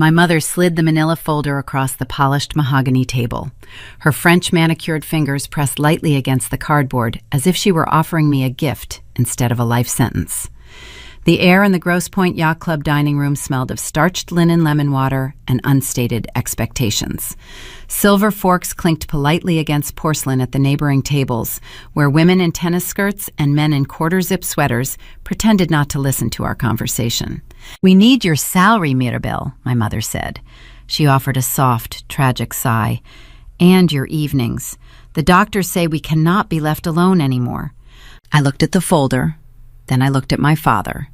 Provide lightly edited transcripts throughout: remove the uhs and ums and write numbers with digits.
My mother slid the manila folder across the polished mahogany table. Her French manicured fingers pressed lightly against the cardboard as if she were offering me a gift instead of a life sentence. The air in the Grosse Pointe Yacht Club dining room smelled of starched linen lemon water and unstated expectations. Silver forks clinked politely against porcelain at the neighboring tables, where women in tennis skirts and men in quarter-zip sweaters pretended not to listen to our conversation. "We need your salary, Mirabelle," my mother said. She offered a soft, tragic sigh. "And your evenings. The doctors say we cannot be left alone anymore." I looked at the folder. Then I looked at my father.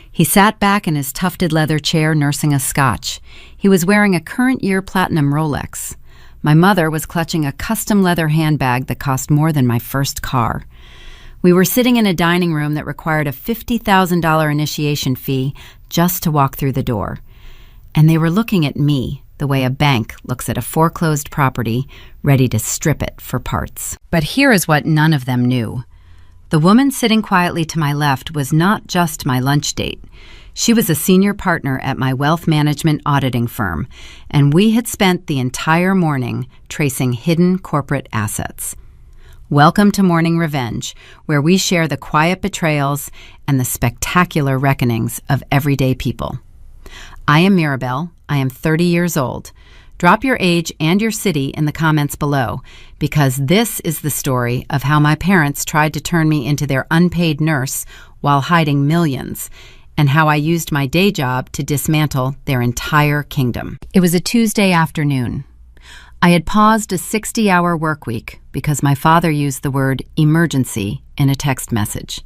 He sat back in his tufted leather chair nursing a scotch. He was wearing a current year platinum Rolex. My mother was clutching a custom leather handbag that cost more than my first car. We were sitting in a dining room that required a $50,000 initiation fee just to walk through the door. And they were looking at me the way a bank looks at a foreclosed property, ready to strip it for parts. But here is what none of them knew. The woman sitting quietly to my left was not just my lunch date. She was a senior partner at my wealth management auditing firm, and we had spent the entire morning tracing hidden corporate assets. Welcome to Morning Revenge, where we share the quiet betrayals and the spectacular reckonings of everyday people. I am Mirabelle. I am 30 years old. Drop your age and your city in the comments below, because this is the story of how my parents tried to turn me into their unpaid nurse while hiding millions, and how I used my day job to dismantle their entire kingdom. It was a Tuesday afternoon. I had paused a 60-hour work week because my father used the word emergency in a text message.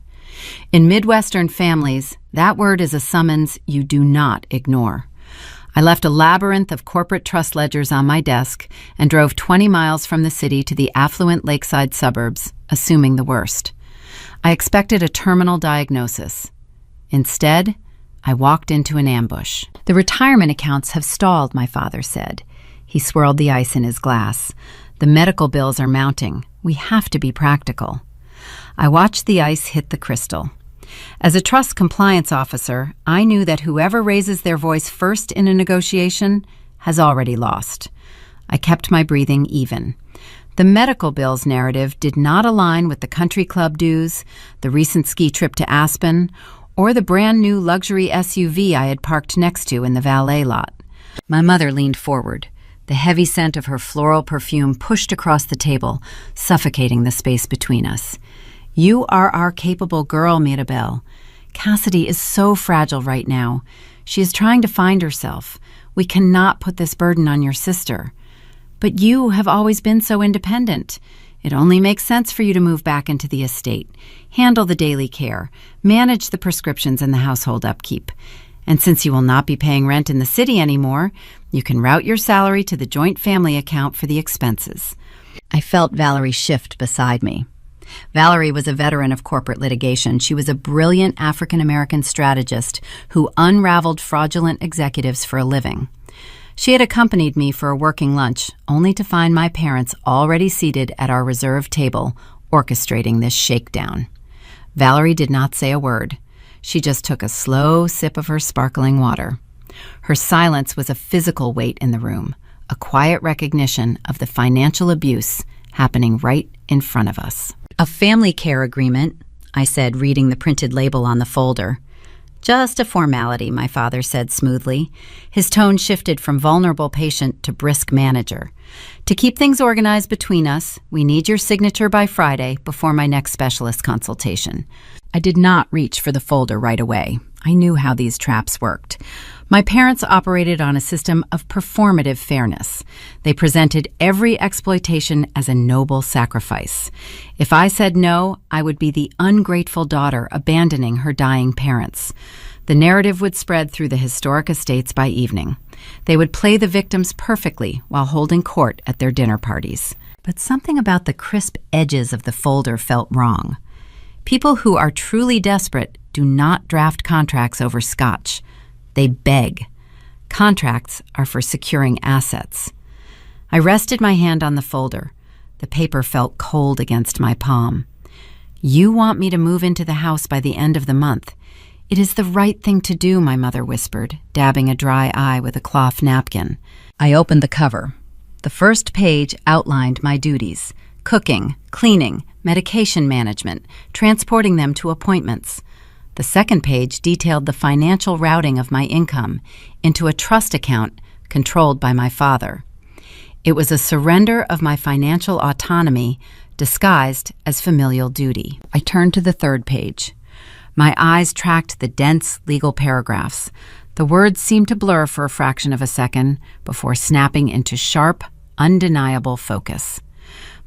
In Midwestern families, that word is a summons you do not ignore. I left a labyrinth of corporate trust ledgers on my desk and drove 20 miles from the city to the affluent lakeside suburbs, assuming the worst. I expected a terminal diagnosis. Instead, I walked into an ambush. "The retirement accounts have stalled," my father said. He swirled the ice in his glass. "The medical bills are mounting. We have to be practical." I watched the ice hit the crystal. As a trust compliance officer, I knew that whoever raises their voice first in a negotiation has already lost. I kept my breathing even. The medical bills narrative did not align with the country club dues, the recent ski trip to Aspen, or the brand new luxury SUV I had parked next to in the valet lot. My mother leaned forward. The heavy scent of her floral perfume pushed across the table, suffocating the space between us. "You are our capable girl, Mirabelle. Cassidy is so fragile right now. She is trying to find herself. We cannot put this burden on your sister. But you have always been so independent. It only makes sense for you to move back into the estate, handle the daily care, manage the prescriptions and the household upkeep. And since you will not be paying rent in the city anymore, you can route your salary to the joint family account for the expenses." I felt Valerie shift beside me. Valerie was a veteran of corporate litigation. She was a brilliant African-American strategist who unraveled fraudulent executives for a living. She had accompanied me for a working lunch, only to find my parents already seated at our reserved table, orchestrating this shakedown. Valerie did not say a word. She just took a slow sip of her sparkling water. Her silence was a physical weight in the room, a quiet recognition of the financial abuse happening right in front of us. "A family care agreement," I said, reading the printed label on the folder. "Just a formality," my father said smoothly. His tone shifted from vulnerable patient to brisk manager. "To keep things organized between us, we need your signature by Friday before my next specialist consultation." I did not reach for the folder right away. I knew how these traps worked. My parents operated on a system of performative fairness. They presented every exploitation as a noble sacrifice. If I said no, I would be the ungrateful daughter abandoning her dying parents. The narrative would spread through the historic estates by evening. They would play the victims perfectly while holding court at their dinner parties. But something about the crisp edges of the folder felt wrong. People who are truly desperate do not draft contracts over scotch. They beg. Contracts are for securing assets. I rested my hand on the folder. The paper felt cold against my palm. "You want me to move into the house by the end of the month. "It is the right thing to do," my mother whispered, dabbing a dry eye with a cloth napkin. I opened the cover. The first page outlined my duties: cooking, cleaning, medication management, transporting them to appointments. The second page detailed the financial routing of my income into a trust account controlled by my father. It was a surrender of my financial autonomy disguised as familial duty. I turned to the third page. My eyes tracked the dense legal paragraphs. The words seemed to blur for a fraction of a second before snapping into sharp, undeniable focus.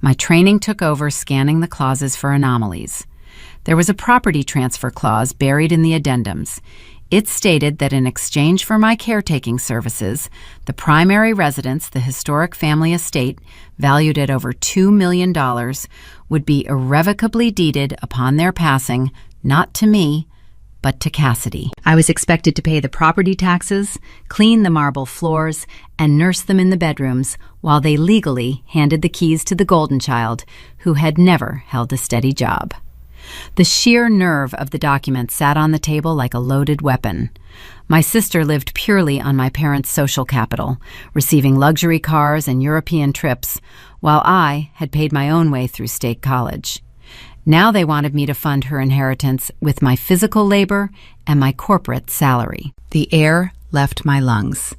My training took over scanning the clauses for anomalies. There was a property transfer clause buried in the addendums. It stated that in exchange for my caretaking services, the primary residence, the historic family estate, valued at over $2 million, would be irrevocably deeded upon their passing, not to me, but to Cassidy. I was expected to pay the property taxes, clean the marble floors, and nurse them in the bedrooms while they legally handed the keys to the golden child, who had never held a steady job. The sheer nerve of the document sat on the table like a loaded weapon. My sister lived purely on my parents' social capital, receiving luxury cars and European trips, while I had paid my own way through state college. Now they wanted me to fund her inheritance with my physical labor and my corporate salary. The air left my lungs.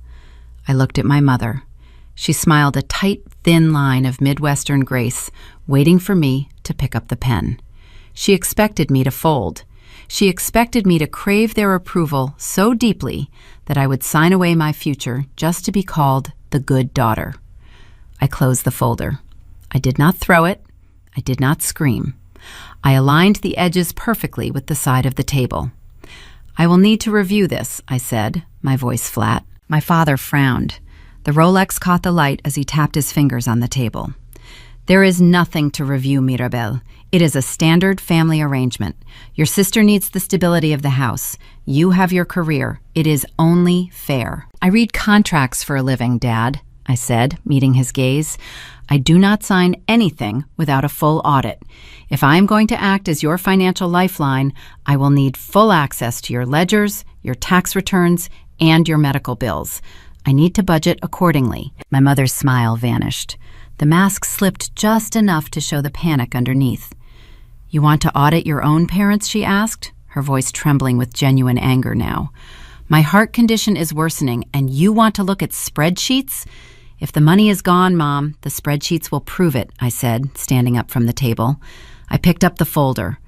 I looked at my mother. She smiled a tight, thin line of Midwestern grace, waiting for me to pick up the pen. She expected me to fold. She expected me to crave their approval so deeply that I would sign away my future just to be called the good daughter. I closed the folder. I did not throw it. I did not scream. I aligned the edges perfectly with the side of the table. "I will need to review this," I said, my voice flat. My father frowned. The Rolex caught the light as he tapped his fingers on the table. "There is nothing to review, Mirabel. It is a standard family arrangement. Your sister needs the stability of the house. You have your career. It is only fair." "I read contracts for a living, Dad," I said, meeting his gaze. "I do not sign anything without a full audit. If I am going to act as your financial lifeline, I will need full access to your ledgers, your tax returns, and your medical bills. I need to budget accordingly." My mother's smile vanished. The mask slipped just enough to show the panic underneath. "You want to audit your own parents?" she asked, her voice trembling with genuine anger now. "My heart condition is worsening, and you want to look at spreadsheets? If the money is gone, Mom, the spreadsheets will prove it," I said, standing up from the table. I picked up the folder.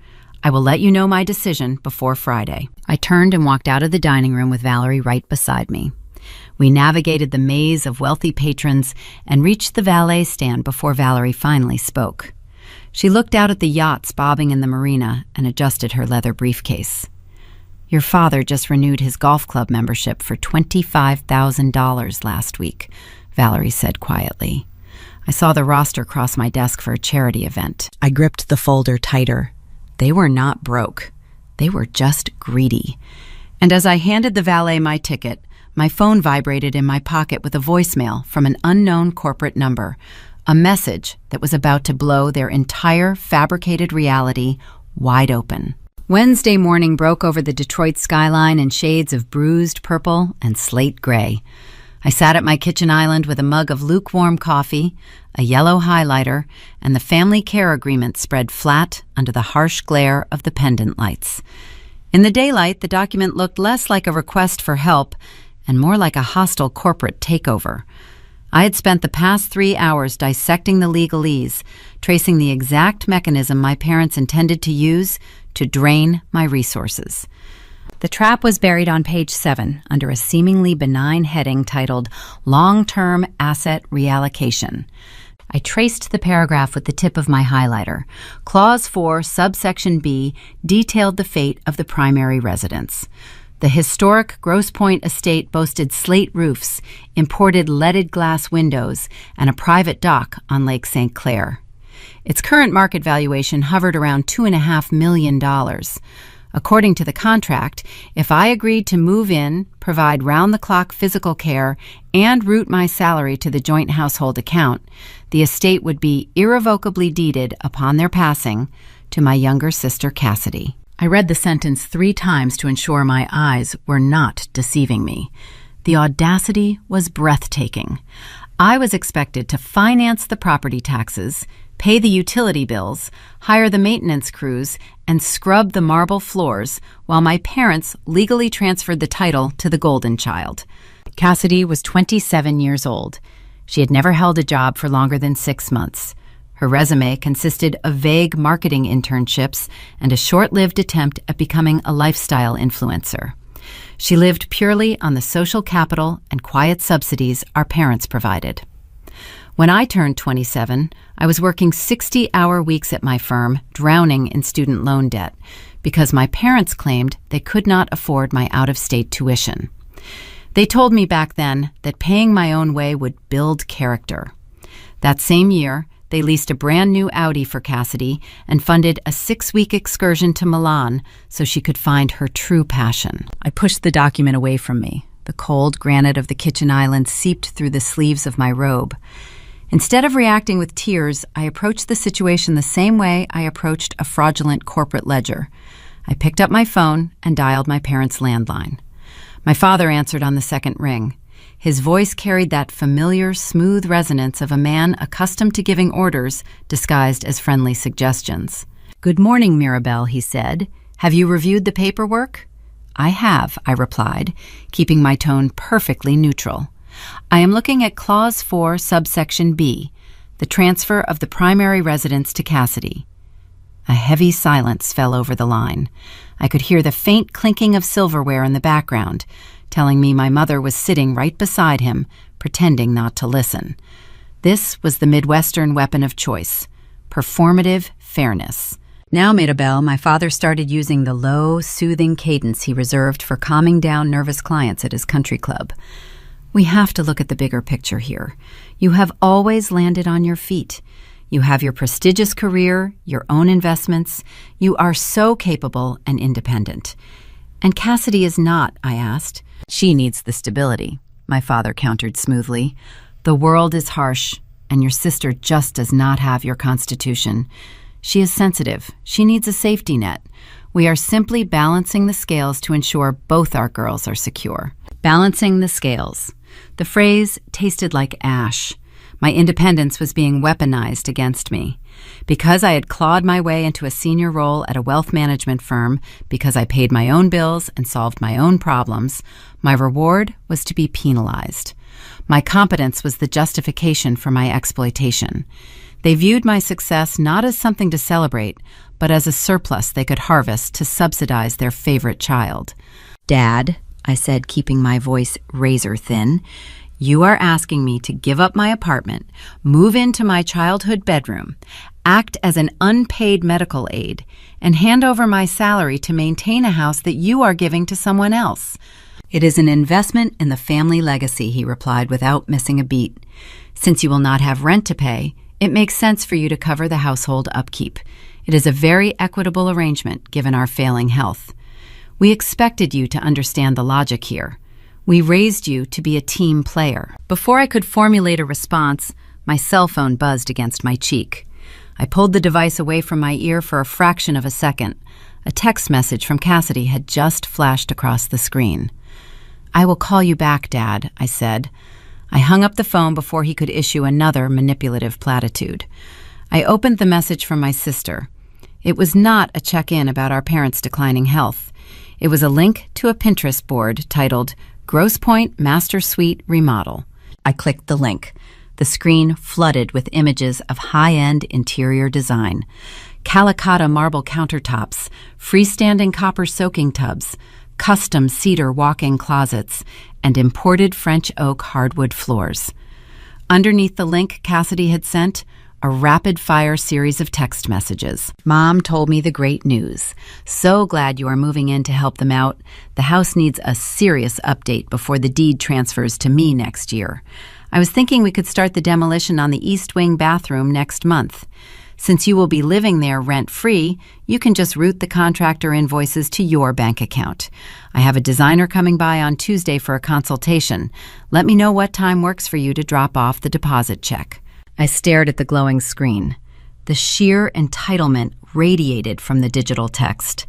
"I will let you know my decision before Friday." I turned and walked out of the dining room with Valerie right beside me. We navigated the maze of wealthy patrons and reached the valet stand before Valerie finally spoke. She looked out at the yachts bobbing in the marina and adjusted her leather briefcase. "Your father just renewed his golf club membership for $25,000 last week," Valerie said quietly. I saw the roster cross my desk for a charity event. I gripped the folder tighter. They were not broke. They were just greedy. And as I handed the valet my ticket, my phone vibrated in my pocket with a voicemail from an unknown corporate number, a message that was about to blow their entire fabricated reality wide open. Wednesday morning broke over the Detroit skyline in shades of bruised purple and slate gray. I sat at my kitchen island with a mug of lukewarm coffee, a yellow highlighter, and the family care agreement spread flat under the harsh glare of the pendant lights. In the daylight, the document looked less like a request for help and more like a hostile corporate takeover. I had spent the past 3 hours dissecting the legalese, tracing the exact mechanism my parents intended to use to drain my resources. The trap was buried on page 7 under a seemingly benign heading titled Long-Term Asset Reallocation. I traced the paragraph with the tip of my highlighter. Clause 4, subsection B, detailed the fate of the primary residence. The historic Grosse Pointe estate boasted slate roofs, imported leaded glass windows, and a private dock on Lake St. Clair. Its current market valuation hovered around $2.5 million. According to the contract, if I agreed to move in, provide round-the-clock physical care, and route my salary to the joint household account, the estate would be irrevocably deeded upon their passing to my younger sister Cassidy. I read the sentence 3 times to ensure my eyes were not deceiving me. The audacity was breathtaking. I was expected to finance the property taxes, pay the utility bills, hire the maintenance crews, and scrub the marble floors while my parents legally transferred the title to the golden child. Cassidy was 27 years old. She had never held a job for longer than 6 months. Her resume consisted of vague marketing internships and a short-lived attempt at becoming a lifestyle influencer. She lived purely on the social capital and quiet subsidies our parents provided. When I turned 27, I was working 60-hour weeks at my firm, drowning in student loan debt, because my parents claimed they could not afford my out-of-state tuition. They told me back then that paying my own way would build character. That same year, they leased a brand new Audi for Cassidy and funded a 6-week excursion to Milan so she could find her true passion. I pushed the document away from me. The cold granite of the kitchen island seeped through the sleeves of my robe. Instead of reacting with tears, I approached the situation the same way I approached a fraudulent corporate ledger. I picked up my phone and dialed my parents' landline. My father answered on the second ring. His voice carried that familiar, smooth resonance of a man accustomed to giving orders disguised as friendly suggestions. "Good morning, Mirabelle," he said. "Have you reviewed the paperwork?" "I have," I replied, keeping my tone perfectly neutral. "I am looking at Clause 4, subsection B, the transfer of the primary residence to Cassidy." A heavy silence fell over the line. I could hear the faint clinking of silverware in the background, telling me my mother was sitting right beside him, pretending not to listen. This was the Midwestern weapon of choice: performative fairness. Now, Mirabelle, my father started using the low, soothing cadence he reserved for calming down nervous clients at his country club. "We have to look at the bigger picture here. You have always landed on your feet. You have your prestigious career, your own investments. You are so capable and independent." "And Cassidy is not?" I asked. "She needs the stability," my father countered smoothly. "The world is harsh, and your sister just does not have your constitution. She is sensitive. She needs a safety net. We are simply balancing the scales to ensure both our girls are secure." Balancing the scales. The phrase tasted like ash. My independence was being weaponized against me. Because I had clawed my way into a senior role at a wealth management firm, because I paid my own bills and solved my own problems, my reward was to be penalized. My competence was the justification for my exploitation. They viewed my success not as something to celebrate, but as a surplus they could harvest to subsidize their favorite child. "Dad," I said, keeping my voice razor thin, "you are asking me to give up my apartment, move into my childhood bedroom, act as an unpaid medical aid, and hand over my salary to maintain a house that you are giving to someone else." "It is an investment in the family legacy," he replied without missing a beat. "Since you will not have rent to pay, it makes sense for you to cover the household upkeep. It is a very equitable arrangement given our failing health. We expected you to understand the logic here. We raised you to be a team player." Before I could formulate a response, my cell phone buzzed against my cheek. I pulled the device away from my ear for a fraction of a second. A text message from Cassidy had just flashed across the screen. "I will call you back, Dad," I said. I hung up the phone before he could issue another manipulative platitude. I opened the message from my sister. It was not a check-in about our parents' declining health. It was a link to a Pinterest board titled Grosse Pointe Master Suite Remodel. I clicked the link. The screen flooded with images of high-end interior design. Calicotta marble countertops, freestanding copper soaking tubs, custom cedar walk-in closets, and imported French oak hardwood floors. Underneath the link Cassidy had sent, a rapid-fire series of text messages. "Mom told me the great news. So glad you are moving in to help them out. The house needs a serious update before the deed transfers to me next year. I was thinking we could start the demolition on the east wing bathroom next month. Since you will be living there rent-free, you can just route the contractor invoices to your bank account. I have a designer coming by on Tuesday for a consultation. Let me know what time works for you to drop off the deposit check." I stared at the glowing screen. The sheer entitlement radiated from the digital text.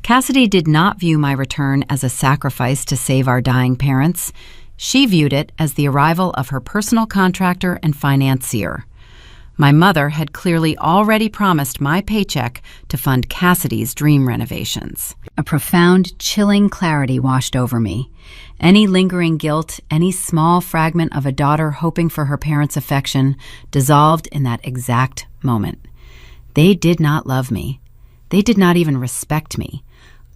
Cassidy did not view my return as a sacrifice to save our dying parents. She viewed it as the arrival of her personal contractor and financier. My mother had clearly already promised my paycheck to fund Cassidy's dream renovations. A profound, chilling clarity washed over me. Any lingering guilt, any small fragment of a daughter hoping for her parents' affection, dissolved in that exact moment. They did not love me. They did not even respect me.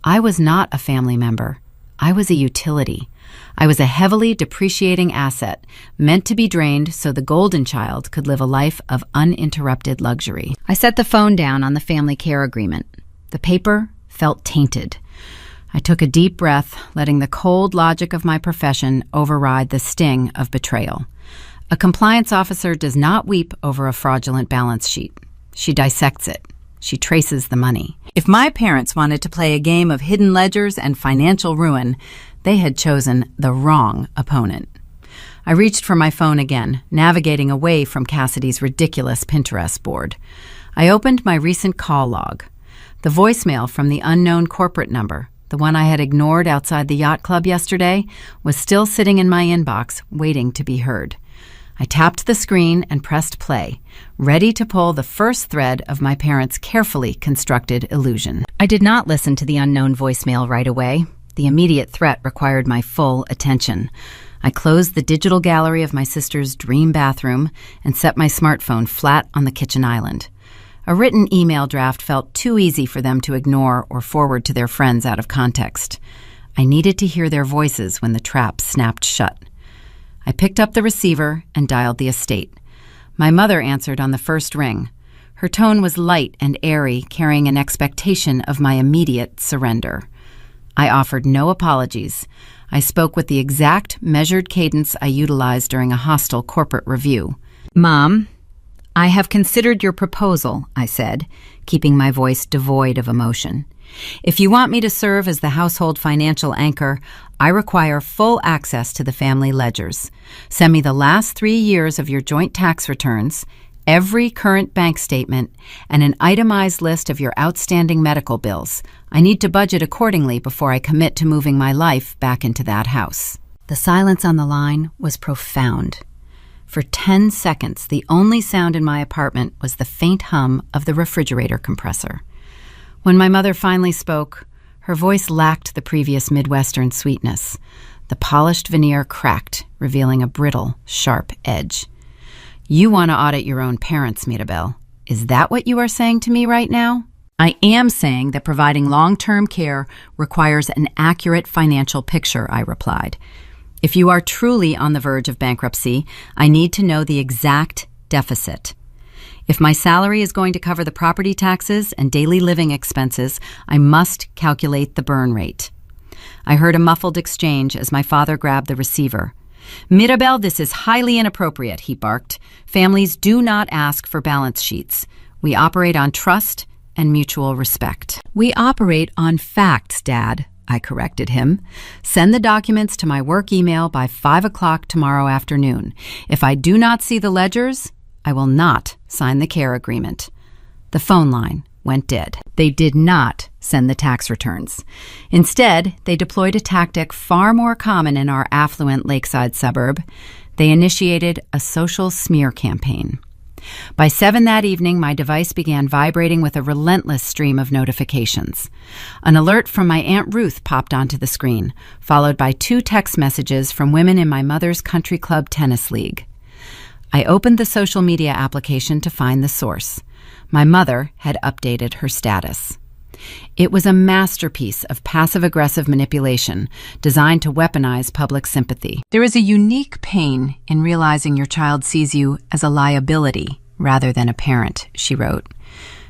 I was not a family member. I was a utility. I was a heavily depreciating asset, meant to be drained so the golden child could live a life of uninterrupted luxury. I set the phone down on the family care agreement. The paper felt tainted. I took a deep breath, letting the cold logic of my profession override the sting of betrayal. A compliance officer does not weep over a fraudulent balance sheet. She dissects it. She traces the money. If my parents wanted to play a game of hidden ledgers and financial ruin, they had chosen the wrong opponent. I reached for my phone again, navigating away from Cassidy's ridiculous Pinterest board. I opened my recent call log. The voicemail from the unknown corporate number, the one I had ignored outside the yacht club yesterday, was still sitting in my inbox, waiting to be heard. I tapped the screen and pressed play, ready to pull the first thread of my parents' carefully constructed illusion. I did not listen to the unknown voicemail right away. The immediate threat required my full attention. I closed the digital gallery of my sister's dream bathroom and set my smartphone flat on the kitchen island. A written email draft felt too easy for them to ignore or forward to their friends out of context. I needed to hear their voices when the trap snapped shut. I picked up the receiver and dialed the estate. My mother answered on the first ring. Her tone was light and airy, carrying an expectation of my immediate surrender. I offered no apologies. I spoke with the exact measured cadence I utilized during a hostile corporate review. "Mom, I have considered your proposal," I said, keeping my voice devoid of emotion. "If you want me to serve as the household financial anchor, I require full access to the family ledgers. Send me the last 3 years of your joint tax returns, every current bank statement, and an itemized list of your outstanding medical bills. I need to budget accordingly before I commit to moving my life back into that house." The silence on the line was profound. For 10 seconds, the only sound in my apartment was the faint hum of the refrigerator compressor. When my mother finally spoke, her voice lacked the previous Midwestern sweetness. The polished veneer cracked, revealing a brittle, sharp edge. "You want to audit your own parents, Mirabel. Is that what you are saying to me right now?" "I am saying that providing long-term care requires an accurate financial picture," I replied. "If you are truly on the verge of bankruptcy, I need to know the exact deficit. If my salary is going to cover the property taxes and daily living expenses, I must calculate the burn rate." I heard a muffled exchange as my father grabbed the receiver. "Mirabel, this is highly inappropriate," he barked. "Families do not ask for balance sheets. We operate on trust and mutual respect." "We operate on facts, Dad," I corrected him. "Send the documents to my work email by 5 o'clock tomorrow afternoon. If I do not see the ledgers, I will not sign the care agreement." The phone line went dead. They did not send the tax returns. Instead, they deployed a tactic far more common in our affluent lakeside suburb. They initiated a social smear campaign. By 7 that evening, my device began vibrating with a relentless stream of notifications. An alert from my Aunt Ruth popped onto the screen, followed by 2 text messages from women in my mother's country club tennis league. I opened the social media application to find the source. My mother had updated her status. It was a masterpiece of passive-aggressive manipulation designed to weaponize public sympathy. "There is a unique pain in realizing your child sees you as a liability rather than a parent," she wrote.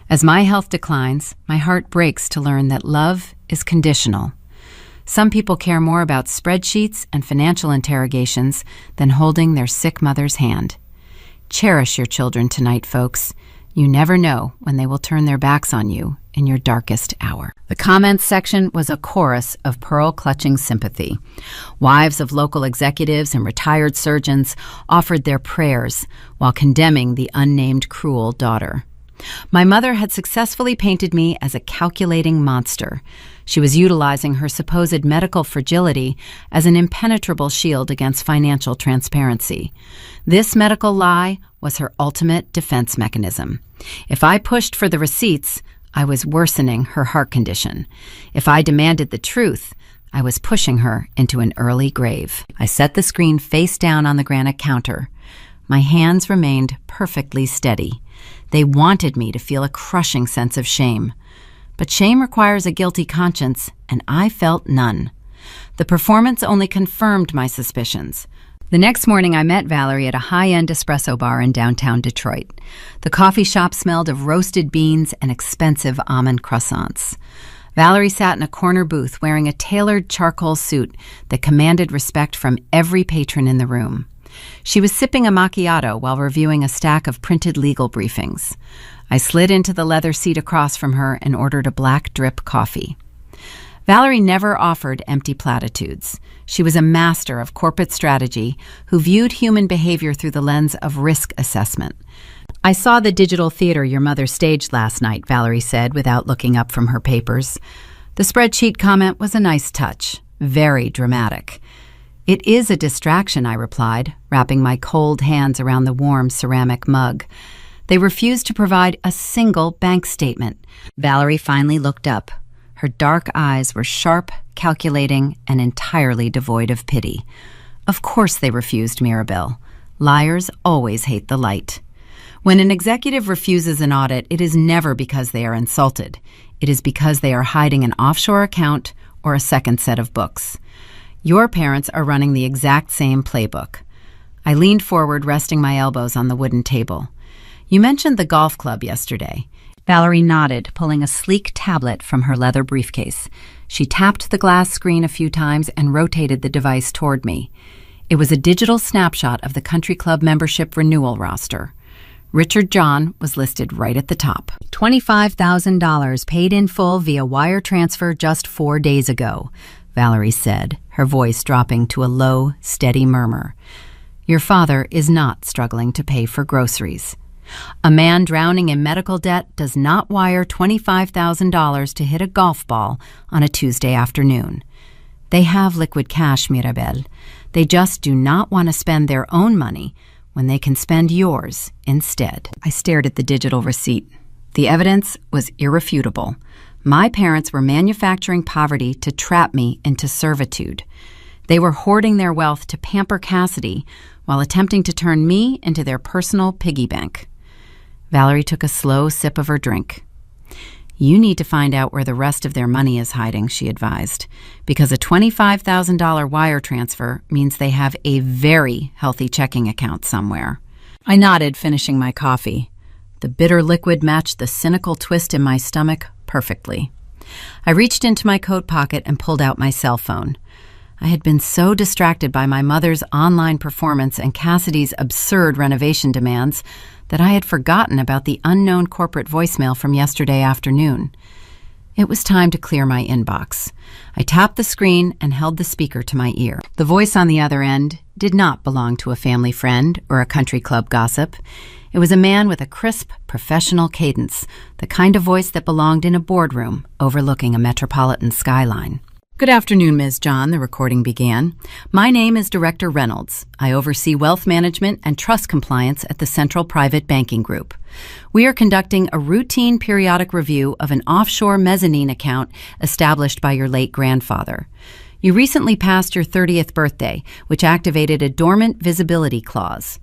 "As my health declines, my heart breaks to learn that love is conditional. Some people care more about spreadsheets and financial interrogations than holding their sick mother's hand. Cherish your children tonight, folks. You never know when they will turn their backs on you in your darkest hour." The comments section was a chorus of pearl-clutching sympathy. Wives of local executives and retired surgeons offered their prayers while condemning the unnamed cruel daughter. My mother had successfully painted me as a calculating monster. She was utilizing her supposed medical fragility as an impenetrable shield against financial transparency. This medical lie was her ultimate defense mechanism. If I pushed for the receipts, I was worsening her heart condition. If I demanded the truth, I was pushing her into an early grave. I set the screen face down on the granite counter. My hands remained perfectly steady. They wanted me to feel a crushing sense of shame. But shame requires a guilty conscience, and I felt none. The performance only confirmed my suspicions. The next morning, I met Valerie at a high-end espresso bar in downtown Detroit. The coffee shop smelled of roasted beans and expensive almond croissants. Valerie sat in a corner booth wearing a tailored charcoal suit that commanded respect from every patron in the room. She was sipping a macchiato while reviewing a stack of printed legal briefings. I slid into the leather seat across from her and ordered a black drip coffee. Valerie never offered empty platitudes. She was a master of corporate strategy who viewed human behavior through the lens of risk assessment. "I saw the digital theater your mother staged last night," Valerie said without looking up from her papers. The spreadsheet comment was a nice touch, very dramatic. "It is a distraction," I replied, wrapping my cold hands around the warm ceramic mug. They refused to provide a single bank statement. Valerie finally looked up. Her dark eyes were sharp, calculating, and entirely devoid of pity. Of course they refused, Mirabelle. Liars always hate the light. When an executive refuses an audit, it is never because they are insulted. It is because they are hiding an offshore account or a second set of books. Your parents are running the exact same playbook. I leaned forward, resting my elbows on the wooden table. "You mentioned the golf club yesterday." Valerie nodded, pulling a sleek tablet from her leather briefcase. She tapped the glass screen a few times and rotated the device toward me. It was a digital snapshot of the country club membership renewal roster. Richard John was listed right at the top. $25,000 paid in full via wire transfer just 4 days ago, Valerie said, her voice dropping to a low, steady murmur. Your father is not struggling to pay for groceries. A man drowning in medical debt does not wire $25,000 to hit a golf ball on a Tuesday afternoon. They have liquid cash, Mirabelle. They just do not want to spend their own money when they can spend yours instead. I stared at the digital receipt. The evidence was irrefutable. My parents were manufacturing poverty to trap me into servitude. They were hoarding their wealth to pamper Cassidy while attempting to turn me into their personal piggy bank. Valerie took a slow sip of her drink. You need to find out where the rest of their money is hiding, she advised, because a $25,000 wire transfer means they have a very healthy checking account somewhere. I nodded, finishing my coffee. The bitter liquid matched the cynical twist in my stomach perfectly. I reached into my coat pocket and pulled out my cell phone. I had been so distracted by my mother's online performance and Cassidy's absurd renovation demands that I had forgotten about the unknown corporate voicemail from yesterday afternoon. It was time to clear my inbox. I tapped the screen and held the speaker to my ear. The voice on the other end did not belong to a family friend or a country club gossip. It was a man with a crisp, professional cadence, the kind of voice that belonged in a boardroom overlooking a metropolitan skyline. Good afternoon, Ms. John, the recording began. My name is Director Reynolds. I oversee wealth management and trust compliance at the Central Private Banking Group. We are conducting a routine periodic review of an offshore mezzanine account established by your late grandfather. You recently passed your 30th birthday, which activated a dormant visibility clause.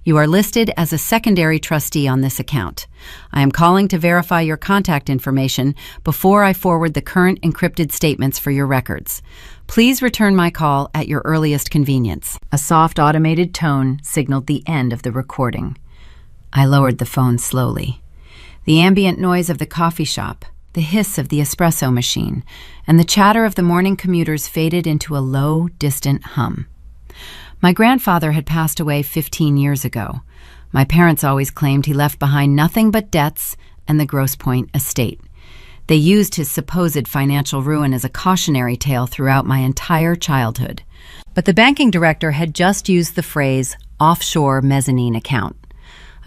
You are listed as a secondary trustee on this account. I am calling to verify your contact information before I forward the current encrypted statements for your records. Please return my call at your earliest convenience. A soft automated tone signaled the end of the recording. I lowered the phone slowly. The ambient noise of the coffee shop, the hiss of the espresso machine, and the chatter of the morning commuters faded into a low, distant hum. My grandfather had passed away 15 years ago. My parents always claimed he left behind nothing but debts and the Grosse Pointe estate. They used his supposed financial ruin as a cautionary tale throughout my entire childhood. But the banking director had just used the phrase offshore mezzanine account.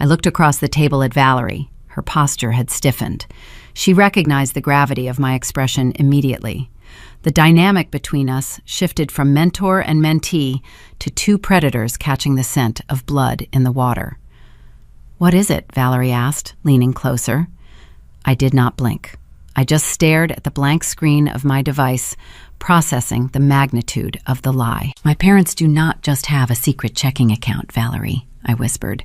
I looked across the table at Valerie. Her posture had stiffened. She recognized the gravity of my expression immediately. The dynamic between us shifted from mentor and mentee to two predators catching the scent of blood in the water. "What is it?" Valerie asked, leaning closer. I did not blink. I just stared at the blank screen of my device, processing the magnitude of the lie. "My parents do not just have a secret checking account, Valerie," I whispered.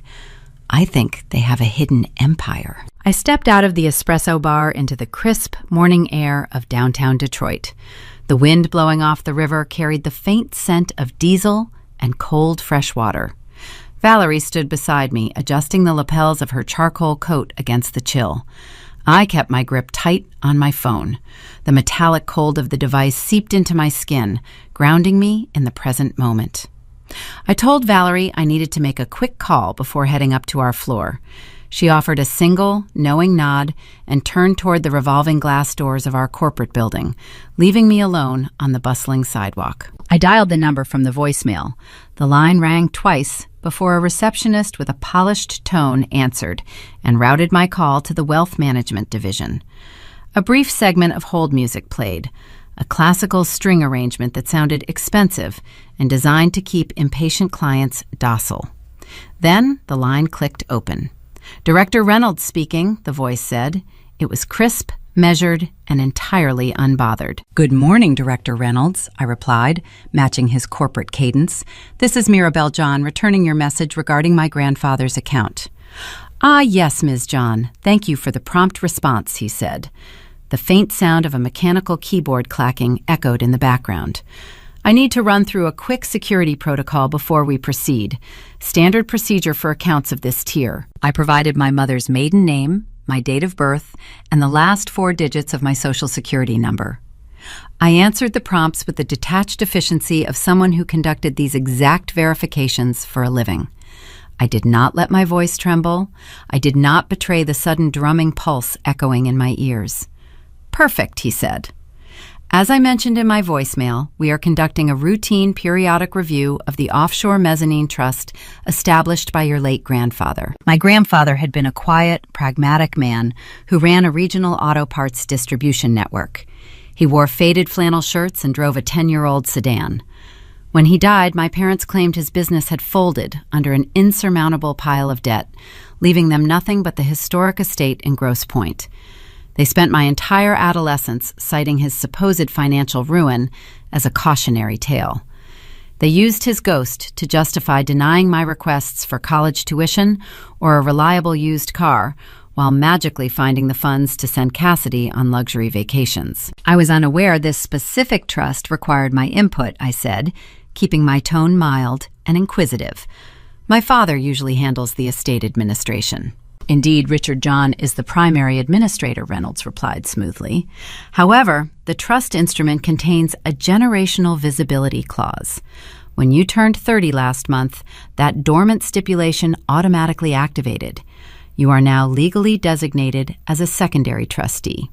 "I think they have a hidden empire." I stepped out of the espresso bar into the crisp morning air of downtown Detroit. The wind blowing off the river carried the faint scent of diesel and cold fresh water. Valerie stood beside me, adjusting the lapels of her charcoal coat against the chill. I kept my grip tight on my phone. The metallic cold of the device seeped into my skin, grounding me in the present moment. I told Valerie I needed to make a quick call before heading up to our floor. She offered a single, knowing nod and turned toward the revolving glass doors of our corporate building, leaving me alone on the bustling sidewalk. I dialed the number from the voicemail. The line rang twice before a receptionist with a polished tone answered and routed my call to the Wealth Management Division. A brief segment of hold music played, a classical string arrangement that sounded expensive and designed to keep impatient clients docile. Then the line clicked open. "Director Reynolds speaking," the voice said. It was crisp, measured, and entirely unbothered. "Good morning, Director Reynolds," I replied, matching his corporate cadence. "This is Mirabelle John, returning your message regarding my grandfather's account." "Ah, yes, Ms. John. Thank you for the prompt response," he said. The faint sound of a mechanical keyboard clacking echoed in the background. "I need to run through a quick security protocol before we proceed. Standard procedure for accounts of this tier." I provided my mother's maiden name, my date of birth, and the last 4 digits of my Social Security number. I answered the prompts with the detached efficiency of someone who conducted these exact verifications for a living. I did not let my voice tremble. I did not betray the sudden drumming pulse echoing in my ears. "Perfect," he said. "As I mentioned in my voicemail, we are conducting a routine periodic review of the offshore mezzanine trust established by your late grandfather." My grandfather had been a quiet, pragmatic man who ran a regional auto parts distribution network. He wore faded flannel shirts and drove a 10-year-old sedan. When he died, my parents claimed his business had folded under an insurmountable pile of debt, leaving them nothing but the historic estate in Grosse Pointe. They spent my entire adolescence citing his supposed financial ruin as a cautionary tale. They used his ghost to justify denying my requests for college tuition or a reliable used car, while magically finding the funds to send Cassidy on luxury vacations. I was unaware this specific trust required my input, I said, keeping my tone mild and inquisitive. My father usually handles the estate administration. "Indeed, Richard John is the primary administrator," Reynolds replied smoothly. "However, the trust instrument contains a generational visibility clause. When you turned 30 last month, that dormant stipulation automatically activated. You are now legally designated as a secondary trustee.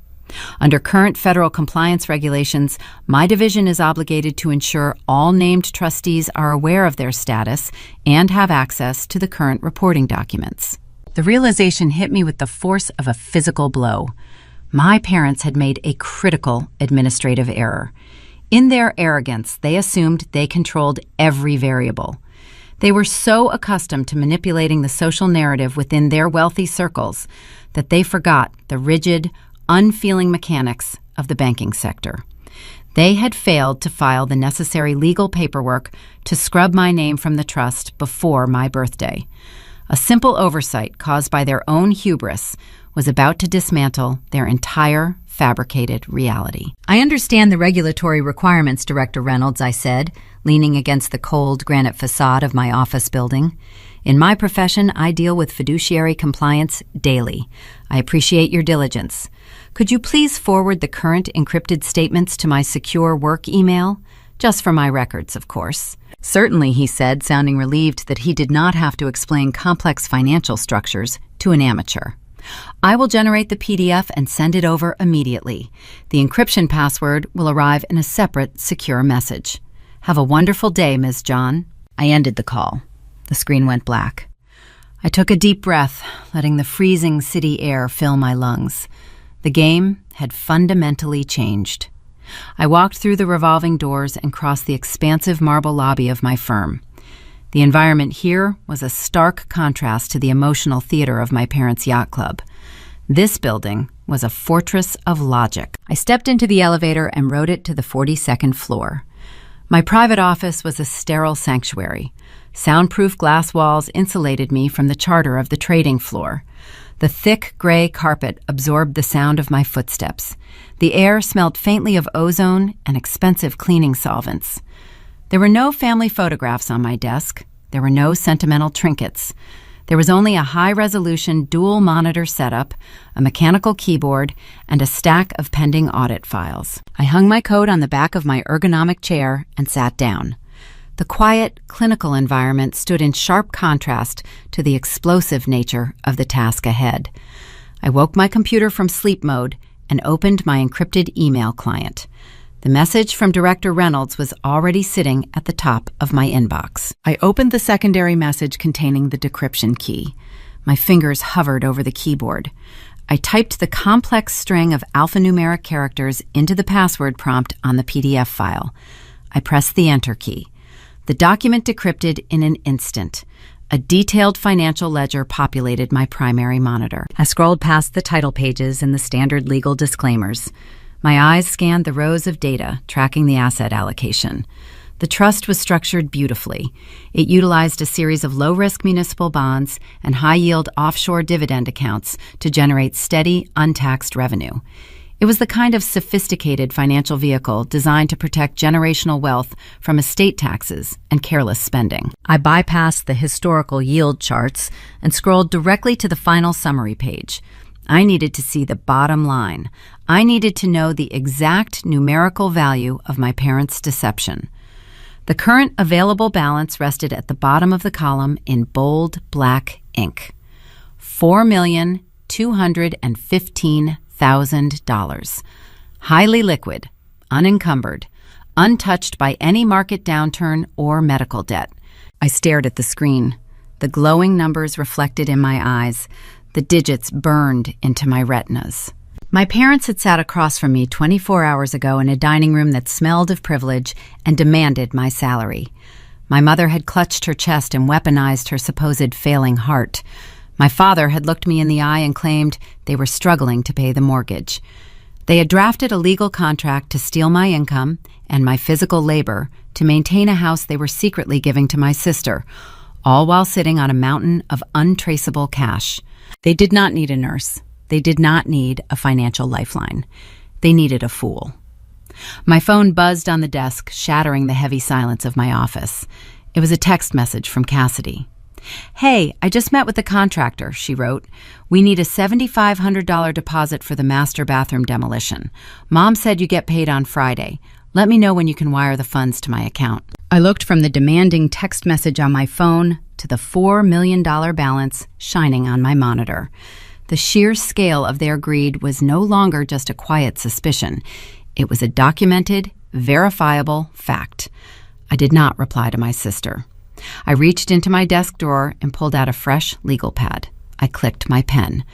Under current federal compliance regulations, my division is obligated to ensure all named trustees are aware of their status and have access to the current reporting documents." The realization hit me with the force of a physical blow. My parents had made a critical administrative error. In their arrogance, they assumed they controlled every variable. They were so accustomed to manipulating the social narrative within their wealthy circles that they forgot the rigid, unfeeling mechanics of the banking sector. They had failed to file the necessary legal paperwork to scrub my name from the trust before my birthday. A simple oversight caused by their own hubris was about to dismantle their entire fabricated reality. "I understand the regulatory requirements, Director Reynolds," I said, leaning against the cold granite facade of my office building. "In my profession, I deal with fiduciary compliance daily. I appreciate your diligence. Could you please forward the current encrypted statements to my secure work email? Just for my records, of course." "Certainly," he said, sounding relieved that he did not have to explain complex financial structures to an amateur. "I will generate the PDF and send it over immediately. The encryption password will arrive in a separate, secure message. Have a wonderful day, Ms. John." I ended the call. The screen went black. I took a deep breath, letting the freezing city air fill my lungs. The game had fundamentally changed. I walked through the revolving doors and crossed the expansive marble lobby of my firm. The environment here was a stark contrast to the emotional theater of my parents' yacht club. This building was a fortress of logic. I stepped into the elevator and rode it to the 42nd floor. My private office was a sterile sanctuary. Soundproof glass walls insulated me from the charter of the trading floor. The thick gray carpet absorbed the sound of my footsteps. The air smelled faintly of ozone and expensive cleaning solvents. There were no family photographs on my desk. There were no sentimental trinkets. There was only a high-resolution dual-monitor setup, a mechanical keyboard, and a stack of pending audit files. I hung my coat on the back of my ergonomic chair and sat down. The quiet, clinical environment stood in sharp contrast to the explosive nature of the task ahead. I woke my computer from sleep mode and opened my encrypted email client. The message from Director Reynolds was already sitting at the top of my inbox. I opened the secondary message containing the decryption key. My fingers hovered over the keyboard. I typed the complex string of alphanumeric characters into the password prompt on the PDF file. I pressed the Enter key. The document decrypted in an instant. A detailed financial ledger populated my primary monitor. I scrolled past the title pages and the standard legal disclaimers. My eyes scanned the rows of data tracking the asset allocation. The trust was structured beautifully. It utilized a series of low-risk municipal bonds and high-yield offshore dividend accounts to generate steady, untaxed revenue. It was the kind of sophisticated financial vehicle designed to protect generational wealth from estate taxes and careless spending. I bypassed the historical yield charts and scrolled directly to the final summary page. I needed to see the bottom line. I needed to know the exact numerical value of my parents' deception. The current available balance rested at the bottom of the column in bold black ink. $4,215,000. Highly liquid, unencumbered, untouched by any market downturn or medical debt. I stared at the screen. The glowing numbers reflected in my eyes. The digits burned into my retinas. My parents had sat across from me 24 hours ago in a dining room that smelled of privilege and demanded my salary. My mother had clutched her chest and weaponized her supposed failing heart. My father had looked me in the eye and claimed they were struggling to pay the mortgage. They had drafted a legal contract to steal my income and my physical labor to maintain a house they were secretly giving to my sister, all while sitting on a mountain of untraceable cash. They did not need a nurse. They did not need a financial lifeline. They needed a fool. My phone buzzed on the desk, shattering the heavy silence of my office. It was a text message from Cassidy. "Hey, I just met with the contractor," she wrote. "We need a $7,500 deposit for the master bathroom demolition. Mom said you get paid on Friday. Let me know when you can wire the funds to my account." I looked from the demanding text message on my phone to the $4 million balance shining on my monitor. The sheer scale of their greed was no longer just a quiet suspicion. It was a documented, verifiable fact. I did not reply to my sister. I reached into my desk drawer and pulled out a fresh legal pad. I clicked my pen.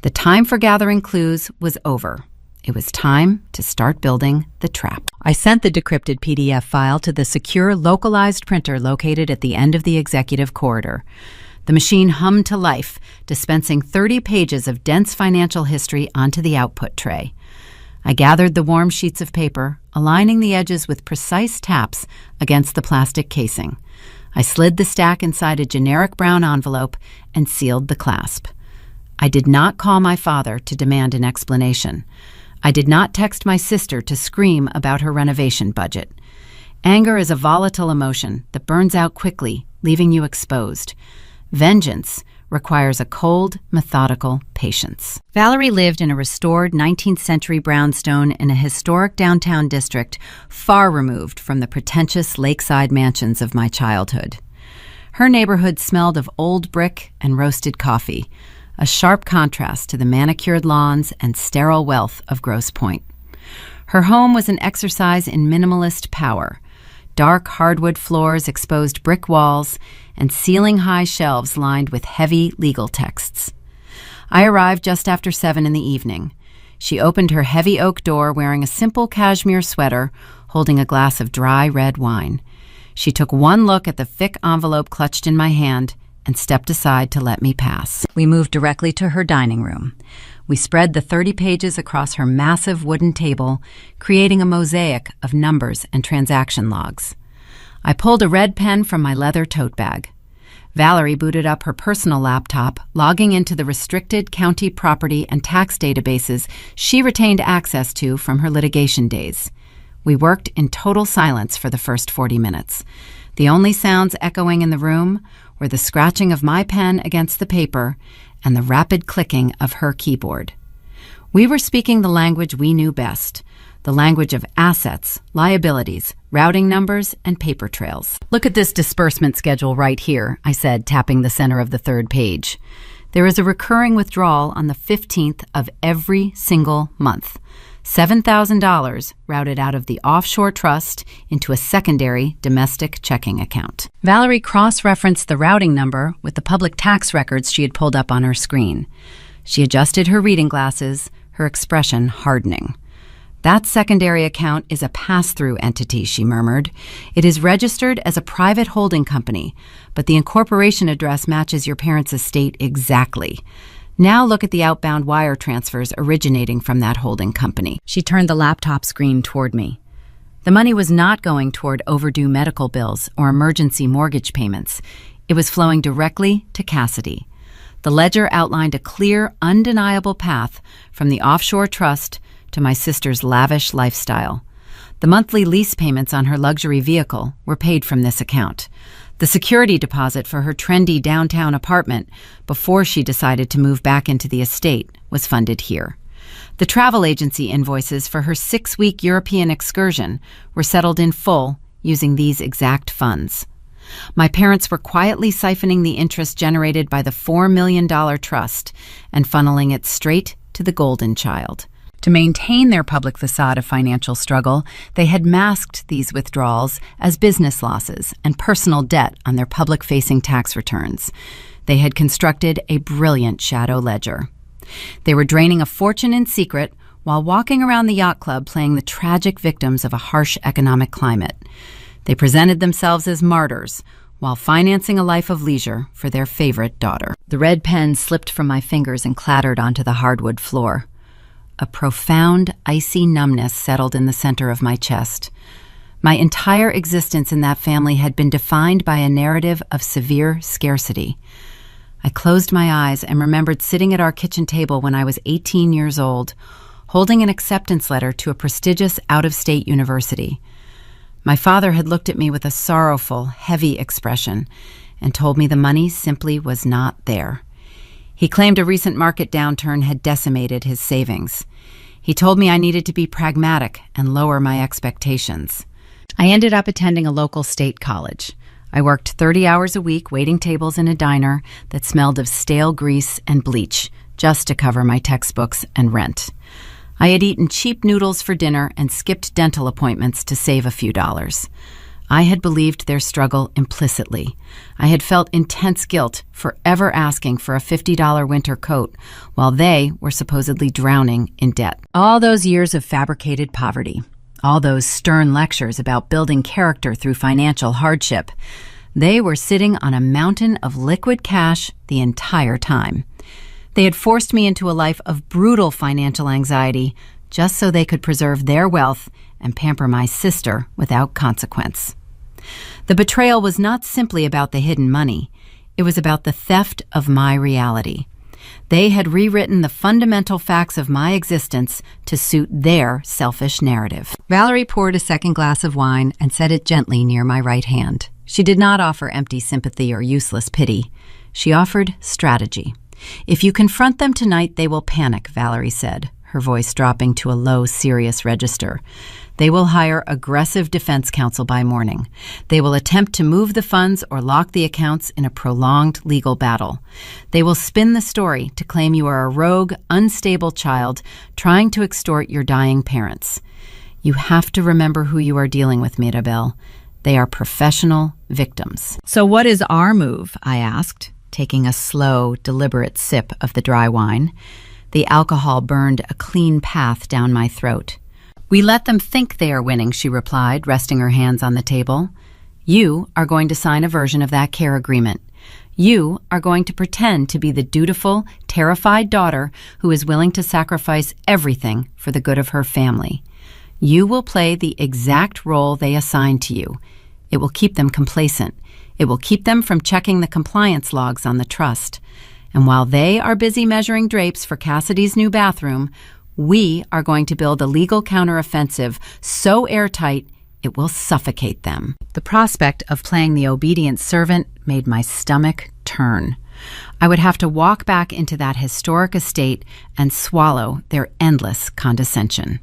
The time for gathering clues was over. It was time to start building the trap. I sent the decrypted PDF file to the secure, localized printer located at the end of the executive corridor. The machine hummed to life, dispensing 30 pages of dense financial history onto the output tray. I gathered the warm sheets of paper, aligning the edges with precise taps against the plastic casing. I slid the stack inside a generic brown envelope and sealed the clasp. I did not call my father to demand an explanation. I did not text my sister to scream about her renovation budget. Anger is a volatile emotion that burns out quickly, leaving you exposed. Vengeance requires a cold, methodical patience. Valerie lived in a restored 19th century brownstone in a historic downtown district far removed from the pretentious lakeside mansions of my childhood. Her neighborhood smelled of old brick and roasted coffee, a sharp contrast to the manicured lawns and sterile wealth of Grosse Pointe. Her home was an exercise in minimalist power. Dark hardwood floors, exposed brick walls, and ceiling-high shelves lined with heavy legal texts. I arrived just after 7 in the evening. She opened her heavy oak door wearing a simple cashmere sweater, holding a glass of dry red wine. She took one look at the thick envelope clutched in my hand and stepped aside to let me pass. We moved directly to her dining room. We spread the 30 pages across her massive wooden table, creating a mosaic of numbers and transaction logs. I pulled a red pen from my leather tote bag. Valerie booted up her personal laptop, logging into the restricted county property and tax databases she retained access to from her litigation days. We worked in total silence for the first 40 minutes. The only sounds echoing in the room were the scratching of my pen against the paper and the rapid clicking of her keyboard. We were speaking the language we knew best, the language of assets, liabilities, routing numbers, and paper trails. Look at this disbursement schedule right here, I said, tapping the center of the third page. There is a recurring withdrawal on the 15th of every single month. $7,000 routed out of the offshore trust into a secondary domestic checking account. Valerie cross-referenced the routing number with the public tax records she had pulled up on her screen. She adjusted her reading glasses, her expression hardening. That secondary account is a pass-through entity, she murmured. It is registered as a private holding company, but the incorporation address matches your parents' estate exactly. Now look at the outbound wire transfers originating from that holding company. She turned the laptop screen toward me. The money was not going toward overdue medical bills or emergency mortgage payments. It was flowing directly to Cassidy. The ledger outlined a clear, undeniable path from the offshore trust to my sister's lavish lifestyle. The monthly lease payments on her luxury vehicle were paid from this account. The security deposit for her trendy downtown apartment before she decided to move back into the estate was funded here. The travel agency invoices for her 6-week European excursion were settled in full using these exact funds. My parents were quietly siphoning the interest generated by the $4 million trust and funneling it straight to the golden child. To maintain their public facade of financial struggle, they had masked these withdrawals as business losses and personal debt on their public-facing tax returns. They had constructed a brilliant shadow ledger. They were draining a fortune in secret while walking around the yacht club playing the tragic victims of a harsh economic climate. They presented themselves as martyrs while financing a life of leisure for their favorite daughter. The red pen slipped from my fingers and clattered onto the hardwood floor. A profound, icy numbness settled in the center of my chest. My entire existence in that family had been defined by a narrative of severe scarcity. I closed my eyes and remembered sitting at our kitchen table when I was 18 years old, holding an acceptance letter to a prestigious out-of-state university. My father had looked at me with a sorrowful, heavy expression and told me the money simply was not there. He claimed a recent market downturn had decimated his savings. He told me I needed to be pragmatic and lower my expectations. I ended up attending a local state college. I worked 30 hours a week waiting tables in a diner that smelled of stale grease and bleach just to cover my textbooks and rent. I had eaten cheap noodles for dinner and skipped dental appointments to save a few dollars. I had believed their struggle implicitly. I had felt intense guilt for ever asking for a $50 winter coat while they were supposedly drowning in debt. All those years of fabricated poverty, all those stern lectures about building character through financial hardship, they were sitting on a mountain of liquid cash the entire time. They had forced me into a life of brutal financial anxiety just so they could preserve their wealth and pamper my sister without consequence. The betrayal was not simply about the hidden money. It was about the theft of my reality. They had rewritten the fundamental facts of my existence to suit their selfish narrative. Valerie poured a second glass of wine and set it gently near my right hand. She did not offer empty sympathy or useless pity. She offered strategy. "If you confront them tonight, they will panic," Valerie said, her voice dropping to a low, serious register. "They will hire aggressive defense counsel by morning. They will attempt to move the funds or lock the accounts in a prolonged legal battle. They will spin the story to claim you are a rogue, unstable child trying to extort your dying parents. You have to remember who you are dealing with, Mirabel. They are professional victims. So what is our move? I asked, taking a slow, deliberate sip of the dry wine. The alcohol burned a clean path down my throat. We let them think they are winning, she replied, resting her hands on the table. You are going to sign a version of that care agreement. You are going to pretend to be the dutiful, terrified daughter who is willing to sacrifice everything for the good of her family. You will play the exact role they assign to you. It will keep them complacent. It will keep them from checking the compliance logs on the trust. And while they are busy measuring drapes for Cassidy's new bathroom, we are going to build a legal counteroffensive so airtight it will suffocate them. The prospect of playing the obedient servant made my stomach turn. I would have to walk back into that historic estate and swallow their endless condescension.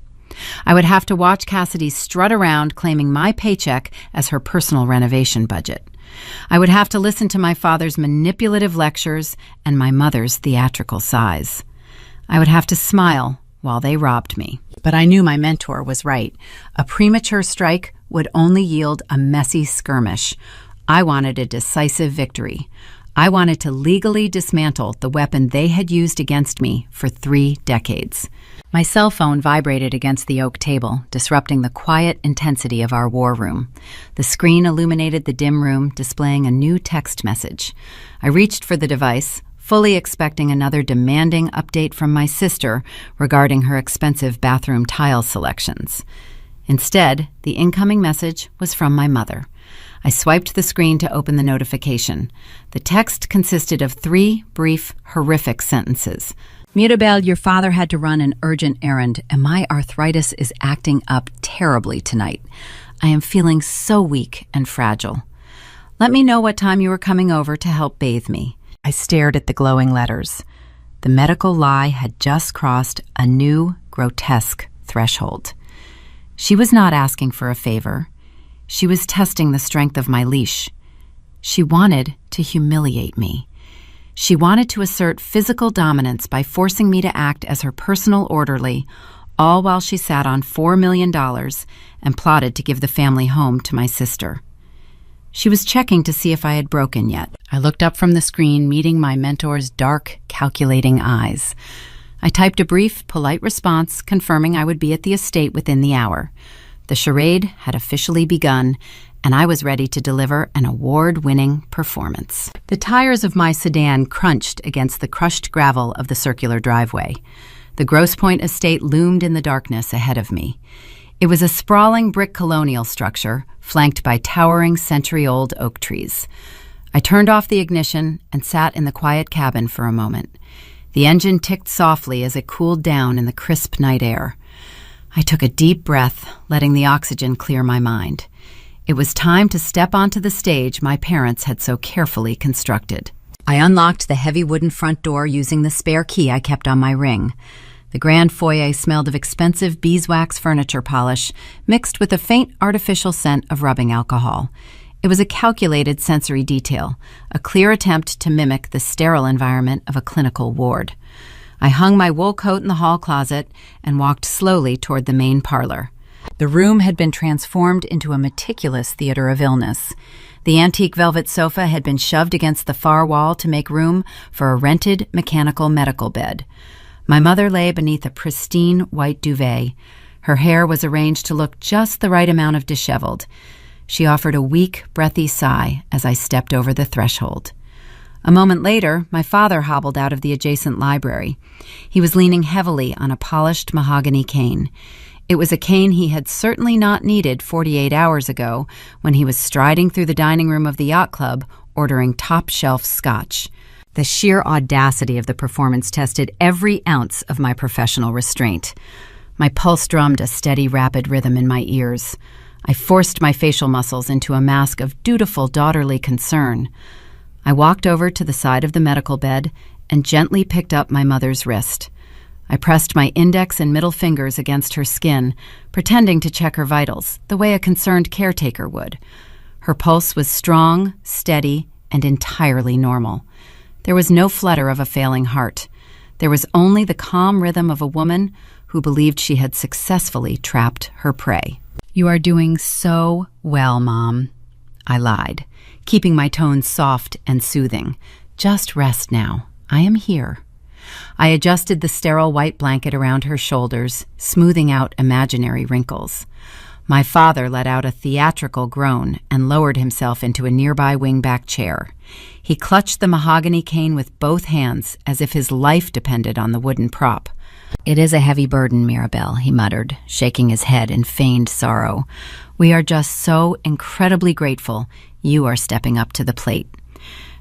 I would have to watch Cassidy strut around claiming my paycheck as her personal renovation budget. I would have to listen to my father's manipulative lectures and my mother's theatrical sighs. I would have to smile while they robbed me. But I knew my mentor was right. A premature strike would only yield a messy skirmish. I wanted a decisive victory. I wanted to legally dismantle the weapon they had used against me for 3 decades. My cell phone vibrated against the oak table, disrupting the quiet intensity of our war room. The screen illuminated the dim room, displaying a new text message. I reached for the device, fully expecting another demanding update from my sister regarding her expensive bathroom tile selections. Instead, the incoming message was from my mother. I swiped the screen to open the notification. The text consisted of 3 brief, horrific sentences. Mirabel, your father had to run an urgent errand, and my arthritis is acting up terribly tonight. I am feeling so weak and fragile. Let me know what time you are coming over to help bathe me. I stared at the glowing letters. The medical lie had just crossed a new, grotesque threshold. She was not asking for a favor. She was testing the strength of my leash. She wanted to humiliate me. She wanted to assert physical dominance by forcing me to act as her personal orderly, all while she sat on $4 million and plotted to give the family home to my sister. She was checking to see if I had broken yet. I looked up from the screen, meeting my mentor's dark, calculating eyes. I typed a brief, polite response confirming I would be at the estate within the hour. The charade had officially begun, and I was ready to deliver an award-winning performance. The tires of my sedan crunched against the crushed gravel of the circular driveway. The Grosse Pointe estate loomed in the darkness ahead of me. It was a sprawling brick colonial structure, flanked by towering century-old oak trees. I turned off the ignition and sat in the quiet cabin for a moment. The engine ticked softly as it cooled down in the crisp night air. I took a deep breath, letting the oxygen clear my mind. It was time to step onto the stage my parents had so carefully constructed. I unlocked the heavy wooden front door using the spare key I kept on my ring. The grand foyer smelled of expensive beeswax furniture polish mixed with a faint artificial scent of rubbing alcohol. It was a calculated sensory detail, a clear attempt to mimic the sterile environment of a clinical ward. I hung my wool coat in the hall closet and walked slowly toward the main parlor. The room had been transformed into a meticulous theater of illness. The antique velvet sofa had been shoved against the far wall to make room for a rented mechanical medical bed. My mother lay beneath a pristine white duvet. Her hair was arranged to look just the right amount of disheveled. She offered a weak, breathy sigh as I stepped over the threshold. A moment later, my father hobbled out of the adjacent library. He was leaning heavily on a polished mahogany cane. It was a cane he had certainly not needed 48 hours ago when he was striding through the dining room of the yacht club ordering top-shelf scotch. The sheer audacity of the performance tested every ounce of my professional restraint. My pulse drummed a steady, rapid rhythm in my ears. I forced my facial muscles into a mask of dutiful, daughterly concern. I walked over to the side of the medical bed and gently picked up my mother's wrist. I pressed my index and middle fingers against her skin, pretending to check her vitals, the way a concerned caretaker would. Her pulse was strong, steady, and entirely normal. There was no flutter of a failing heart. There was only the calm rhythm of a woman who believed she had successfully trapped her prey. "You are doing so well, Mom." I lied, keeping my tone soft and soothing. "Just rest now. I am here." I adjusted the sterile white blanket around her shoulders, smoothing out imaginary wrinkles. My father let out a theatrical groan and lowered himself into a nearby wingback chair. He clutched the mahogany cane with both hands as if his life depended on the wooden prop. "It is a heavy burden, Mirabelle," he muttered, shaking his head in feigned sorrow. "We are just so incredibly grateful you are stepping up to the plate.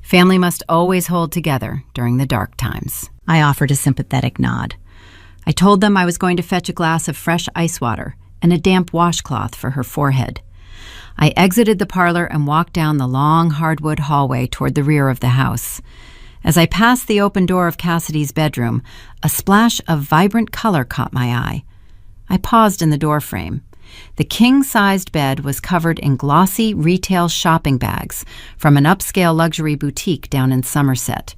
Family must always hold together during the dark times." I offered a sympathetic nod. I told them I was going to fetch a glass of fresh ice water and a damp washcloth for her forehead. I exited the parlor and walked down the long hardwood hallway toward the rear of the house. As I passed the open door of Cassidy's bedroom, a splash of vibrant color caught my eye. I paused in the doorframe. The king-sized bed was covered in glossy retail shopping bags from an upscale luxury boutique down in Somerset.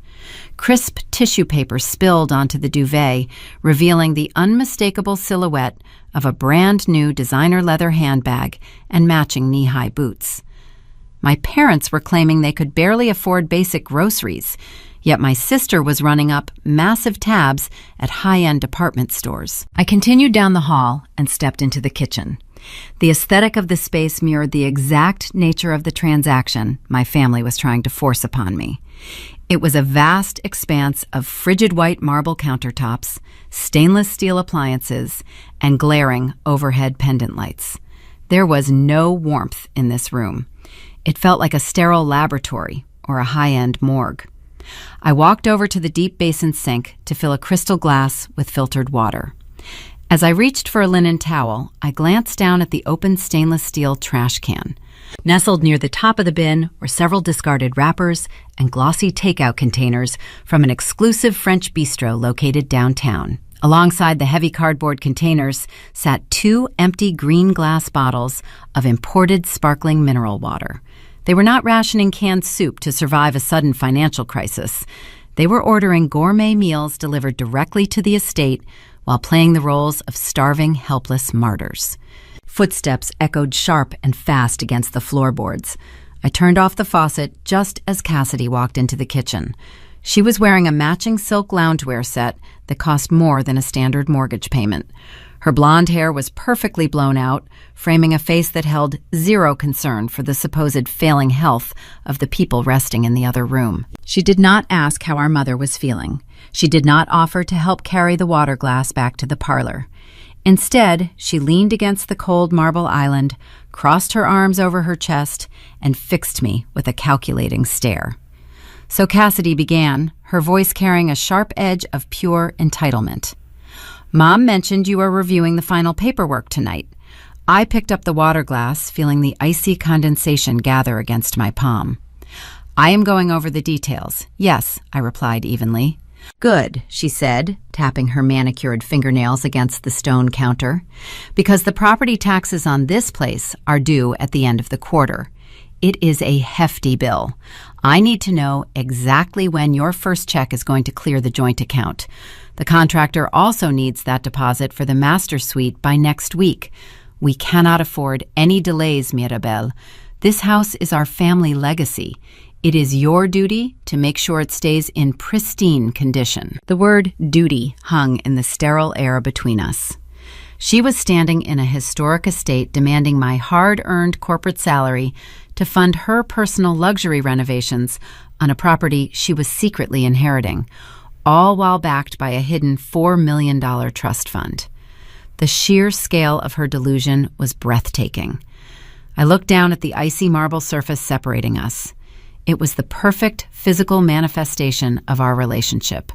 Crisp tissue paper spilled onto the duvet, revealing the unmistakable silhouette of a brand-new designer leather handbag and matching knee-high boots. My parents were claiming they could barely afford basic groceries, yet my sister was running up massive tabs at high-end department stores. I continued down the hall and stepped into the kitchen. The aesthetic of the space mirrored the exact nature of the transaction my family was trying to force upon me. It was a vast expanse of frigid white marble countertops, stainless steel appliances, and glaring overhead pendant lights. There was no warmth in this room. It felt like a sterile laboratory or a high-end morgue. I walked over to the deep basin sink to fill a crystal glass with filtered water. As I reached for a linen towel, I glanced down at the open stainless steel trash can. Nestled near the top of the bin were several discarded wrappers and glossy takeout containers from an exclusive French bistro located downtown. Alongside the heavy cardboard containers sat 2 empty green glass bottles of imported sparkling mineral water. They were not rationing canned soup to survive a sudden financial crisis. They were ordering gourmet meals delivered directly to the estate while playing the roles of starving, helpless martyrs. Footsteps echoed sharp and fast against the floorboards. I turned off the faucet just as Cassidy walked into the kitchen. She was wearing a matching silk loungewear set that cost more than a standard mortgage payment. Her blonde hair was perfectly blown out, framing a face that held zero concern for the supposed failing health of the people resting in the other room. She did not ask how our mother was feeling. She did not offer to help carry the water glass back to the parlor. Instead, she leaned against the cold marble island, crossed her arms over her chest, and fixed me with a calculating stare. So Cassidy began, her voice carrying a sharp edge of pure entitlement. "Mom mentioned you are reviewing the final paperwork tonight." I picked up the water glass, feeling the icy condensation gather against my palm. "I am going over the details." "Yes," I replied evenly. "Good," she said, tapping her manicured fingernails against the stone counter, "because the property taxes on this place are due at the end of the quarter. It is a hefty bill. I need to know exactly when your first check is going to clear the joint account. The contractor also needs that deposit for the master suite by next week. We cannot afford any delays, Mirabelle. This house is our family legacy. It is your duty to make sure it stays in pristine condition." The word duty hung in the sterile air between us. She was standing in a historic estate demanding my hard-earned corporate salary to fund her personal luxury renovations on a property she was secretly inheriting, all while backed by a hidden $4 million trust fund. The sheer scale of her delusion was breathtaking. I looked down at the icy marble surface separating us. It was the perfect physical manifestation of our relationship,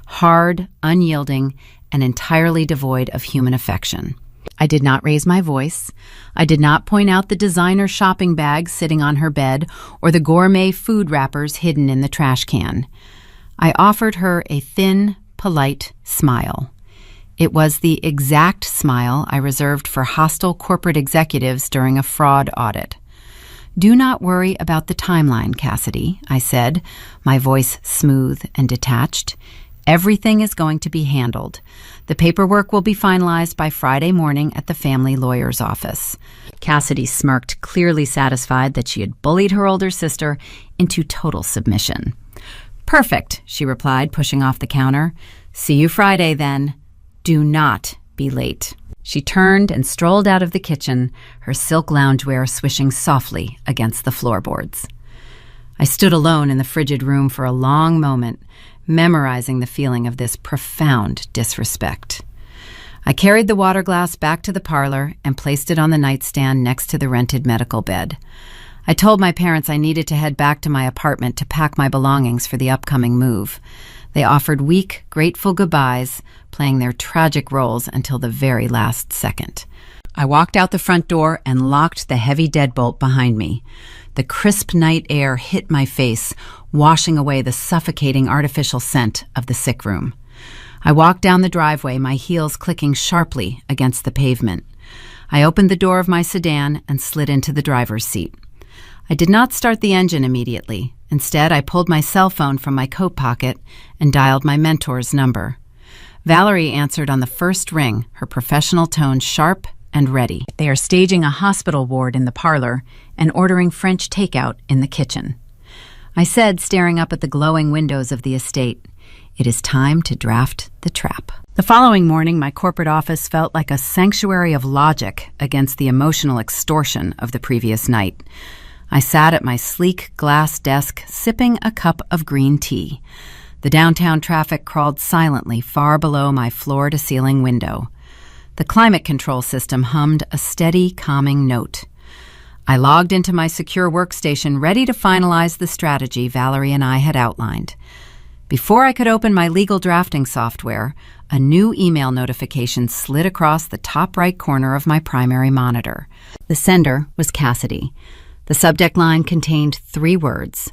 hard, unyielding, and entirely devoid of human affection. I did not raise my voice. I did not point out the designer shopping bags sitting on her bed or the gourmet food wrappers hidden in the trash can. I offered her a thin, polite smile. It was the exact smile I reserved for hostile corporate executives during a fraud audit. "Do not worry about the timeline, Cassidy," I said, my voice smooth and detached. Everything is going to be handled. The paperwork will be finalized by Friday morning at the family lawyer's office. Cassidy smirked, clearly satisfied that she had bullied her older sister into total submission. "Perfect," she replied, pushing off the counter. "See you Friday, then. Do not be late." She turned and strolled out of the kitchen, her silk loungewear swishing softly against the floorboards. I stood alone in the frigid room for a long moment, memorizing the feeling of this profound disrespect. I carried the water glass back to the parlor and placed it on the nightstand next to the rented medical bed. I told my parents I needed to head back to my apartment to pack my belongings for the upcoming move. They offered weak, grateful goodbyes, playing their tragic roles until the very last second. I walked out the front door and locked the heavy deadbolt behind me. The crisp night air hit my face, washing away the suffocating artificial scent of the sick room. I walked down the driveway, my heels clicking sharply against the pavement. I opened the door of my sedan and slid into the driver's seat. I did not start the engine immediately. Instead, I pulled my cell phone from my coat pocket and dialed my mentor's number. Valerie answered on the first ring, her professional tone sharp and ready. "They are staging a hospital ward in the parlor and ordering French takeout in the kitchen," I said, staring up at the glowing windows of the estate. "It is time to draft the trap." The following morning, my corporate office felt like a sanctuary of logic against the emotional extortion of the previous night. I sat at my sleek glass desk, sipping a cup of green tea. The downtown traffic crawled silently far below my floor-to-ceiling window. The climate control system hummed a steady, calming note. I logged into my secure workstation, ready to finalize the strategy Valerie and I had outlined. Before I could open my legal drafting software, a new email notification slid across the top right corner of my primary monitor. The sender was Cassidy. The subject line contained 3 words: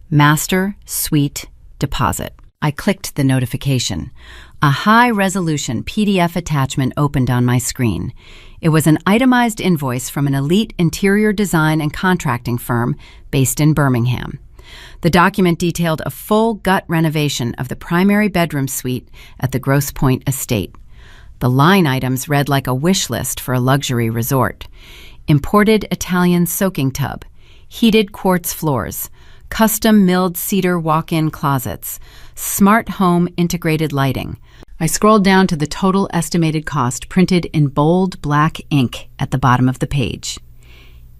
Master Suite Deposit. I clicked the notification. A high-resolution PDF attachment opened on my screen. It was an itemized invoice from an elite interior design and contracting firm based in Birmingham. The document detailed a full gut renovation of the primary bedroom suite at the Grosse Pointe estate. The line items read like a wish list for a luxury resort: imported Italian soaking tub, heated quartz floors, custom milled cedar walk-in closets, smart home integrated lighting. I scrolled down to the total estimated cost printed in bold black ink at the bottom of the page: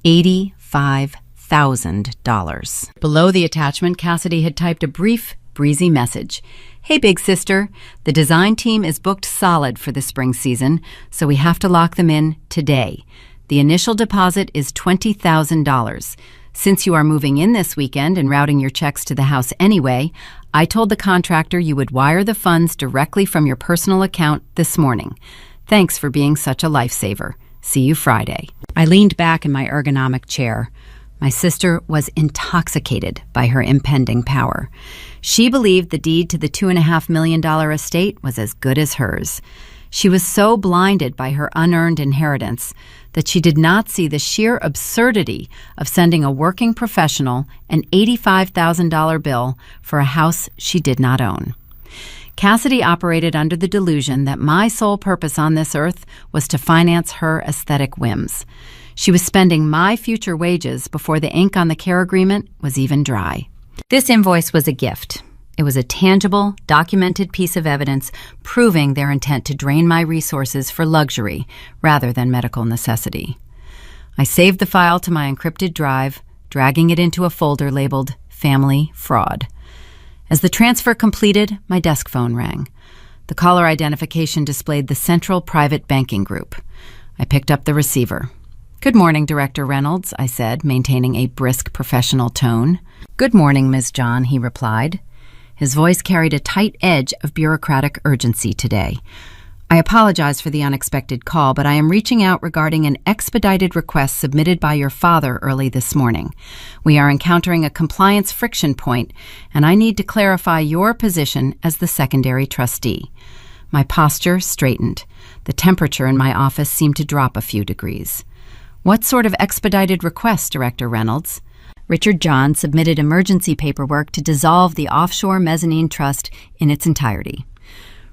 $85,000. Below the attachment, Cassidy had typed a brief, breezy message. "Hey, big sister, the design team is booked solid for the spring season, so we have to lock them in today. The initial deposit is $20,000. Since you are moving in this weekend and routing your checks to the house anyway, I told the contractor you would wire the funds directly from your personal account this morning. Thanks for being such a lifesaver. See you Friday." I leaned back in my ergonomic chair. My sister was intoxicated by her impending power. She believed the deed to the $2.5 million estate was as good as hers. She was so blinded by her unearned inheritance that she did not see the sheer absurdity of sending a working professional an $85,000 bill for a house she did not own. Cassidy operated under the delusion that my sole purpose on this earth was to finance her aesthetic whims. She was spending my future wages before the ink on the care agreement was even dry. This invoice was a gift. It was a tangible, documented piece of evidence proving their intent to drain my resources for luxury rather than medical necessity. I saved the file to my encrypted drive, dragging it into a folder labeled Family Fraud. As the transfer completed, my desk phone rang. The caller identification displayed the Central Private Banking Group. I picked up the receiver. "Good morning, Director Reynolds," I said, maintaining a brisk professional tone. "Good morning, Ms. John," he replied. His voice carried a tight edge of bureaucratic urgency today. "I apologize for the unexpected call, but I am reaching out regarding an expedited request submitted by your father early this morning. We are encountering a compliance friction point, and I need to clarify your position as the secondary trustee." My posture straightened. The temperature in my office seemed to drop a few degrees. "What sort of expedited request, Director Reynolds?" Richard John submitted emergency paperwork to dissolve the offshore mezzanine trust in its entirety.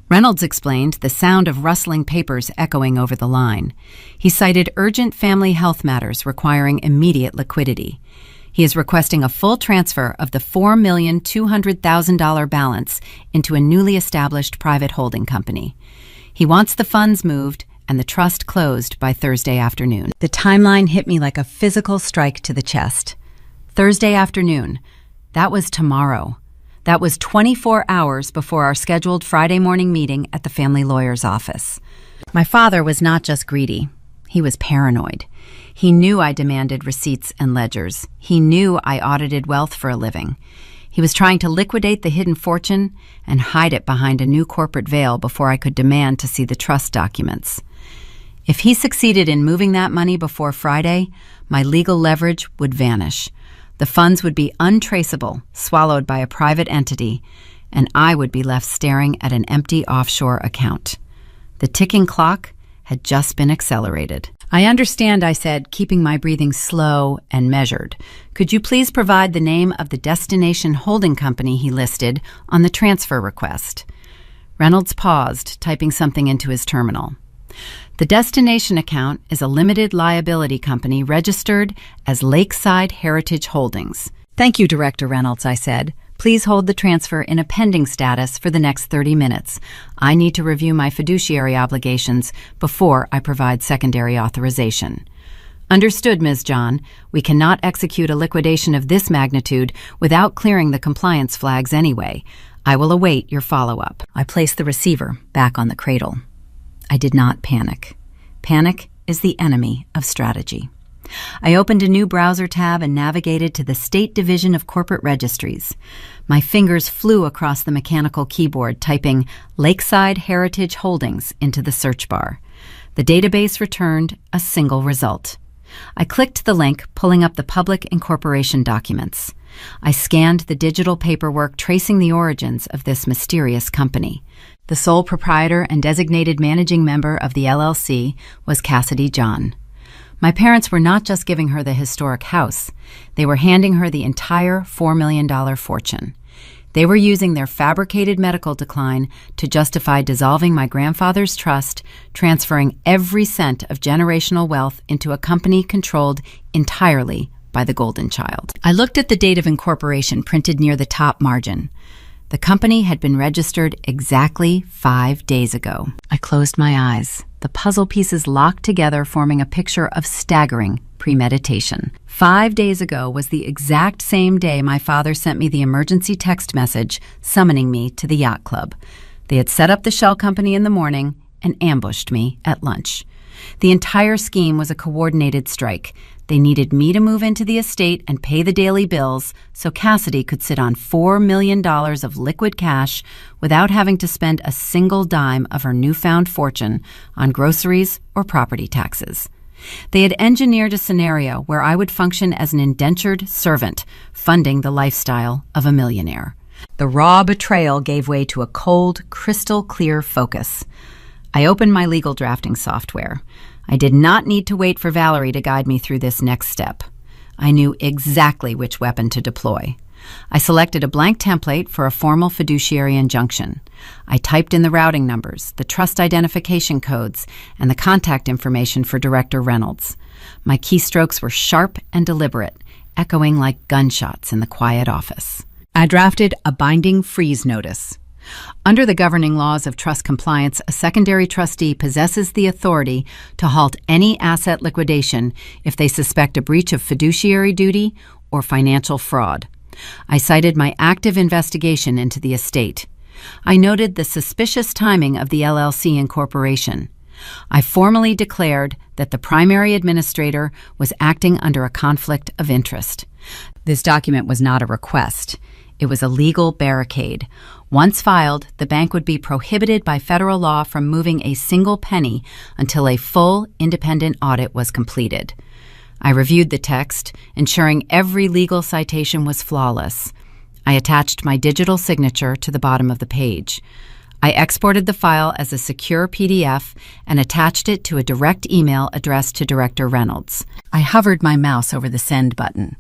Reynolds explained, the sound of rustling papers echoing over the line. He cited urgent family health matters requiring immediate liquidity. He is requesting a full transfer of the $4,200,000 balance into a newly established private holding company. He wants the funds moved and the trust closed by Thursday afternoon. The timeline hit me like a physical strike to the chest. Thursday afternoon. That was tomorrow. That was 24 hours before our scheduled Friday morning meeting at the family lawyer's office. My father was not just greedy. He was paranoid. He knew I demanded receipts and ledgers. He knew I audited wealth for a living. He was trying to liquidate the hidden fortune and hide it behind a new corporate veil before I could demand to see the trust documents. If he succeeded in moving that money before Friday, my legal leverage would vanish. The funds would be untraceable, swallowed by a private entity, and I would be left staring at an empty offshore account. The ticking clock had just been accelerated. "I understand," I said, keeping my breathing slow and measured. "Could you please provide the name of the destination holding company he listed on the transfer request?" Reynolds paused, typing something into his terminal. "The destination account is a limited liability company registered as Lakeside Heritage Holdings." "Thank you, Director Reynolds," I said. "Please hold the transfer in a pending status for the next 30 minutes. I need to review my fiduciary obligations before I provide secondary authorization." "Understood, Ms. John. We cannot execute a liquidation of this magnitude without clearing the compliance flags anyway. I will await your follow-up." I placed the receiver back on the cradle. I did not panic. Panic is the enemy of strategy. I opened a new browser tab and navigated to the State Division of Corporate Registries. My fingers flew across the mechanical keyboard, typing Lakeside Heritage Holdings into the search bar. The database returned a single result. I clicked the link, pulling up the public incorporation documents. I scanned the digital paperwork tracing the origins of this mysterious company. The sole proprietor and designated managing member of the LLC was Cassidy John. My parents were not just giving her the historic house. They were handing her the entire $4 million fortune. They were using their fabricated medical decline to justify dissolving my grandfather's trust, transferring every cent of generational wealth into a company controlled entirely by the Golden Child. I looked at the date of incorporation printed near the top margin. The company had been registered exactly 5 days ago. I closed my eyes, the puzzle pieces locked together, forming a picture of staggering premeditation. 5 days ago was the exact same day my father sent me the emergency text message summoning me to the yacht club. They had set up the shell company in the morning and ambushed me at lunch. The entire scheme was a coordinated strike. They needed me to move into the estate and pay the daily bills so Cassidy could sit on $4 million of liquid cash without having to spend a single dime of her newfound fortune on groceries or property taxes. They had engineered a scenario where I would function as an indentured servant, funding the lifestyle of a millionaire. The raw betrayal gave way to a cold, crystal-clear focus. I opened my legal drafting software. I did not need to wait for Valerie to guide me through this next step. I knew exactly which weapon to deploy. I selected a blank template for a formal fiduciary injunction. I typed in the routing numbers, the trust identification codes, and the contact information for Director Reynolds. My keystrokes were sharp and deliberate, echoing like gunshots in the quiet office. I drafted a binding freeze notice. Under the governing laws of trust compliance, a secondary trustee possesses the authority to halt any asset liquidation if they suspect a breach of fiduciary duty or financial fraud. I cited my active investigation into the estate. I noted the suspicious timing of the LLC incorporation. I formally declared that the primary administrator was acting under a conflict of interest. This document was not a request. It was a legal barricade. Once filed, the bank would be prohibited by federal law from moving a single penny until a full independent audit was completed. I reviewed the text, ensuring every legal citation was flawless. I attached my digital signature to the bottom of the page. I exported the file as a secure PDF and attached it to a direct email addressed to Director Reynolds. I hovered my mouse over the send button.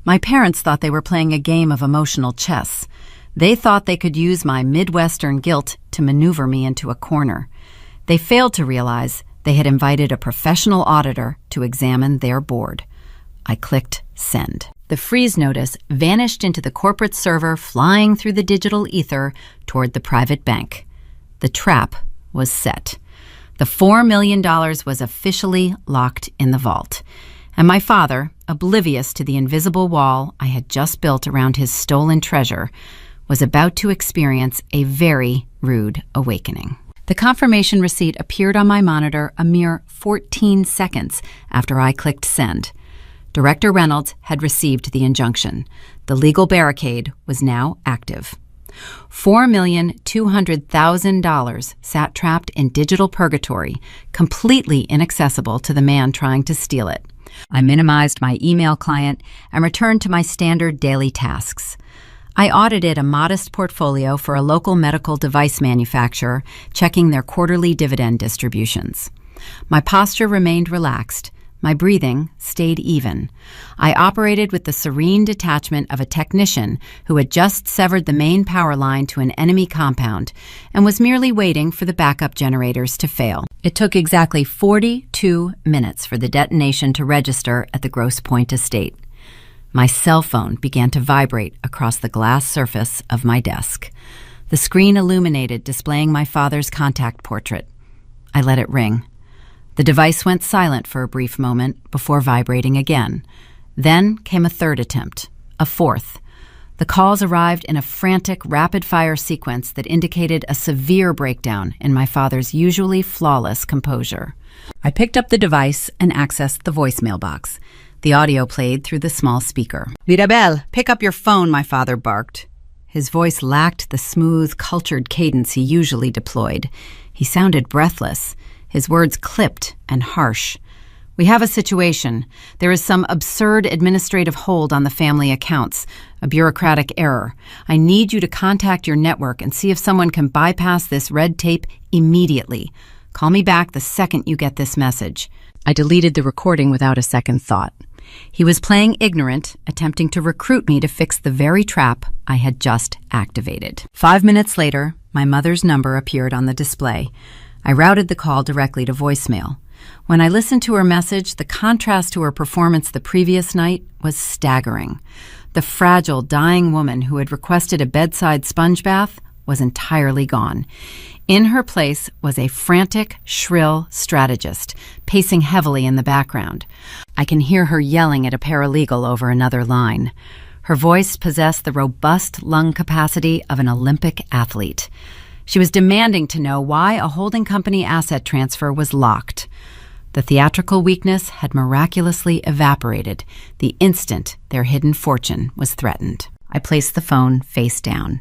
My parents thought they were playing a game of emotional chess. They thought they could use my Midwestern guilt to maneuver me into a corner. They failed to realize they had invited a professional auditor to examine their board. I clicked send. The freeze notice vanished into the corporate server, flying through the digital ether toward the private bank. The trap was set. The $4 million was officially locked in the vault, and my father, oblivious to the invisible wall I had just built around his stolen treasure, was about to experience a very rude awakening. The confirmation receipt appeared on my monitor a mere 14 seconds after I clicked send. Director Reynolds had received the injunction. The legal barricade was now active. $4,200,000 sat trapped in digital purgatory, completely inaccessible to the man trying to steal it. I minimized my email client and returned to my standard daily tasks. I audited a modest portfolio for a local medical device manufacturer, checking their quarterly dividend distributions. My posture remained relaxed. My breathing stayed even. I operated with the serene detachment of a technician who had just severed the main power line to an enemy compound and was merely waiting for the backup generators to fail. It took exactly 42 minutes for the detonation to register at the Grosse Pointe estate. My cell phone began to vibrate across the glass surface of my desk. The screen illuminated, displaying my father's contact portrait. I let it ring. The device went silent for a brief moment before vibrating again. Then came a third attempt, a fourth. The calls arrived in a frantic, rapid-fire sequence that indicated a severe breakdown in my father's usually flawless composure. I picked up the device and accessed the voicemail box. The audio played through the small speaker. "Mirabel, pick up your phone," my father barked. His voice lacked the smooth, cultured cadence he usually deployed. He sounded breathless. His words clipped and harsh. "We have a situation. There is some absurd administrative hold on the family accounts, a bureaucratic error. I need you to contact your network and see if someone can bypass this red tape immediately. Call me back the second you get this message." I deleted the recording without a second thought. He was playing ignorant, attempting to recruit me to fix the very trap I had just activated. 5 minutes later, my mother's number appeared on the display. I routed the call directly to voicemail. When I listened to her message, the contrast to her performance the previous night was staggering. The fragile, dying woman who had requested a bedside sponge bath was entirely gone. In her place was a frantic, shrill strategist, pacing heavily in the background. I can hear her yelling at a paralegal over another line. Her voice possessed the robust lung capacity of an Olympic athlete. She was demanding to know why a holding company asset transfer was locked. The theatrical weakness had miraculously evaporated the instant their hidden fortune was threatened. I placed the phone face down.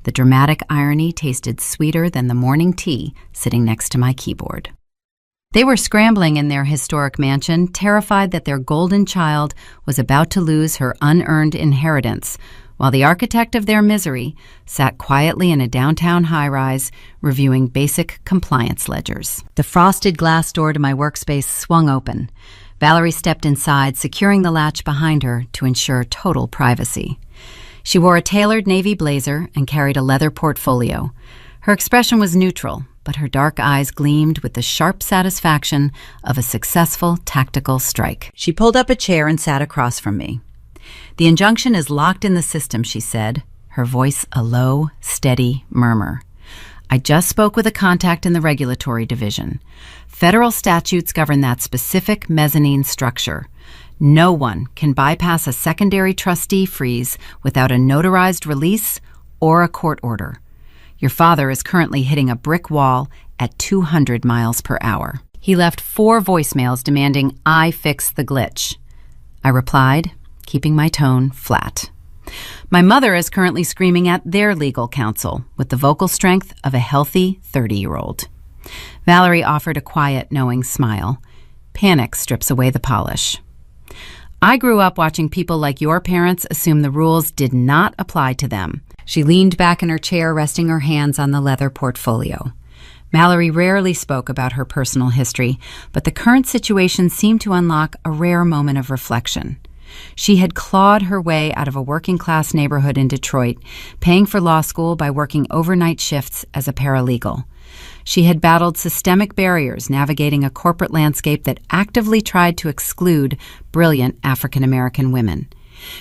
The dramatic irony tasted sweeter than the morning tea sitting next to my keyboard. They were scrambling in their historic mansion, terrified that their golden child was about to lose her unearned inheritance, while the architect of their misery sat quietly in a downtown high-rise, reviewing basic compliance ledgers. The frosted glass door to my workspace swung open. Valerie stepped inside, securing the latch behind her to ensure total privacy. She wore a tailored navy blazer and carried a leather portfolio. Her expression was neutral, but her dark eyes gleamed with the sharp satisfaction of a successful tactical strike. She pulled up a chair and sat across from me. "The injunction is locked in the system," she said, her voice a low, steady murmur. "I just spoke with a contact in the regulatory division. Federal statutes govern that specific mezzanine structure. No one can bypass a secondary trustee freeze without a notarized release or a court order. Your father is currently hitting a brick wall at 200 miles per hour." He left 4 voicemails demanding I fix the glitch. I replied, keeping my tone flat. "My mother is currently screaming at their legal counsel with the vocal strength of a healthy 30-year-old. Valerie offered a quiet, knowing smile. Panic strips away the polish. "I grew up watching people like your parents assume the rules did not apply to them." She leaned back in her chair, resting her hands on the leather portfolio. Mallory rarely spoke about her personal history, but the current situation seemed to unlock a rare moment of reflection. She had clawed her way out of a working-class neighborhood in Detroit, paying for law school by working overnight shifts as a paralegal. She had battled systemic barriers, navigating a corporate landscape that actively tried to exclude brilliant African-American women.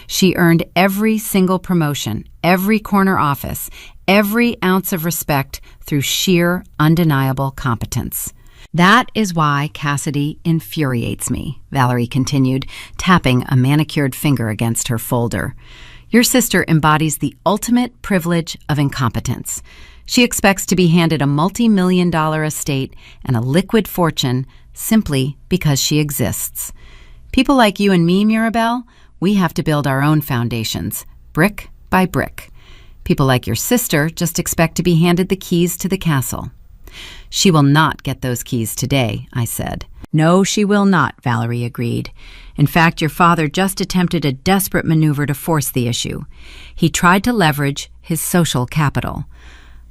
She earned every single promotion, every corner office, every ounce of respect through sheer, undeniable competence. That is why Cassidy infuriates me, Valerie continued, tapping a manicured finger against her folder. Your sister embodies the ultimate privilege of incompetence. She expects to be handed a multi-million-dollar estate and a liquid fortune simply because she exists. People like you and me, Mirabelle, we have to build our own foundations, brick by brick. People like your sister just expect to be handed the keys to the castle. She will not get those keys today, I said. No, she will not, Valerie agreed. In fact, your father just attempted a desperate maneuver to force the issue. He tried to leverage his social capital.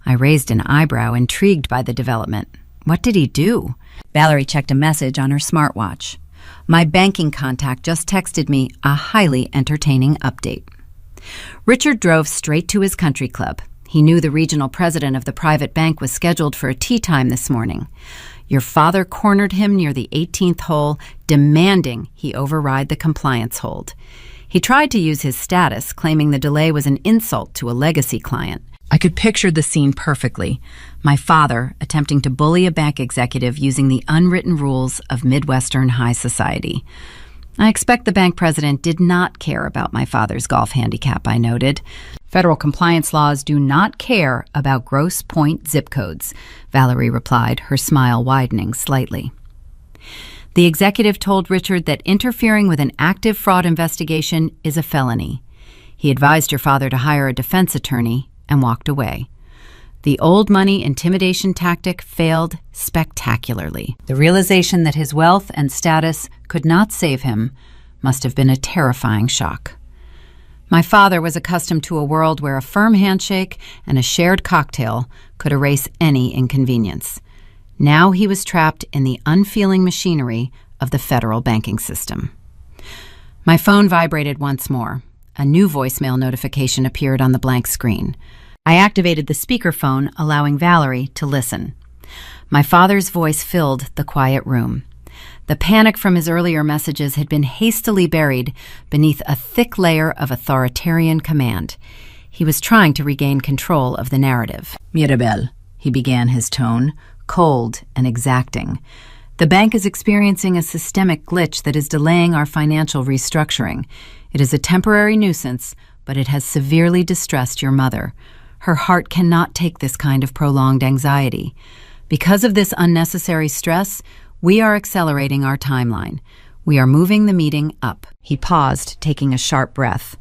I raised an eyebrow, intrigued by the development. What did he do? Valerie checked a message on her smartwatch. My banking contact just texted me a highly entertaining update. Richard drove straight to his country club. He knew the regional president of the private bank was scheduled for a tea time this morning. Your father cornered him near the 18th hole, demanding he override the compliance hold. He tried to use his status, claiming the delay was an insult to a legacy client. I could picture the scene perfectly. My father attempting to bully a bank executive using the unwritten rules of Midwestern high society. I expect the bank president did not care about my father's golf handicap, I noted. Federal compliance laws do not care about Grosse Pointe zip codes, Valerie replied, her smile widening slightly. The executive told Richard that interfering with an active fraud investigation is a felony. He advised your father to hire a defense attorney and walked away. The old money intimidation tactic failed spectacularly. The realization that his wealth and status could not save him must have been a terrifying shock. My father was accustomed to a world where a firm handshake and a shared cocktail could erase any inconvenience. Now he was trapped in the unfeeling machinery of the federal banking system. My phone vibrated once more. A new voicemail notification appeared on the blank screen. I activated the speakerphone, allowing Valerie to listen. My father's voice filled the quiet room. The panic from his earlier messages had been hastily buried beneath a thick layer of authoritarian command. He was trying to regain control of the narrative. Mirabelle, he began, his tone cold and exacting. The bank is experiencing a systemic glitch that is delaying our financial restructuring. It is a temporary nuisance, but it has severely distressed your mother. Her heart cannot take this kind of prolonged anxiety. Because of this unnecessary stress, we are accelerating our timeline. We are moving the meeting up. He paused, taking a sharp breath.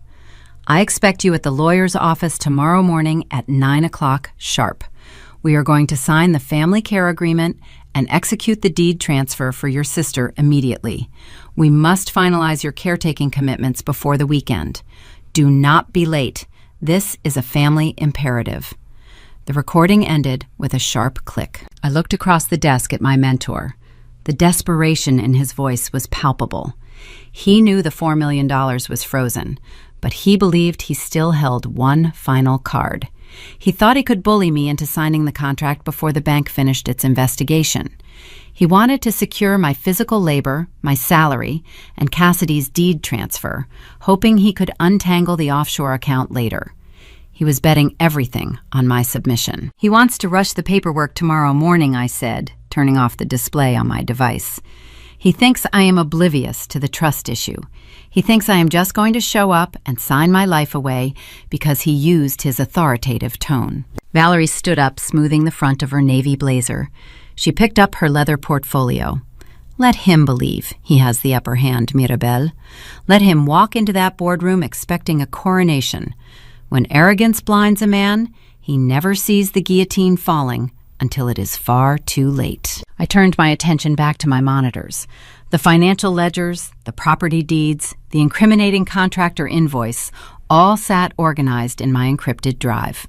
I expect you at the lawyer's office tomorrow morning at 9 o'clock sharp. We are going to sign the family care agreement and execute the deed transfer for your sister immediately. We must finalize your caretaking commitments before the weekend. Do not be late. This is a family imperative. The recording ended with a sharp click. I looked across the desk at my mentor. The desperation in his voice was palpable. He knew the $4 million was frozen, but he believed he still held one final card. He thought he could bully me into signing the contract before the bank finished its investigation. He wanted to secure my physical labor, my salary, and Cassidy's deed transfer, hoping he could untangle the offshore account later. He was betting everything on my submission. He wants to rush the paperwork tomorrow morning, I said, turning off the display on my device. He thinks I am oblivious to the trust issue. He thinks I am just going to show up and sign my life away because he used his authoritative tone. Valerie stood up, smoothing the front of her navy blazer. She picked up her leather portfolio. Let him believe he has the upper hand, Mirabelle. Let him walk into that boardroom expecting a coronation. When arrogance blinds a man, he never sees the guillotine falling until it is far too late. I turned my attention back to my monitors. The financial ledgers, the property deeds, the incriminating contractor invoice, all sat organized in my encrypted drive.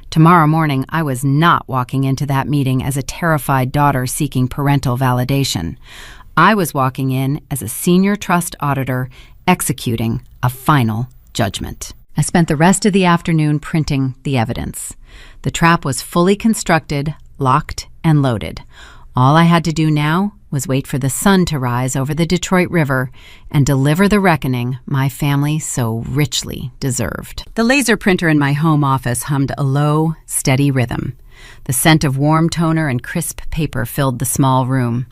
Tomorrow morning, I was not walking into that meeting as a terrified daughter seeking parental validation. I was walking in as a senior trust auditor executing a final judgment. I spent the rest of the afternoon printing the evidence. The trap was fully constructed, locked, and loaded. All I had to do now was wait for the sun to rise over the Detroit River and deliver the reckoning my family so richly deserved. The laser printer in my home office hummed a low, steady rhythm. The scent of warm toner and crisp paper filled the small room.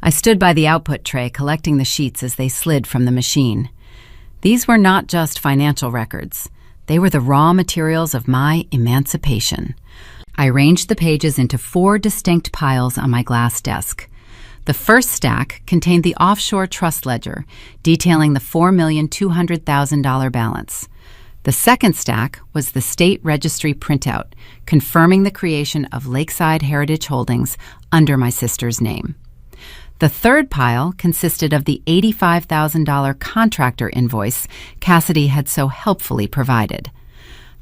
I stood by the output tray collecting the sheets as they slid from the machine. These were not just financial records. They were the raw materials of my emancipation. I arranged the pages into 4 distinct piles on my glass desk. The first stack contained the offshore trust ledger, detailing the $4,200,000 balance. The second stack was the state registry printout, confirming the creation of Lakeside Heritage Holdings under my sister's name. The third pile consisted of the $85,000 contractor invoice Cassidy had so helpfully provided.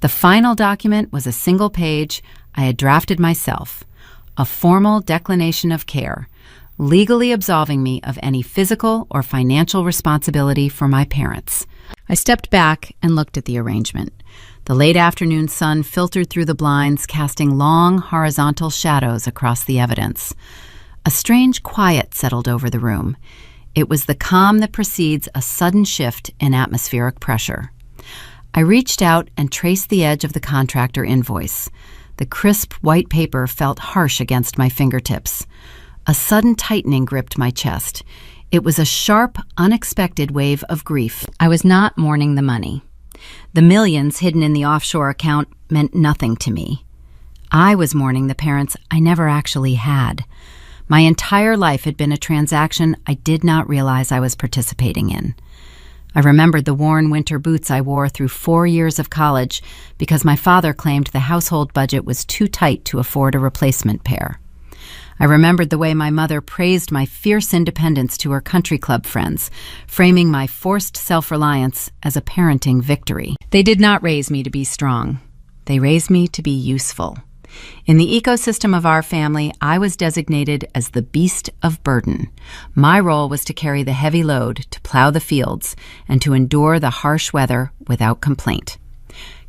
The final document was a single page I had drafted myself, a formal declination of care, legally absolving me of any physical or financial responsibility for my parents. I stepped back and looked at the arrangement. The late afternoon sun filtered through the blinds, casting long horizontal shadows across the evidence. A strange quiet settled over the room. It was the calm that precedes a sudden shift in atmospheric pressure. I reached out and traced the edge of the contractor invoice. The crisp white paper felt harsh against my fingertips. A sudden tightening gripped my chest. It was a sharp, unexpected wave of grief. I was not mourning the money. The millions hidden in the offshore account meant nothing to me. I was mourning the parents I never actually had. My entire life had been a transaction I did not realize I was participating in. I remembered the worn winter boots I wore through 4 years of college because my father claimed the household budget was too tight to afford a replacement pair. I remembered the way my mother praised my fierce independence to her country club friends, framing my forced self-reliance as a parenting victory. They did not raise me to be strong. They raised me to be useful. In the ecosystem of our family, I was designated as the beast of burden. My role was to carry the heavy load, to plow the fields, and to endure the harsh weather without complaint.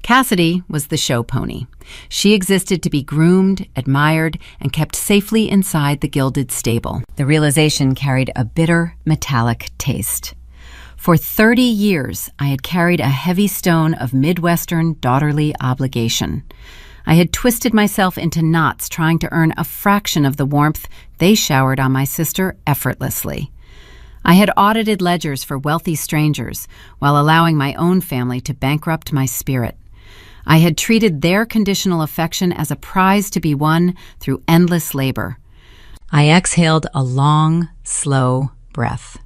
Cassidy was the show pony. She existed to be groomed, admired, and kept safely inside the gilded stable. The realization carried a bitter, metallic taste. For 30 years, I had carried a heavy stone of Midwestern daughterly obligation. I had twisted myself into knots trying to earn a fraction of the warmth they showered on my sister effortlessly. I had audited ledgers for wealthy strangers while allowing my own family to bankrupt my spirit. I had treated their conditional affection as a prize to be won through endless labor. I exhaled a long, slow breath.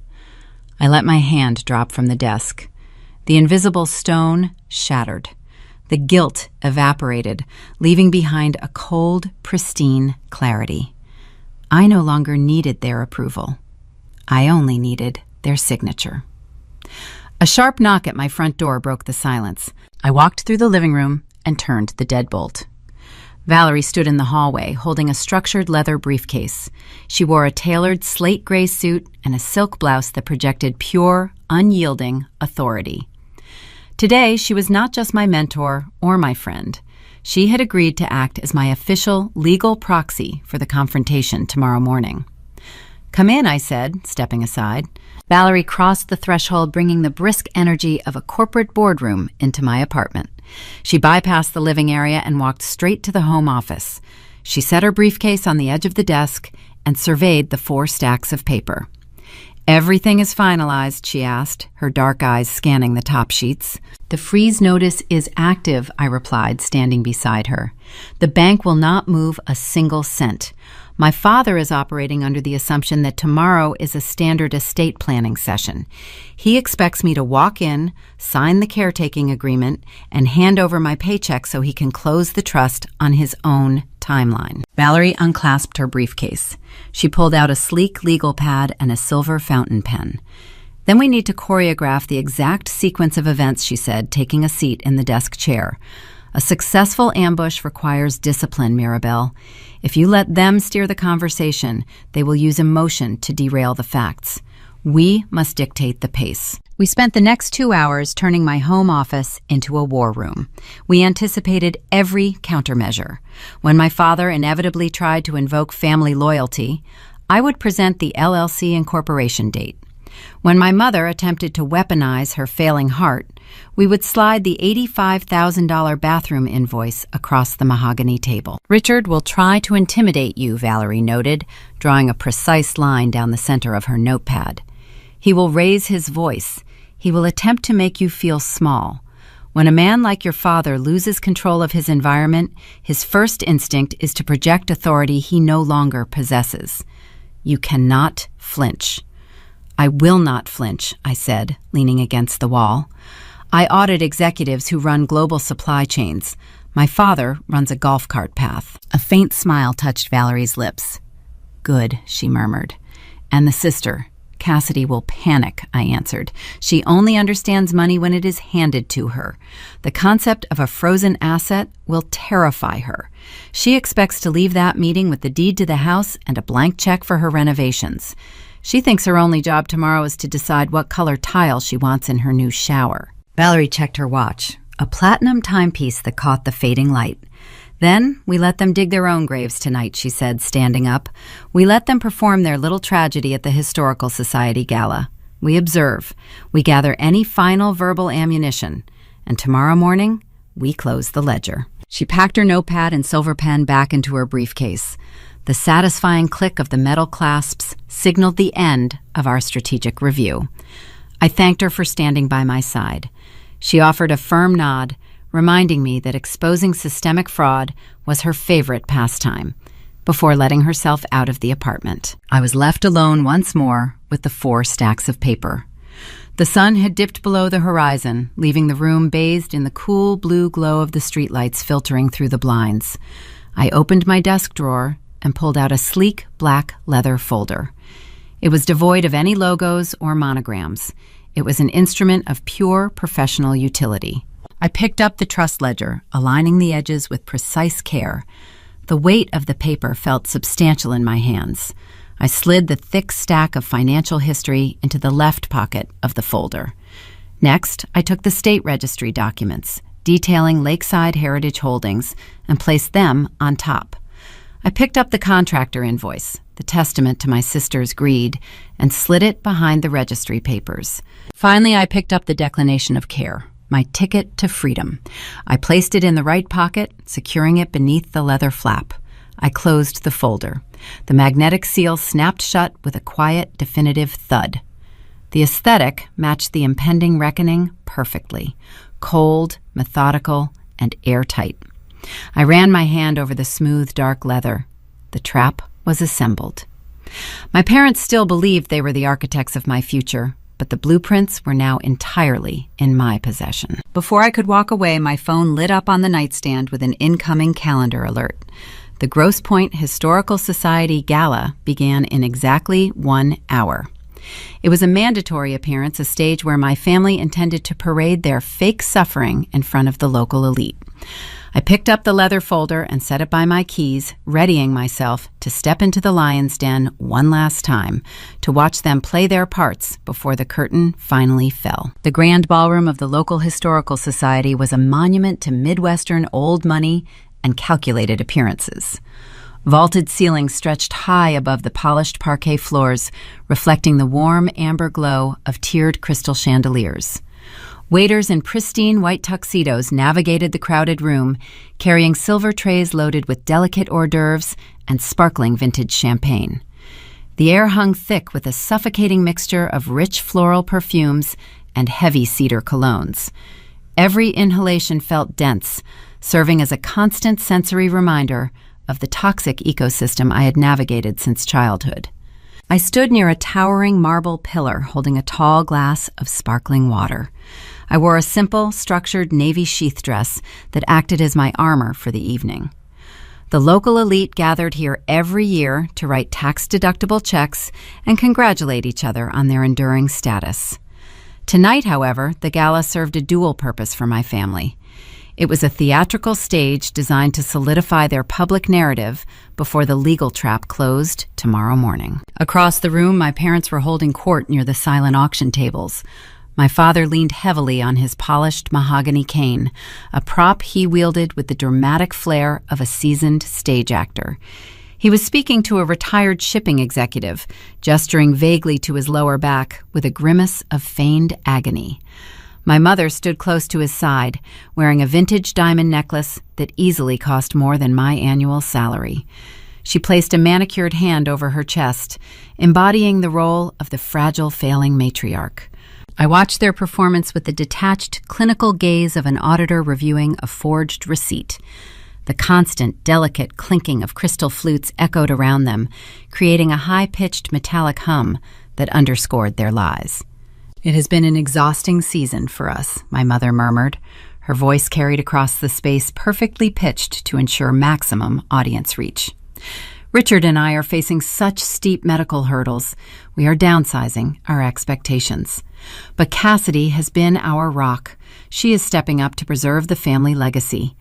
I let my hand drop from the desk. The invisible stone shattered. The guilt evaporated, leaving behind a cold, pristine clarity. I no longer needed their approval. I only needed their signature. A sharp knock at my front door broke the silence. I walked through the living room and turned the deadbolt. Valerie stood in the hallway, holding a structured leather briefcase. She wore a tailored slate gray suit and a silk blouse that projected pure, unyielding authority. Today, she was not just my mentor or my friend. She had agreed to act as my official legal proxy for the confrontation tomorrow morning. "Come in," I said, stepping aside. Valerie crossed the threshold, bringing the brisk energy of a corporate boardroom into my apartment. She bypassed the living area and walked straight to the home office. She set her briefcase on the edge of the desk and surveyed the 4 stacks of paper. "Everything is finalized," she asked, her dark eyes scanning the top sheets. "The freeze notice is active," I replied, standing beside her. "The bank will not move a single cent. My father is operating under the assumption that tomorrow is a standard estate planning session. He expects me to walk in, sign the caretaking agreement, and hand over my paycheck so he can close the trust on his own timeline." Valerie unclasped her briefcase. She pulled out a sleek legal pad and a silver fountain pen. "Then we need to choreograph the exact sequence of events," she said, taking a seat in the desk chair. "A successful ambush requires discipline, Mirabelle. If you let them steer the conversation, they will use emotion to derail the facts. We must dictate the pace." We spent the next 2 hours turning my home office into a war room. We anticipated every countermeasure. When my father inevitably tried to invoke family loyalty, I would present the LLC incorporation date. When my mother attempted to weaponize her failing heart, we would slide the $85,000 bathroom invoice across the mahogany table. Richard will try to intimidate you, Valerie noted, drawing a precise line down the center of her notepad. He will raise his voice. He will attempt to make you feel small. When a man like your father loses control of his environment, his first instinct is to project authority he no longer possesses. You cannot flinch. I will not flinch, I said, leaning against the wall. I audit executives who run global supply chains. My father runs a golf cart path. A faint smile touched Valerie's lips. Good, she murmured. And the sister. Cassidy will panic, I answered. She only understands money when it is handed to her. The concept of a frozen asset will terrify her. She expects to leave that meeting with the deed to the house and a blank check for her renovations. She thinks her only job tomorrow is to decide what color tile she wants in her new shower. Valerie checked her watch, a platinum timepiece that caught the fading light. Then we let them dig their own graves tonight, she said, standing up. We let them perform their little tragedy at the Historical Society Gala. We observe. We gather any final verbal ammunition. And tomorrow morning, we close the ledger. She packed her notepad and silver pen back into her briefcase. The satisfying click of the metal clasps signaled the end of our strategic review. I thanked her for standing by my side. She offered a firm nod, reminding me that exposing systemic fraud was her favorite pastime, before letting herself out of the apartment. I was left alone once more with the 4 stacks of paper. The sun had dipped below the horizon, leaving the room bathed in the cool blue glow of the streetlights filtering through the blinds. I opened my desk drawer and pulled out a sleek black leather folder. It was devoid of any logos or monograms. It was an instrument of pure professional utility. I picked up the trust ledger, aligning the edges with precise care. The weight of the paper felt substantial in my hands. I slid the thick stack of financial history into the left pocket of the folder. Next, I took the state registry documents, detailing Lakeside Heritage Holdings, and placed them on top. I picked up the contractor invoice, the testament to my sister's greed, and slid it behind the registry papers. Finally, I picked up the declination of care, my ticket to freedom. I placed it in the right pocket, securing it beneath the leather flap. I closed the folder. The magnetic seal snapped shut with a quiet, definitive thud. The aesthetic matched the impending reckoning perfectly. Cold, methodical, and airtight. I ran my hand over the smooth, dark leather. The trap was assembled. My parents still believed they were the architects of my future, but the blueprints were now entirely in my possession. Before I could walk away, my phone lit up on the nightstand with an incoming calendar alert. The Grosse Pointe Historical Society Gala began in exactly 1 hour. It was a mandatory appearance, a stage where my family intended to parade their fake suffering in front of the local elite. I picked up the leather folder and set it by my keys, readying myself to step into the lion's den one last time, to watch them play their parts before the curtain finally fell. The grand ballroom of the local historical society was a monument to Midwestern old money and calculated appearances. Vaulted ceilings stretched high above the polished parquet floors, reflecting the warm amber glow of tiered crystal chandeliers. Waiters in pristine white tuxedos navigated the crowded room, carrying silver trays loaded with delicate hors d'oeuvres and sparkling vintage champagne. The air hung thick with a suffocating mixture of rich floral perfumes and heavy cedar colognes. Every inhalation felt dense, serving as a constant sensory reminder of the toxic ecosystem I had navigated since childhood. I stood near a towering marble pillar holding a tall glass of sparkling water. I wore a simple, structured navy sheath dress that acted as my armor for the evening. The local elite gathered here every year to write tax-deductible checks and congratulate each other on their enduring status. Tonight, however, the gala served a dual purpose for my family. It was a theatrical stage designed to solidify their public narrative before the legal trap closed tomorrow morning. Across the room, my parents were holding court near the silent auction tables. My father leaned heavily on his polished mahogany cane, a prop he wielded with the dramatic flair of a seasoned stage actor. He was speaking to a retired shipping executive, gesturing vaguely to his lower back with a grimace of feigned agony. My mother stood close to his side, wearing a vintage diamond necklace that easily cost more than my annual salary. She placed a manicured hand over her chest, embodying the role of the fragile, failing matriarch. I watched their performance with the detached, clinical gaze of an auditor reviewing a forged receipt. The constant, delicate clinking of crystal flutes echoed around them, creating a high-pitched metallic hum that underscored their lies. "It has been an exhausting season for us," my mother murmured, her voice carried across the space perfectly pitched to ensure maximum audience reach. "Richard and I are facing such steep medical hurdles. We are downsizing our expectations. But Cassidy has been our rock. She is stepping up to preserve the family legacy.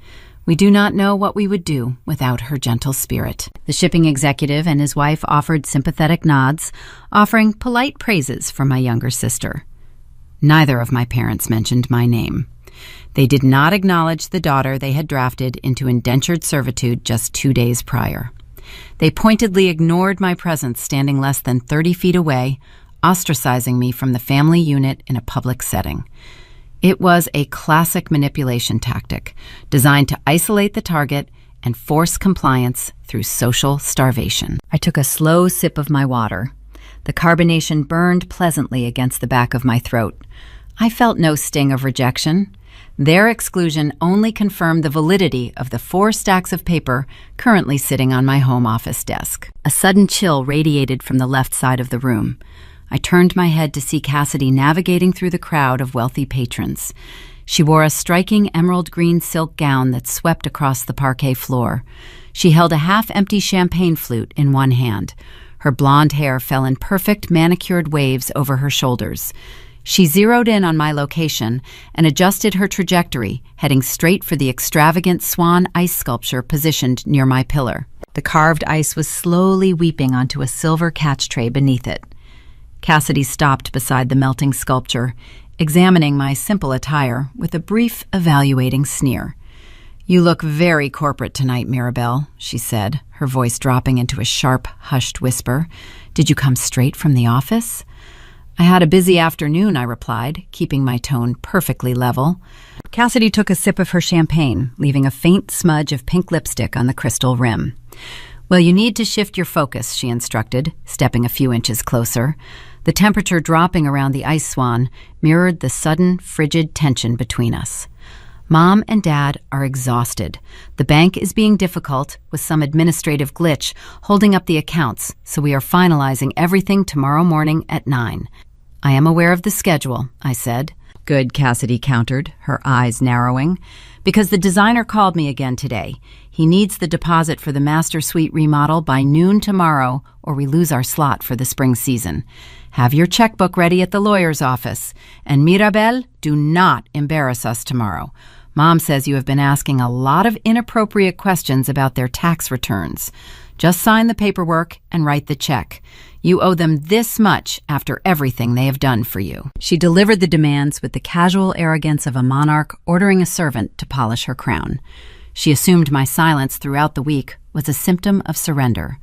We do not know what we would do without her gentle spirit." The shipping executive and his wife offered sympathetic nods, offering polite praises for my younger sister. Neither of my parents mentioned my name. They did not acknowledge the daughter they had drafted into indentured servitude just 2 days prior. They pointedly ignored my presence standing less than 30 feet away, ostracizing me from the family unit in a public setting. It was a classic manipulation tactic designed to isolate the target and force compliance through social starvation. I took a slow sip of my water. The carbonation burned pleasantly against the back of my throat. I felt no sting of rejection. Their exclusion only confirmed the validity of the 4 stacks of paper currently sitting on my home office desk. A sudden chill radiated from the left side of the room. I turned my head to see Cassidy navigating through the crowd of wealthy patrons. She wore a striking emerald green silk gown that swept across the parquet floor. She held a half-empty champagne flute in one hand. Her blonde hair fell in perfect manicured waves over her shoulders. She zeroed in on my location and adjusted her trajectory, heading straight for the extravagant swan ice sculpture positioned near my pillar. The carved ice was slowly weeping onto a silver catch tray beneath it. Cassidy stopped beside the melting sculpture, examining my simple attire with a brief, evaluating sneer. "You look very corporate tonight, Mirabelle," she said, her voice dropping into a sharp, hushed whisper. "Did you come straight from the office?" "I had a busy afternoon," I replied, keeping my tone perfectly level. Cassidy took a sip of her champagne, leaving a faint smudge of pink lipstick on the crystal rim. "Well, you need to shift your focus," she instructed, stepping a few inches closer. The temperature dropping around the ice swan mirrored the sudden, frigid tension between us. "Mom and Dad are exhausted. The bank is being difficult with some administrative glitch holding up the accounts, so we are finalizing everything tomorrow morning at 9. "I am aware of the schedule," I said. "Good," Cassidy countered, her eyes narrowing. "Because the designer called me again today. He needs the deposit for the master suite remodel by noon tomorrow, or we lose our slot for the spring season. Have your checkbook ready at the lawyer's office. And Mirabelle, do not embarrass us tomorrow. Mom says you have been asking a lot of inappropriate questions about their tax returns. Just sign the paperwork and write the check. You owe them this much after everything they have done for you." She delivered the demands with the casual arrogance of a monarch ordering a servant to polish her crown. She assumed my silence throughout the week was a symptom of surrender.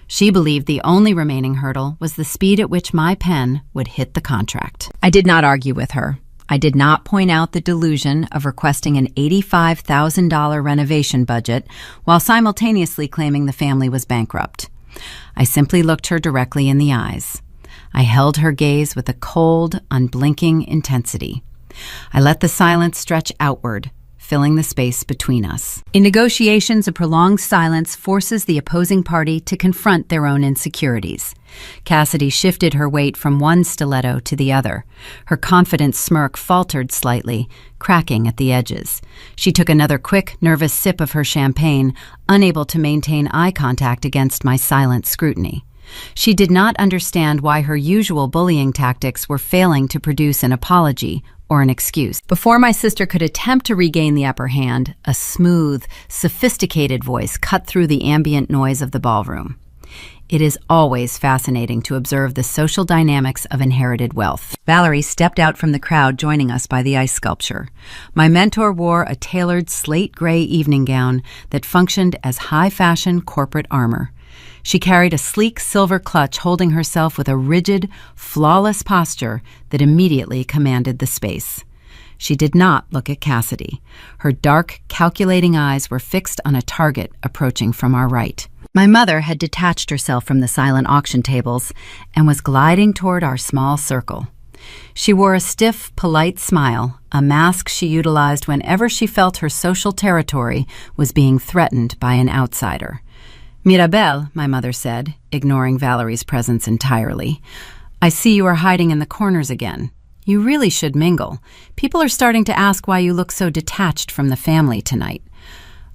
She believed the only remaining hurdle was the speed at which my pen would hit the contract. I did not argue with her. I did not point out the delusion of requesting an $85,000 renovation budget while simultaneously claiming the family was bankrupt. I simply looked her directly in the eyes. I held her gaze with a cold, unblinking intensity. I let the silence stretch outward, filling the space between us. In negotiations, a prolonged silence forces the opposing party to confront their own insecurities. Cassidy shifted her weight from one stiletto to the other. Her confident smirk faltered slightly, cracking at the edges. She took another quick, nervous sip of her champagne, unable to maintain eye contact against my silent scrutiny. She did not understand why her usual bullying tactics were failing to produce an apology or an excuse. Before my sister could attempt to regain the upper hand, a smooth, sophisticated voice cut through the ambient noise of the ballroom. It is always fascinating to observe the social dynamics of inherited wealth. Valerie stepped out from the crowd, joining us by the ice sculpture. My mentor wore a tailored slate gray evening gown that functioned as high-fashion corporate armor. She carried a sleek silver clutch, holding herself with a rigid, flawless posture that immediately commanded the space. She did not look at Cassidy. Her dark, calculating eyes were fixed on a target approaching from our right. My mother had detached herself from the silent auction tables and was gliding toward our small circle. She wore a stiff, polite smile, a mask she utilized whenever she felt her social territory was being threatened by an outsider. "Mirabelle," my mother said, ignoring Valerie's presence entirely, "I see you are hiding in the corners again. You really should mingle. People are starting to ask why you look so detached from the family tonight."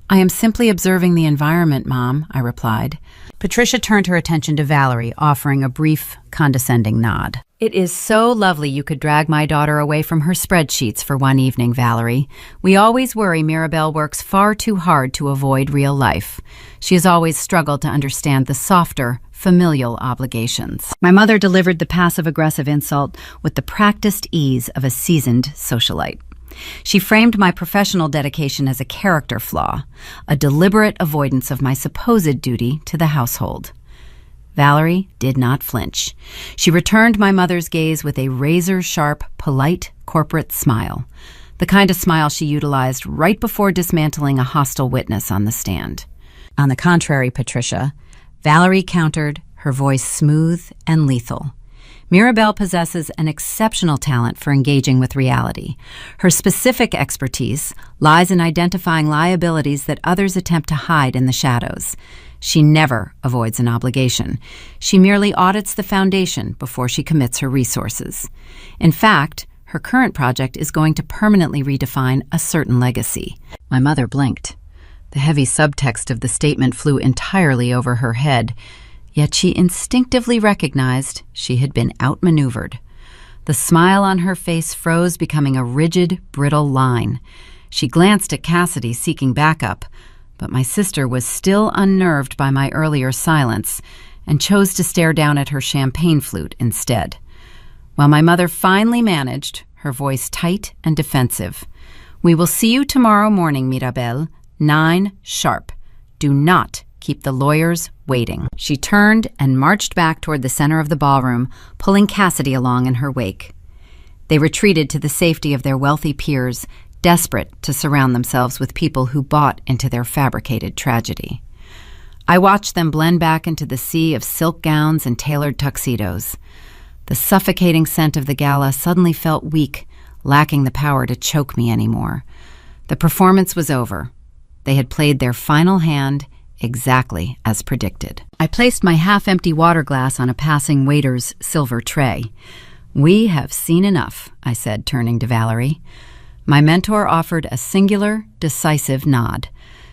"I am simply observing the environment, Mom," I replied. Patricia turned her attention to Valerie, offering a brief, condescending nod. "It is so lovely you could drag my daughter away from her spreadsheets for one evening, Valerie. We always worry Mirabelle works far too hard to avoid real life. She has always struggled to understand the softer, familial obligations." My mother delivered the passive-aggressive insult with the practiced ease of a seasoned socialite. She framed my professional dedication as a character flaw, a deliberate avoidance of my supposed duty to the household. Valerie did not flinch. She returned my mother's gaze with a razor-sharp, polite corporate smile, the kind of smile she utilized right before dismantling a hostile witness on the stand. On the contrary, Patricia, Valerie countered, her voice smooth and lethal. Mirabelle possesses an exceptional talent for engaging with reality. Her specific expertise lies in identifying liabilities that others attempt to hide in the shadows. She never avoids an obligation. She merely audits the foundation before she commits her resources. In fact, her current project is going to permanently redefine a certain legacy. My mother blinked. The heavy subtext of the statement flew entirely over her head, yet she instinctively recognized she had been outmaneuvered. The smile on her face froze, becoming a rigid, brittle line. She glanced at Cassidy, seeking backup, but my sister was still unnerved by my earlier silence and chose to stare down at her champagne flute instead. While my mother finally managed, her voice tight and defensive, "We will see you tomorrow morning, Mirabelle, 9 sharp. Do not keep the lawyers waiting." She turned and marched back toward the center of the ballroom, pulling Cassidy along in her wake. They retreated to the safety of their wealthy peers, desperate to surround themselves with people who bought into their fabricated tragedy. I watched them blend back into the sea of silk gowns and tailored tuxedos. The suffocating scent of the gala suddenly felt weak, lacking the power to choke me anymore. The performance was over. They had played their final hand exactly as predicted. I placed my half-empty water glass on a passing waiter's silver tray. "We have seen enough," I said, turning to Valerie. My mentor offered a singular, decisive nod.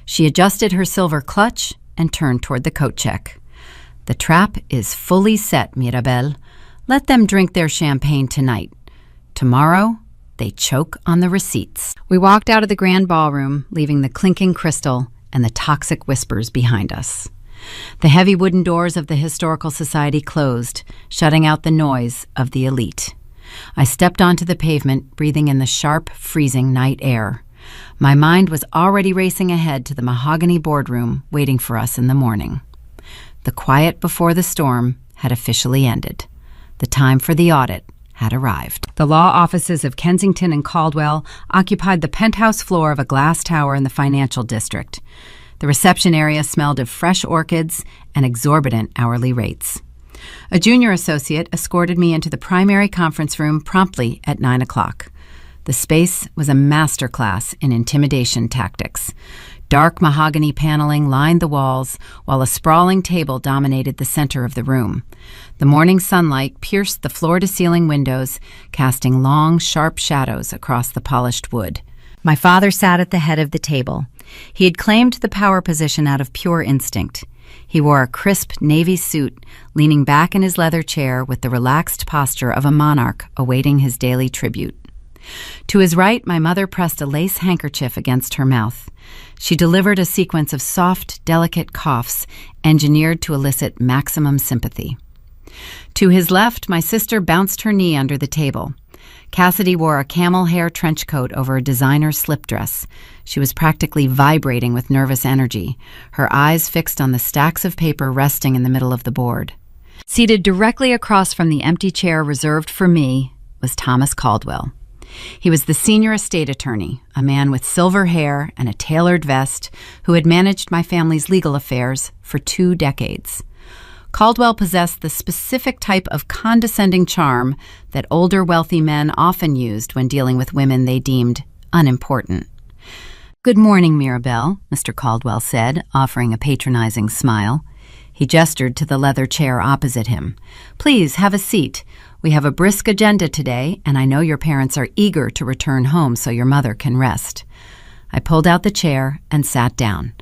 She adjusted her silver clutch and turned toward the coat check. "The trap is fully set, Mirabelle. Let them drink their champagne tonight. Tomorrow, they choke on the receipts." We walked out of the grand ballroom, leaving the clinking crystal and the toxic whispers behind us. The heavy wooden doors of the Historical Society closed, shutting out the noise of the elite. I stepped onto the pavement, breathing in the sharp, freezing night air. My mind was already racing ahead to the mahogany boardroom waiting for us in the morning. The quiet before the storm had officially ended. The time for the audit had arrived. The law offices of Kensington and Caldwell occupied the penthouse floor of a glass tower in the financial district. The reception area smelled of fresh orchids and exorbitant hourly rates. A junior associate escorted me into the primary conference room promptly at 9 o'clock. The space was a masterclass in intimidation tactics. Dark mahogany paneling lined the walls, while a sprawling table dominated the center of the room. The morning sunlight pierced the floor-to-ceiling windows, casting long, sharp shadows across the polished wood. My father sat at the head of the table. He had claimed the power position out of pure instinct. He wore a crisp navy suit, leaning back in his leather chair with the relaxed posture of a monarch awaiting his daily tribute. To his right, my mother pressed a lace handkerchief against her mouth. She delivered a sequence of soft, delicate coughs engineered to elicit maximum sympathy. To his left, my sister bounced her knee under the table. Cassidy wore a camel hair trench coat over a designer slip dress. She was practically vibrating with nervous energy, her eyes fixed on the stacks of paper resting in the middle of the board. Seated directly across from the empty chair reserved for me was Thomas Caldwell. He was the senior estate attorney, a man with silver hair and a tailored vest who had managed my family's legal affairs for 2 decades. Caldwell possessed the specific type of condescending charm that older wealthy men often used when dealing with women they deemed unimportant. "Good morning, Mirabelle," Mr. Caldwell said, offering a patronizing smile. He gestured to the leather chair opposite him. "Please have a seat. We have a brisk agenda today, and I know your parents are eager to return home so your mother can rest." I pulled out the chair and sat down.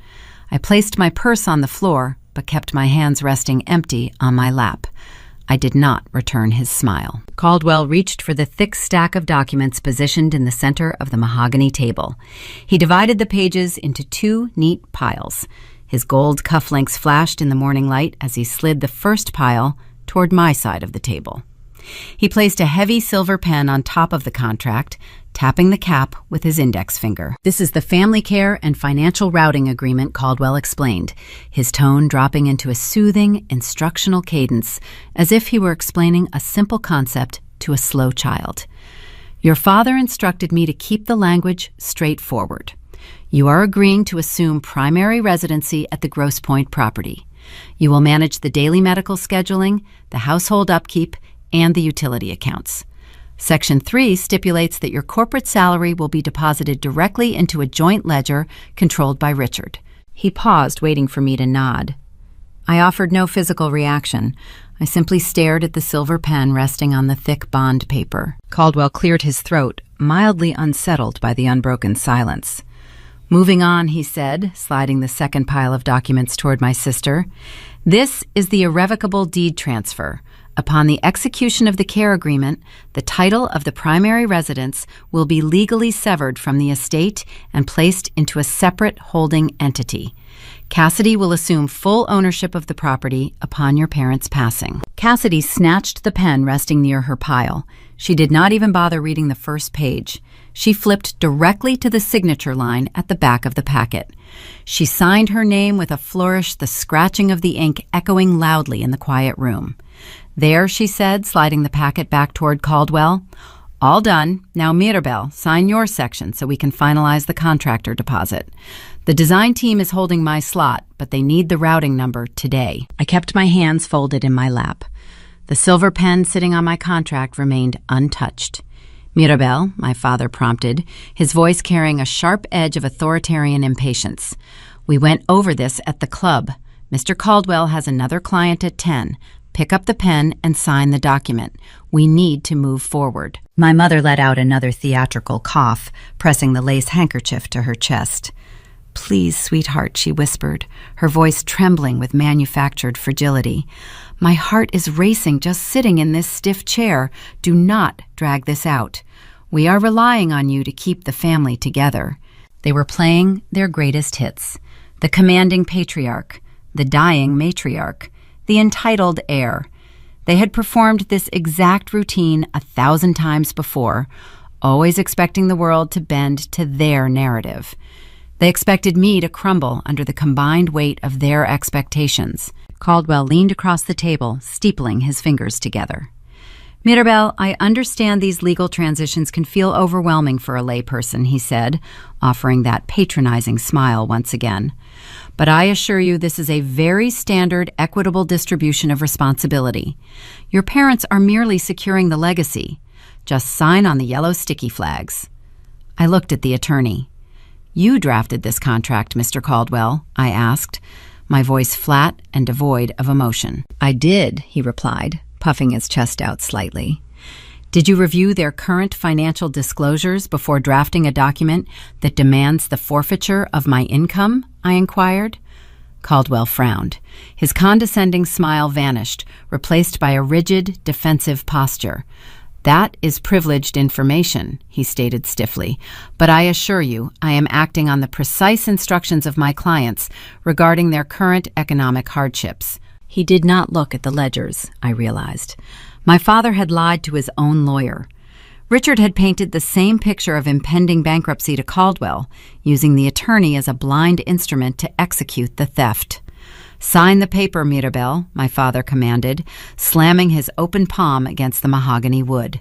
I placed my purse on the floor, but kept my hands resting empty on my lap. I did not return his smile. Caldwell reached for the thick stack of documents positioned in the center of the mahogany table. He divided the pages into 2 neat piles. His gold cufflinks flashed in the morning light as he slid the first pile toward my side of the table. He placed a heavy silver pen on top of the contract, tapping the cap with his index finger. "This is the Family Care and Financial Routing Agreement," Caldwell explained, his tone dropping into a soothing, instructional cadence, as if he were explaining a simple concept to a slow child. "Your father instructed me to keep the language straightforward. You are agreeing to assume primary residency at the Grosse Pointe property. You will manage the daily medical scheduling, the household upkeep, and the utility accounts. Section 3 stipulates that your corporate salary will be deposited directly into a joint ledger controlled by Richard." He paused, waiting for me to nod. I offered no physical reaction. I simply stared at the silver pen resting on the thick bond paper. Caldwell cleared his throat, mildly unsettled by the unbroken silence. "Moving on," he said, sliding the second pile of documents toward my sister. "This is the irrevocable deed transfer. Upon the execution of the care agreement, the title of the primary residence will be legally severed from the estate and placed into a separate holding entity. Cassidy will assume full ownership of the property upon your parents' passing." Cassidy snatched the pen resting near her pile. She did not even bother reading the first page. She flipped directly to the signature line at the back of the packet. She signed her name with a flourish, the scratching of the ink echoing loudly in the quiet room. "There," she said, sliding the packet back toward Caldwell. "All done. Now, Mirabelle, sign your section so we can finalize the contractor deposit. The design team is holding my slot, but they need the routing number today." I kept my hands folded in my lap. The silver pen sitting on my contract remained untouched. "Mirabelle," my father prompted, his voice carrying a sharp edge of authoritarian impatience. "We went over this at the club. Mr. Caldwell has another client at 10. Pick up the pen and sign the document. We need to move forward." My mother let out another theatrical cough, pressing the lace handkerchief to her chest. "Please, sweetheart," she whispered, her voice trembling with manufactured fragility. "My heart is racing just sitting in this stiff chair. Do not drag this out. We are relying on you to keep the family together." They were playing their greatest hits: the commanding patriarch, the dying matriarch, the entitled heir. They had performed this exact routine 1,000 times before, always expecting the world to bend to their narrative. They expected me to crumble under the combined weight of their expectations. Caldwell leaned across the table, steepling his fingers together. "Mirabelle, I understand these legal transitions can feel overwhelming for a layperson," he said, offering that patronizing smile once again. "But I assure you this is a very standard, equitable distribution of responsibility. Your parents are merely securing the legacy. Just sign on the yellow sticky flags." I looked at the attorney. "You drafted this contract, Mr. Caldwell?" I asked, my voice flat and devoid of emotion. "I did," he replied, puffing his chest out slightly. "Did you review their current financial disclosures before drafting a document that demands the forfeiture of my income?" I inquired. Caldwell frowned. His condescending smile vanished, replaced by a rigid, defensive posture. "That is privileged information," he stated stiffly, "but I assure you I am acting on the precise instructions of my clients regarding their current economic hardships." He did not look at the ledgers, I realized. My father had lied to his own lawyer. Richard had painted the same picture of impending bankruptcy to Caldwell, using the attorney as a blind instrument to execute the theft. "Sign the paper, Mirabel," my father commanded, slamming his open palm against the mahogany wood.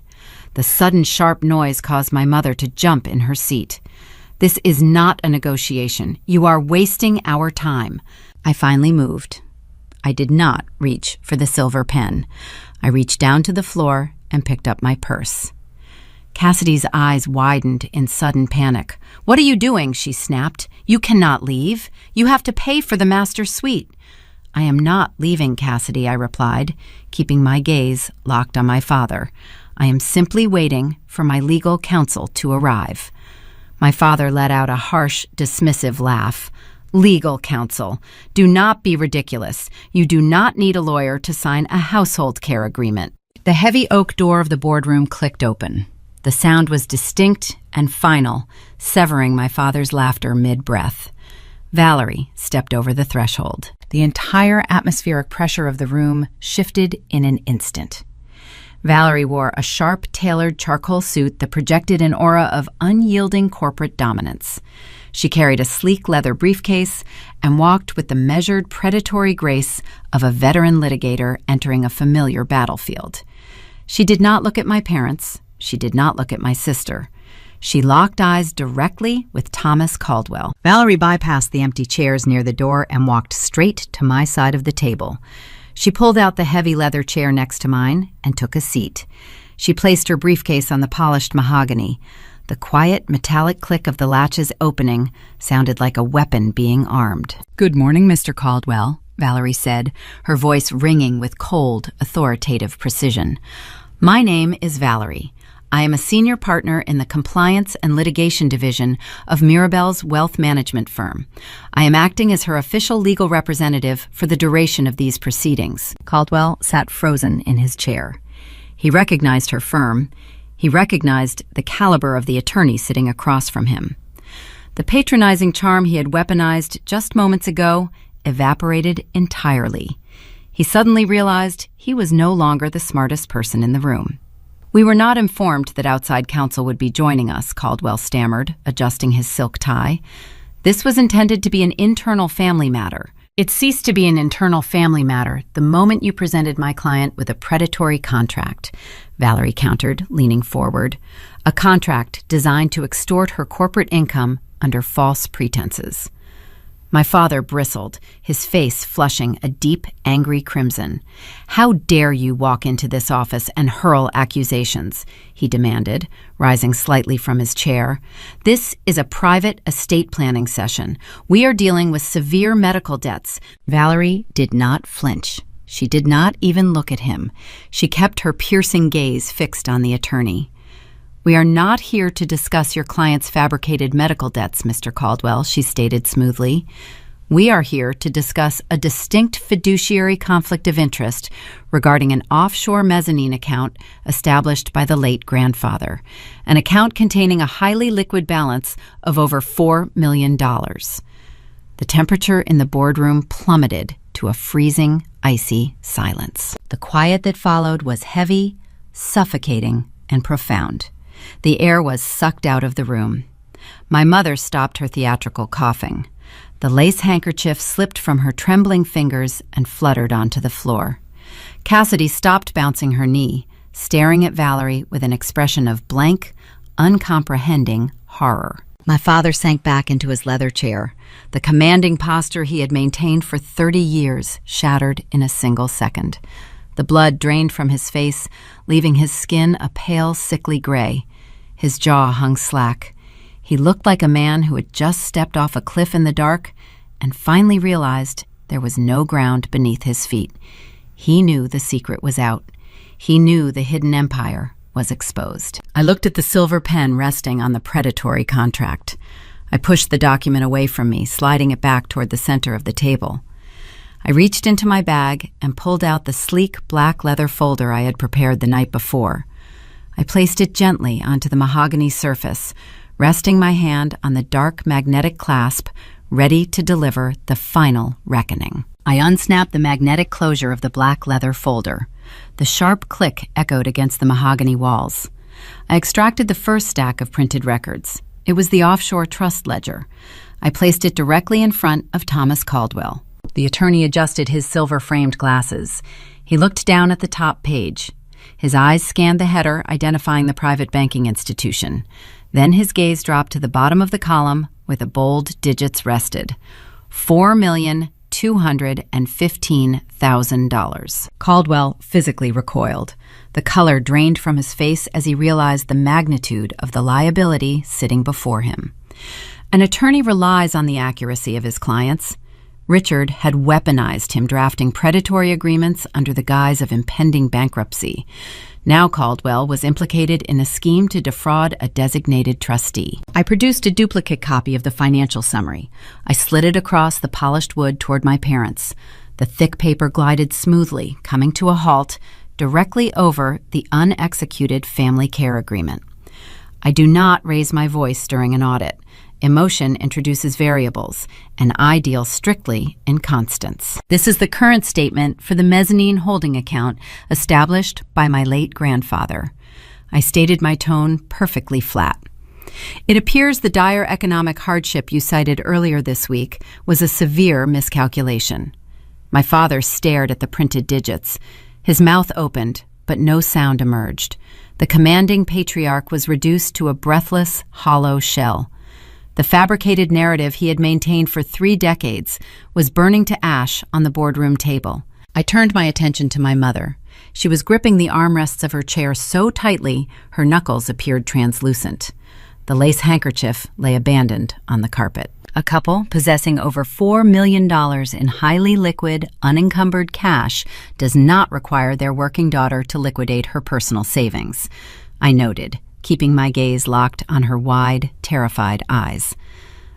The sudden sharp noise caused my mother to jump in her seat. "This is not a negotiation. You are wasting our time." I finally moved. I did not reach for the silver pen. I reached down to the floor and picked up my purse. Cassidy's eyes widened in sudden panic. "What are you doing?" she snapped. "You cannot leave. You have to pay for the master's suite." "I am not leaving, Cassidy," I replied, keeping my gaze locked on my father. "I am simply waiting for my legal counsel to arrive." My father let out a harsh, dismissive laugh. "Legal counsel. Do not be ridiculous. You do not need a lawyer to sign a household care agreement." The heavy oak door of the boardroom clicked open. The sound was distinct and final, severing my father's laughter mid-breath. Valerie stepped over the threshold. The entire atmospheric pressure of the room shifted in an instant. Valerie wore a sharp, tailored charcoal suit that projected an aura of unyielding corporate dominance. She carried a sleek leather briefcase and walked with the measured, predatory grace of a veteran litigator entering a familiar battlefield. She did not look at my parents. She did not look at my sister. She locked eyes directly with Thomas Caldwell. Valerie bypassed the empty chairs near the door and walked straight to my side of the table. She pulled out the heavy leather chair next to mine and took a seat. She placed her briefcase on the polished mahogany. The quiet, metallic click of the latches opening sounded like a weapon being armed. "Good morning, Mr. Caldwell," Valerie said, her voice ringing with cold, authoritative precision. "My name is Valerie. I am a senior partner in the Compliance and Litigation Division of Mirabel's wealth management firm. I am acting as her official legal representative for the duration of these proceedings." Caldwell sat frozen in his chair. He recognized her firm. He recognized the caliber of the attorney sitting across from him. The patronizing charm he had weaponized just moments ago evaporated entirely. He suddenly realized he was no longer the smartest person in the room. "We were not informed that outside counsel would be joining us," Caldwell stammered, adjusting his silk tie. "This was intended to be an internal family matter." "It ceased to be an internal family matter the moment you presented my client with a predatory contract," Valerie countered, leaning forward. "A contract designed to extort her corporate income under false pretenses." My father bristled, his face flushing a deep, angry crimson. "How dare you walk into this office and hurl accusations?" he demanded, rising slightly from his chair. "This is a private estate planning session. We are dealing with severe medical debts." Valerie did not flinch. She did not even look at him. She kept her piercing gaze fixed on the attorney. "We are not here to discuss your client's fabricated medical debts, Mr. Caldwell," she stated smoothly. "We are here to discuss a distinct fiduciary conflict of interest regarding an offshore mezzanine account established by the late grandfather, an account containing a highly liquid balance of over $4 million. The temperature in the boardroom plummeted to a freezing, icy silence. The quiet that followed was heavy, suffocating, and profound. The air was sucked out of the room. My mother stopped her theatrical coughing. The lace handkerchief slipped from her trembling fingers and fluttered onto the floor. Cassidy stopped bouncing her knee, staring at Valerie with an expression of blank, uncomprehending horror. My father sank back into his leather chair. The commanding posture he had maintained for 30 years shattered in a single second. The blood drained from his face, leaving his skin a pale, sickly gray. His jaw hung slack. He looked like a man who had just stepped off a cliff in the dark and finally realized there was no ground beneath his feet. He knew the secret was out. He knew the hidden empire was exposed. I looked at the silver pen resting on the predatory contract. I pushed the document away from me, sliding it back toward the center of the table. I reached into my bag and pulled out the sleek black leather folder I had prepared the night before. I placed it gently onto the mahogany surface, resting my hand on the dark magnetic clasp, ready to deliver the final reckoning. I unsnapped the magnetic closure of the black leather folder. The sharp click echoed against the mahogany walls. I extracted the first stack of printed records. It was the offshore trust ledger. I placed it directly in front of Thomas Caldwell. The attorney adjusted his silver-framed glasses. He looked down at the top page. His eyes scanned the header, identifying the private banking institution. Then his gaze dropped to the bottom of the column, where the bold digits rested. $4,215,000. Caldwell physically recoiled. The color drained from his face as he realized the magnitude of the liability sitting before him. An attorney relies on the accuracy of his clients. Richard had weaponized him, drafting predatory agreements under the guise of impending bankruptcy. Now Caldwell was implicated in a scheme to defraud a designated trustee. I produced a duplicate copy of the financial summary. I slid it across the polished wood toward my parents. The thick paper glided smoothly, coming to a halt directly over the unexecuted family care agreement. I do not raise my voice during an audit. Emotion introduces variables, and I deal strictly in constants. This is the current statement for the mezzanine holding account established by my late grandfather. I stated my tone perfectly flat. It appears the dire economic hardship you cited earlier this week was a severe miscalculation. My father stared at the printed digits. His mouth opened, but no sound emerged. The commanding patriarch was reduced to a breathless, hollow shell. The fabricated narrative he had maintained for 3 decades was burning to ash on the boardroom table. I turned my attention to my mother. She was gripping the armrests of her chair so tightly her knuckles appeared translucent. The lace handkerchief lay abandoned on the carpet. A couple possessing over $4 million in highly liquid, unencumbered cash does not require their working daughter to liquidate her personal savings, I noted, keeping my gaze locked on her wide, terrified eyes.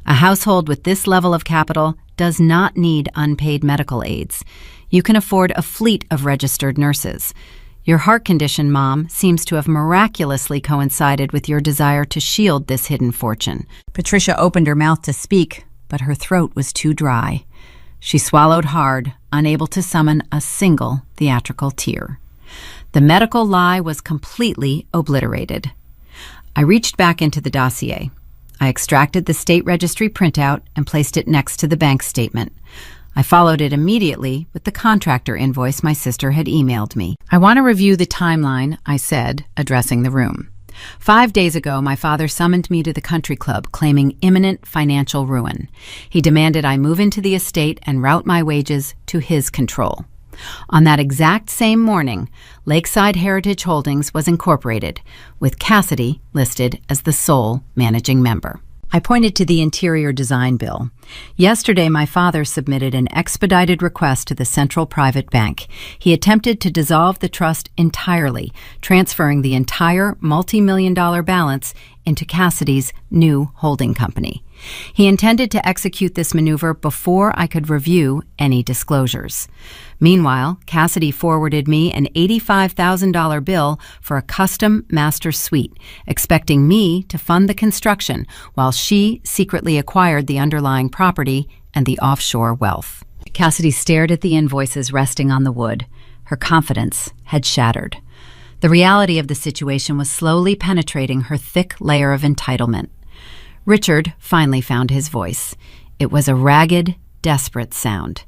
A household with this level of capital does not need unpaid medical aids. You can afford a fleet of registered nurses. Your heart condition, Mom, seems to have miraculously coincided with your desire to shield this hidden fortune. Patricia opened her mouth to speak, but her throat was too dry. She swallowed hard, unable to summon a single theatrical tear. The medical lie was completely obliterated. I reached back into the dossier. I extracted the state registry printout and placed it next to the bank statement. I followed it immediately with the contractor invoice my sister had emailed me. I want to review the timeline, I said, addressing the room. 5 days ago, my father summoned me to the country club, claiming imminent financial ruin. He demanded I move into the estate and route my wages to his control. On that exact same morning, Lakeside Heritage Holdings was incorporated, with Cassidy listed as the sole managing member. I pointed to the interior design bill. Yesterday, my father submitted an expedited request to the Central Private Bank. He attempted to dissolve the trust entirely, transferring the entire multi-million-dollar balance into Cassidy's new holding company. He intended to execute this maneuver before I could review any disclosures. Meanwhile, Cassidy forwarded me an $85,000 bill for a custom master suite, expecting me to fund the construction while she secretly acquired the underlying property and the offshore wealth. Cassidy stared at the invoices resting on the wood. Her confidence had shattered. The reality of the situation was slowly penetrating her thick layer of entitlement. Richard finally found his voice. It was a ragged, desperate sound.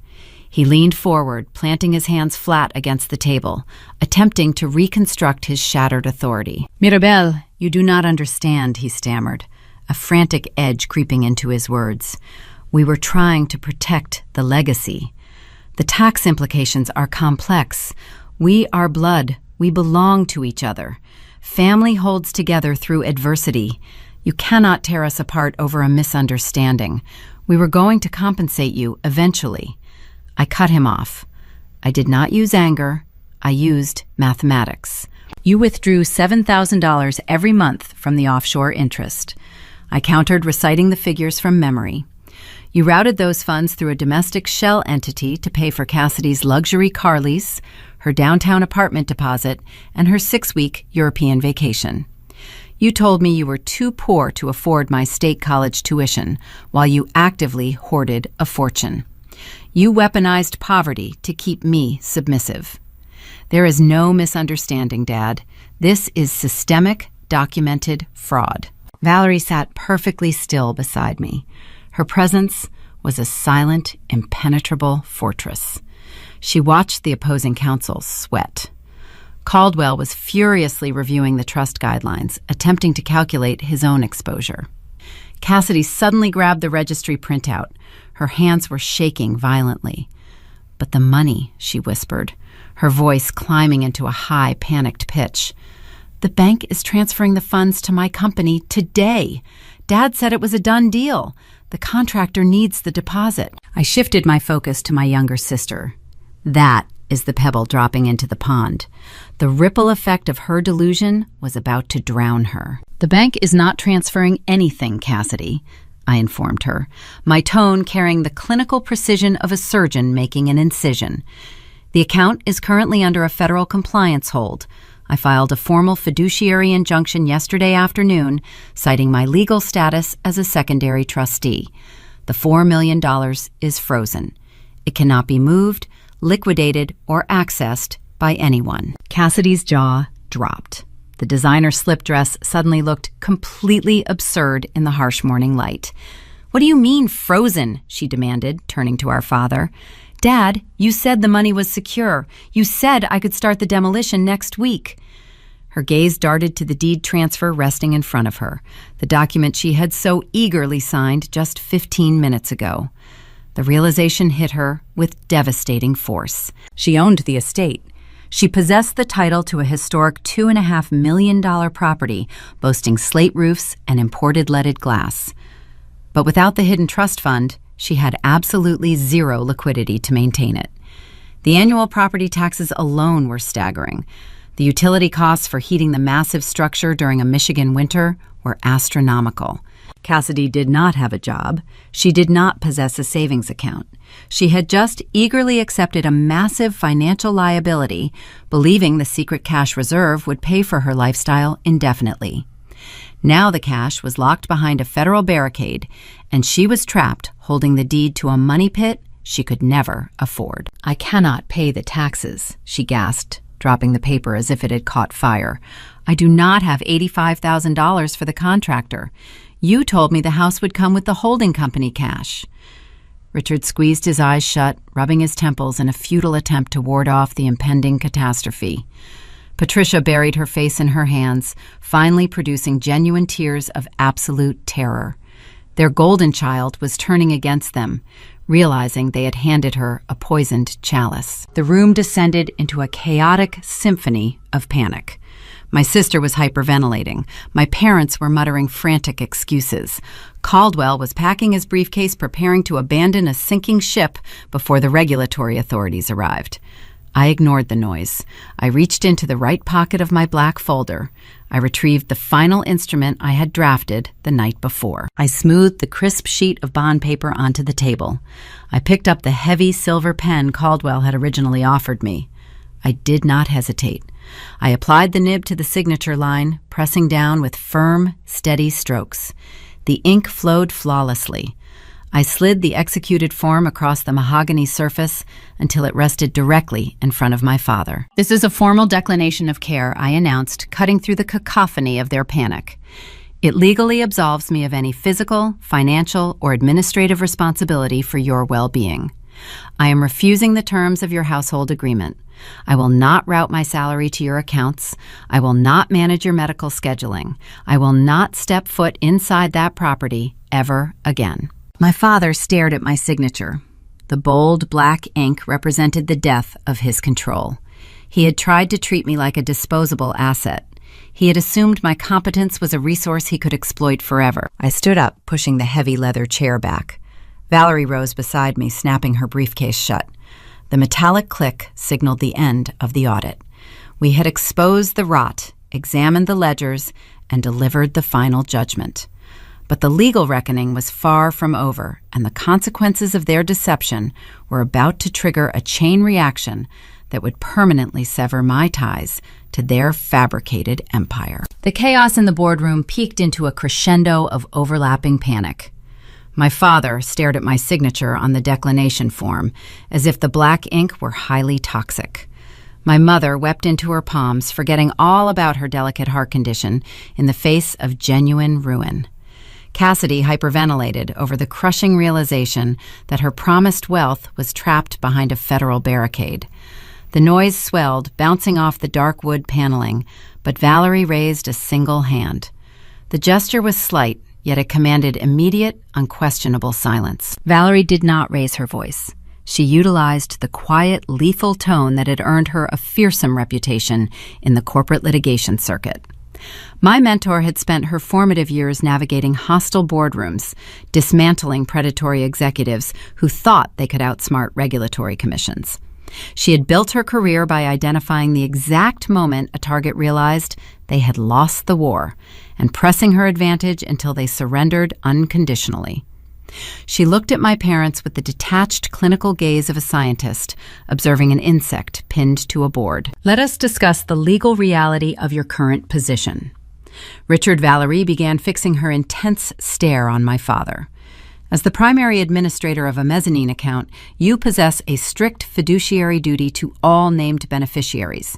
He leaned forward, planting his hands flat against the table, attempting to reconstruct his shattered authority. "Mirabel, you do not understand," he stammered, a frantic edge creeping into his words. "We were trying to protect the legacy. The tax implications are complex. We are blood. We belong to each other. Family holds together through adversity. You cannot tear us apart over a misunderstanding. We were going to compensate you eventually." I cut him off. I did not use anger. I used mathematics. "You withdrew $7,000 every month from the offshore interest." I countered, reciting the figures from memory. "You routed those funds through a domestic shell entity to pay for Cassidy's luxury car lease, her downtown apartment deposit, and her 6-week European vacation. You told me you were too poor to afford my state college tuition, while you actively hoarded a fortune. You weaponized poverty to keep me submissive. There is no misunderstanding, Dad. This is systemic, documented fraud. Valerie sat perfectly still beside me. Her presence was a silent, impenetrable fortress. She watched the opposing counsel sweat. Caldwell was furiously reviewing the trust guidelines, attempting to calculate his own exposure. Cassidy suddenly grabbed the registry printout. Her hands were shaking violently. "But the money," she whispered, her voice climbing into a high, panicked pitch. "The bank is transferring the funds to my company today. Dad said it was a done deal. The contractor needs the deposit." I shifted my focus to my younger sister. That is the pebble dropping into the pond. The ripple effect of her delusion was about to drown her. "The bank is not transferring anything, Cassidy," I informed her, my tone carrying the clinical precision of a surgeon making an incision. "The account is currently under a federal compliance hold. I filed a formal fiduciary injunction yesterday afternoon, citing my legal status as a secondary trustee. The $4 million is frozen. It cannot be moved, liquidated, or accessed by anyone." Cassidy's jaw dropped. The designer slip dress suddenly looked completely absurd in the harsh morning light. "What do you mean, frozen?" she demanded, turning to our father. "Dad, you said the money was secure. You said I could start the demolition next week." Her gaze darted to the deed transfer resting in front of her, the document she had so eagerly signed just 15 minutes ago. The realization hit her with devastating force. She owned the estate. She possessed the title to a historic $2.5 million property boasting slate roofs and imported leaded glass. But without the hidden trust fund, she had absolutely zero liquidity to maintain it. The annual property taxes alone were staggering. The utility costs for heating the massive structure during a Michigan winter were astronomical. Cassidy did not have a job. She did not possess a savings account. She had just eagerly accepted a massive financial liability, believing the secret cash reserve would pay for her lifestyle indefinitely. Now the cash was locked behind a federal barricade, and she was trapped holding the deed to a money pit she could never afford. "I cannot pay the taxes," she gasped, dropping the paper as if it had caught fire. "I do not have $85,000 for the contractor. You told me the house would come with the holding company cash." Richard squeezed his eyes shut, rubbing his temples in a futile attempt to ward off the impending catastrophe. Patricia buried her face in her hands, finally producing genuine tears of absolute terror. Their golden child was turning against them, realizing they had handed her a poisoned chalice. The room descended into a chaotic symphony of panic. My sister was hyperventilating. My parents were muttering frantic excuses. Caldwell was packing his briefcase, preparing to abandon a sinking ship before the regulatory authorities arrived. I ignored the noise. I reached into the right pocket of my black folder. I retrieved the final instrument I had drafted the night before. I smoothed the crisp sheet of bond paper onto the table. I picked up the heavy silver pen Caldwell had originally offered me. I did not hesitate. I applied the nib to the signature line, pressing down with firm, steady strokes. The ink flowed flawlessly. I slid the executed form across the mahogany surface until it rested directly in front of my father. "This is a formal declination of care," I announced, cutting through the cacophony of their panic. "It legally absolves me of any physical, financial, or administrative responsibility for your well-being. I am refusing the terms of your household agreement. I will not route my salary to your accounts. I will not manage your medical scheduling. I will not step foot inside that property ever again." My father stared at my signature. The bold black ink represented the death of his control. He had tried to treat me like a disposable asset. He had assumed my competence was a resource he could exploit forever. I stood up, pushing the heavy leather chair back. Valerie rose beside me, snapping her briefcase shut. The metallic click signaled the end of the audit. We had exposed the rot, examined the ledgers, and delivered the final judgment. But the legal reckoning was far from over, and the consequences of their deception were about to trigger a chain reaction that would permanently sever my ties to their fabricated empire. The chaos in the boardroom peaked into a crescendo of overlapping panic. My father stared at my signature on the declination form as if the black ink were highly toxic. My mother wept into her palms, forgetting all about her delicate heart condition in the face of genuine ruin. Cassidy hyperventilated over the crushing realization that her promised wealth was trapped behind a federal barricade. The noise swelled, bouncing off the dark wood paneling, but Valerie raised a single hand. The gesture was slight, yet it commanded immediate, unquestionable silence. Valerie did not raise her voice. She utilized the quiet, lethal tone that had earned her a fearsome reputation in the corporate litigation circuit. My mentor had spent her formative years navigating hostile boardrooms, dismantling predatory executives who thought they could outsmart regulatory commissions. She had built her career by identifying the exact moment a target realized they had lost the war and pressing her advantage until they surrendered unconditionally. She looked at my parents with the detached clinical gaze of a scientist observing an insect pinned to a board. Let us discuss the legal reality of your current position. Richard Valerie began fixing her intense stare on my father. As the primary administrator of a mezzanine account, you possess a strict fiduciary duty to all named beneficiaries.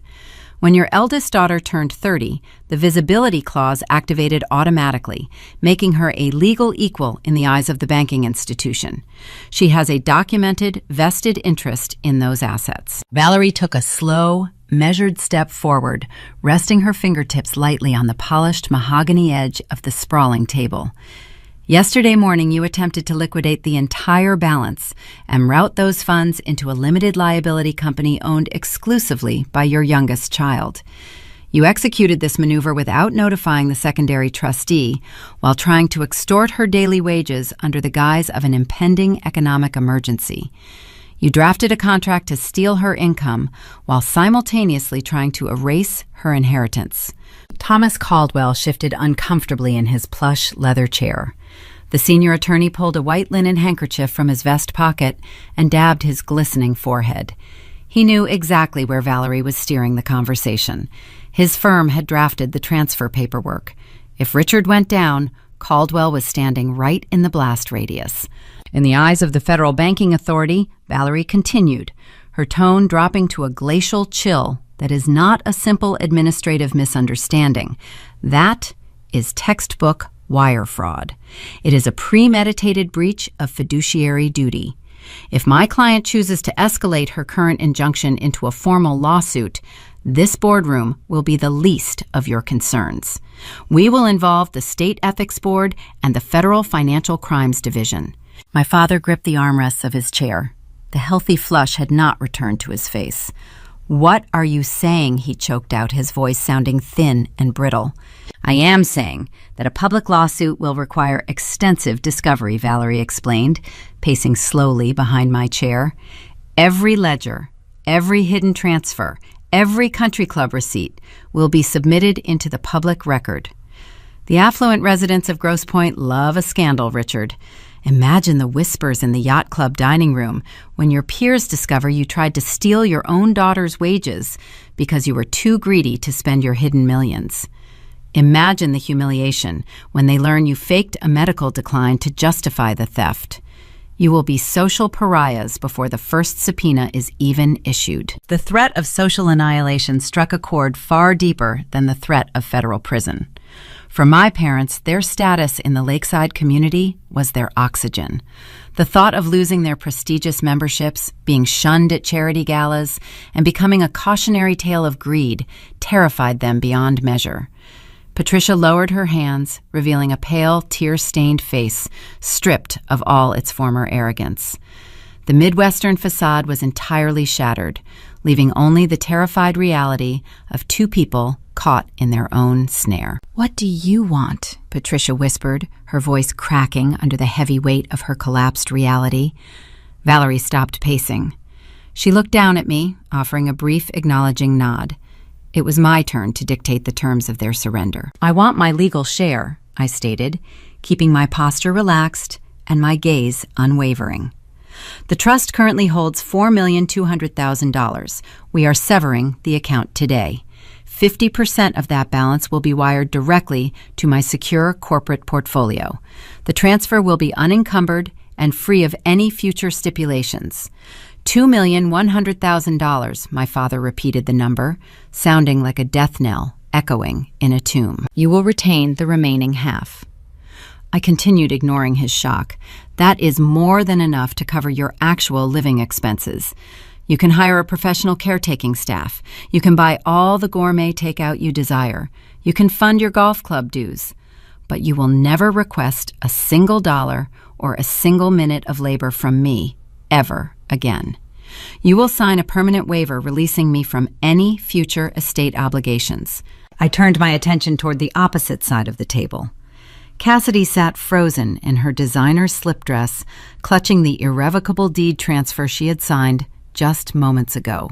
When your eldest daughter turned 30, the visibility clause activated automatically, making her a legal equal in the eyes of the banking institution. She has a documented, vested interest in those assets. Valerie took a slow, measured step forward, resting her fingertips lightly on the polished mahogany edge of the sprawling table. Yesterday morning, you attempted to liquidate the entire balance and route those funds into a limited liability company owned exclusively by your youngest child. You executed this maneuver without notifying the secondary trustee while trying to extort her daily wages under the guise of an impending economic emergency. You drafted a contract to steal her income while simultaneously trying to erase her inheritance. Thomas Caldwell shifted uncomfortably in his plush leather chair. The senior attorney pulled a white linen handkerchief from his vest pocket and dabbed his glistening forehead. He knew exactly where Valerie was steering the conversation. His firm had drafted the transfer paperwork. If Richard went down, Caldwell was standing right in the blast radius. In the eyes of the Federal Banking Authority, Valerie continued, her tone dropping to a glacial chill that is not a simple administrative misunderstanding. That is textbook wire fraud. It is a premeditated breach of fiduciary duty. If my client chooses to escalate her current injunction into a formal lawsuit, this boardroom will be the least of your concerns. We will involve the State Ethics Board and the Federal Financial Crimes Division. My father gripped the armrests of his chair. The healthy flush had not returned to his face. "What are you saying?" he choked out, his voice sounding thin and brittle. "I am saying that a public lawsuit will require extensive discovery," Valerie explained, pacing slowly behind my chair. "Every ledger, every hidden transfer, every country club receipt will be submitted into the public record. The affluent residents of Grosse Pointe love a scandal, Richard. Imagine the whispers in the yacht club dining room when your peers discover you tried to steal your own daughter's wages because you were too greedy to spend your hidden millions. Imagine the humiliation when they learn you faked a medical decline to justify the theft. You will be social pariahs before the first subpoena is even issued." The threat of social annihilation struck a chord far deeper than the threat of federal prison. For my parents, their status in the Lakeside community was their oxygen. The thought of losing their prestigious memberships, being shunned at charity galas, and becoming a cautionary tale of greed terrified them beyond measure. Patricia lowered her hands, revealing a pale, tear-stained face, stripped of all its former arrogance. The Midwestern facade was entirely shattered, leaving only the terrified reality of two people caught in their own snare. "What do you want?" Patricia whispered, her voice cracking under the heavy weight of her collapsed reality. Valerie stopped pacing. She looked down at me, offering a brief acknowledging nod. It was my turn to dictate the terms of their surrender. "I want my legal share," I stated, keeping my posture relaxed and my gaze unwavering. The trust currently holds $4,200,000. We are severing the account today. 50% of that balance will be wired directly to my secure corporate portfolio. The transfer will be unencumbered and free of any future stipulations. $2,100,000, my father repeated the number, sounding like a death knell echoing in a tomb. You will retain the remaining half. I continued ignoring his shock. That is more than enough to cover your actual living expenses. You can hire a professional caretaking staff. You can buy all the gourmet takeout you desire. You can fund your golf club dues. But you will never request a single dollar or a single minute of labor from me, ever again. You will sign a permanent waiver releasing me from any future estate obligations. I turned my attention toward the opposite side of the table. Cassidy sat frozen in her designer slip dress, clutching the irrevocable deed transfer she had signed just moments ago.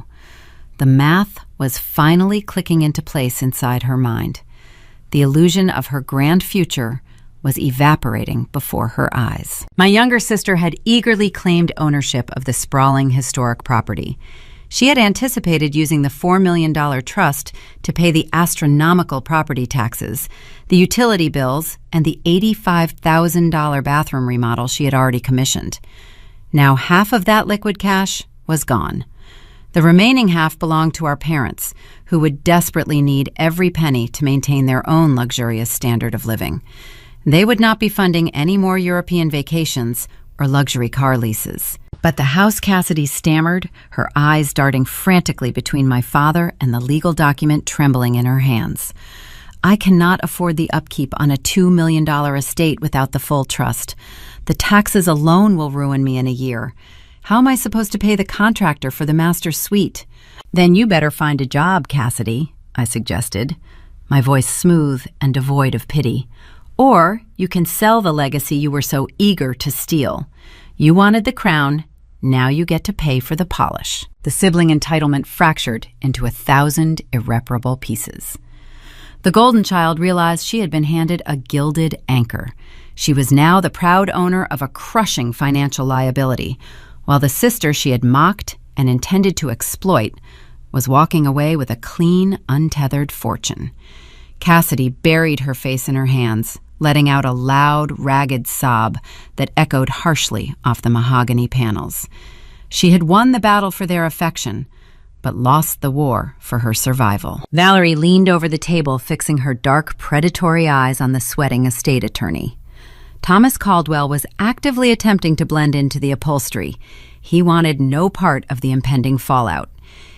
The math was finally clicking into place inside her mind. The illusion of her grand future was evaporating before her eyes. My younger sister had eagerly claimed ownership of the sprawling historic property. She had anticipated using the $4 million trust to pay the astronomical property taxes, the utility bills, and the $85,000 bathroom remodel she had already commissioned. Now half of that liquid cash was gone. The remaining half belonged to our parents, who would desperately need every penny to maintain their own luxurious standard of living. They would not be funding any more European vacations or luxury car leases. But the house Cassidy stammered, her eyes darting frantically between my father and the legal document trembling in her hands. I cannot afford the upkeep on a $2 million estate without the full trust. The taxes alone will ruin me in a year. How am I supposed to pay the contractor for the master suite? Then you better find a job, Cassidy, I suggested, my voice smooth and devoid of pity. Or you can sell the legacy you were so eager to steal. You wanted the crown. Now you get to pay for the polish. The sibling entitlement fractured into 1,000 irreparable pieces. The golden child realized she had been handed a gilded anchor. She was now the proud owner of a crushing financial liability, while the sister she had mocked and intended to exploit was walking away with a clean, untethered fortune. Cassidy buried her face in her hands, letting out a loud, ragged sob that echoed harshly off the mahogany panels. She had won the battle for their affection, but lost the war for her survival. Valerie leaned over the table, fixing her dark, predatory eyes on the sweating estate attorney. Thomas Caldwell was actively attempting to blend into the upholstery. He wanted no part of the impending fallout.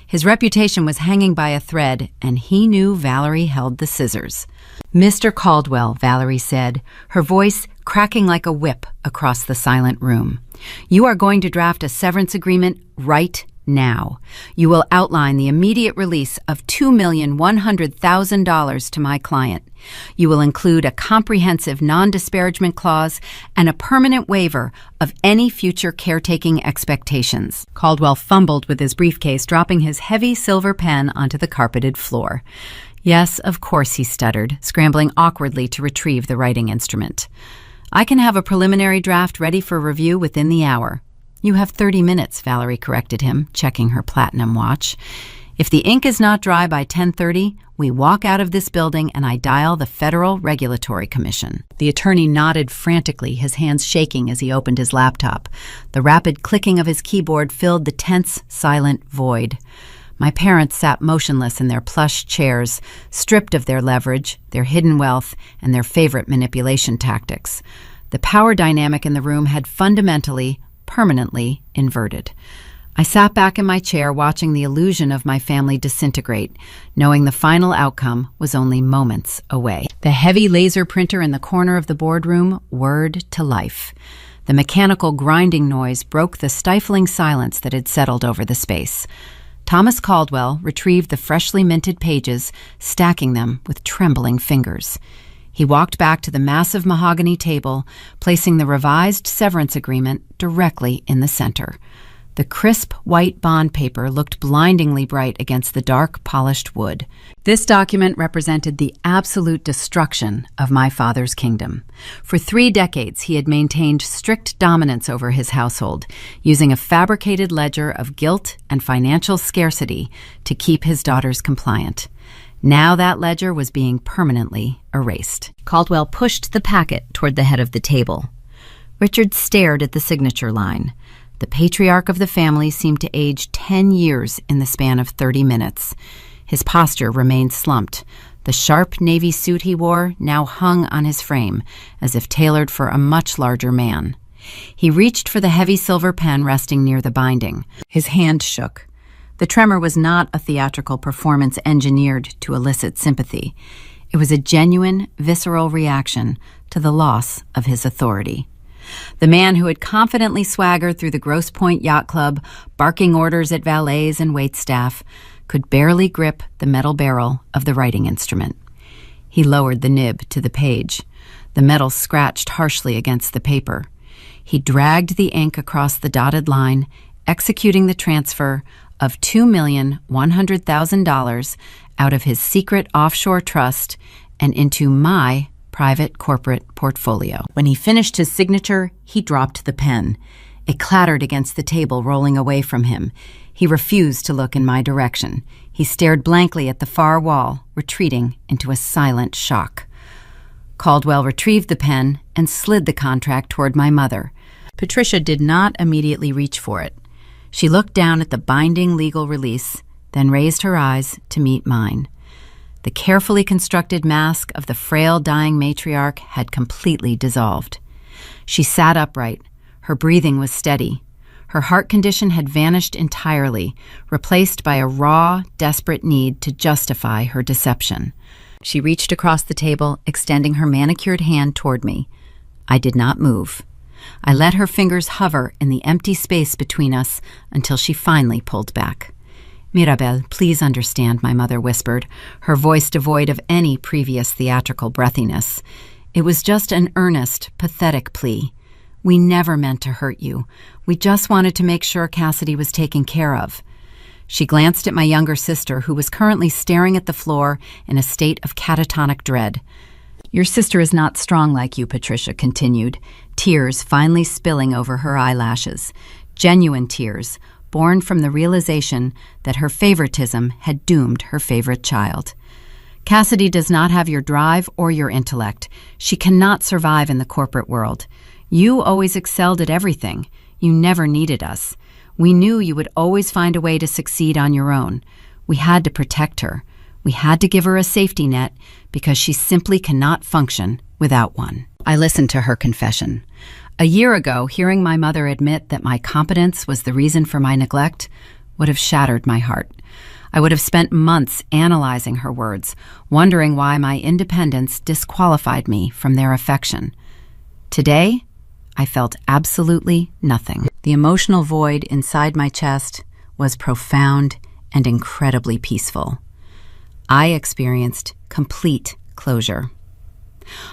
His reputation was hanging by a thread, and he knew Valerie held the scissors. "Mr. Caldwell," Valerie said, her voice cracking like a whip across the silent room. "You are going to draft a severance agreement right now. You will outline the immediate release of $2,100,000 to my client. You will include a comprehensive non-disparagement clause and a permanent waiver of any future caretaking expectations." Caldwell fumbled with his briefcase, dropping his heavy silver pen onto the carpeted floor. "Yes, of course," he stuttered, scrambling awkwardly to retrieve the writing instrument. "I can have a preliminary draft ready for review within the hour." "You have 30 minutes, Valerie corrected him, checking her platinum watch. "If the ink is not dry by 10:30, we walk out of this building and I dial the Federal Regulatory Commission." The attorney nodded frantically, his hands shaking as he opened his laptop. The rapid clicking of his keyboard filled the tense, silent void. My parents sat motionless in their plush chairs, stripped of their leverage, their hidden wealth, and their favorite manipulation tactics. The power dynamic in the room had fundamentally, permanently inverted. I sat back in my chair watching the illusion of my family disintegrate, knowing the final outcome was only moments away. The heavy laser printer in the corner of the boardroom whirred to life. The mechanical grinding noise broke the stifling silence that had settled over the space. Thomas Caldwell retrieved the freshly minted pages, stacking them with trembling fingers. He walked back to the massive mahogany table, placing the revised severance agreement directly in the center. The crisp white bond paper looked blindingly bright against the dark, polished wood. This document represented the absolute destruction of my father's kingdom. For 3 decades, he had maintained strict dominance over his household, using a fabricated ledger of guilt and financial scarcity to keep his daughters compliant. Now that ledger was being permanently erased. Caldwell pushed the packet toward the head of the table. Richard stared at the signature line. The patriarch of the family seemed to age 10 years in the span of 30 minutes. His posture remained slumped. The sharp navy suit he wore now hung on his frame, as if tailored for a much larger man. He reached for the heavy silver pen resting near the binding. His hand shook. The tremor was not a theatrical performance engineered to elicit sympathy. It was a genuine, visceral reaction to the loss of his authority. The man who had confidently swaggered through the Grosse Pointe Yacht Club, barking orders at valets and waitstaff, could barely grip the metal barrel of the writing instrument. He lowered the nib to the page. The metal scratched harshly against the paper. He dragged the ink across the dotted line, executing the transfer of $2,100,000 out of his secret offshore trust and into my private corporate portfolio. When he finished his signature, he dropped the pen. It clattered against the table, rolling away from him. He refused to look in my direction. He stared blankly at the far wall, retreating into a silent shock. Caldwell retrieved the pen and slid the contract toward my mother. Patricia did not immediately reach for it. She looked down at the binding legal release, then raised her eyes to meet mine. The carefully constructed mask of the frail, dying matriarch had completely dissolved. She sat upright. Her breathing was steady. Her heart condition had vanished entirely, replaced by a raw, desperate need to justify her deception. She reached across the table, extending her manicured hand toward me. I did not move. I let her fingers hover in the empty space between us until she finally pulled back. "Mirabel, please understand," my mother whispered, her voice devoid of any previous theatrical breathiness. It was just an earnest, pathetic plea. "We never meant to hurt you. We just wanted to make sure Cassidy was taken care of." She glanced at my younger sister, who was currently staring at the floor in a state of catatonic dread. "Your sister is not strong like you," Patricia continued, tears finally spilling over her eyelashes. Genuine tears, born from the realization that her favoritism had doomed her favorite child. "Cassidy does not have your drive or your intellect. She cannot survive in the corporate world. You always excelled at everything. You never needed us. We knew you would always find a way to succeed on your own. We had to protect her. We had to give her a safety net because she simply cannot function without one." I listened to her confession. A year ago, hearing my mother admit that my competence was the reason for my neglect would have shattered my heart. I would have spent months analyzing her words, wondering why my independence disqualified me from their affection. Today, I felt absolutely nothing. The emotional void inside my chest was profound and incredibly peaceful. I experienced complete closure.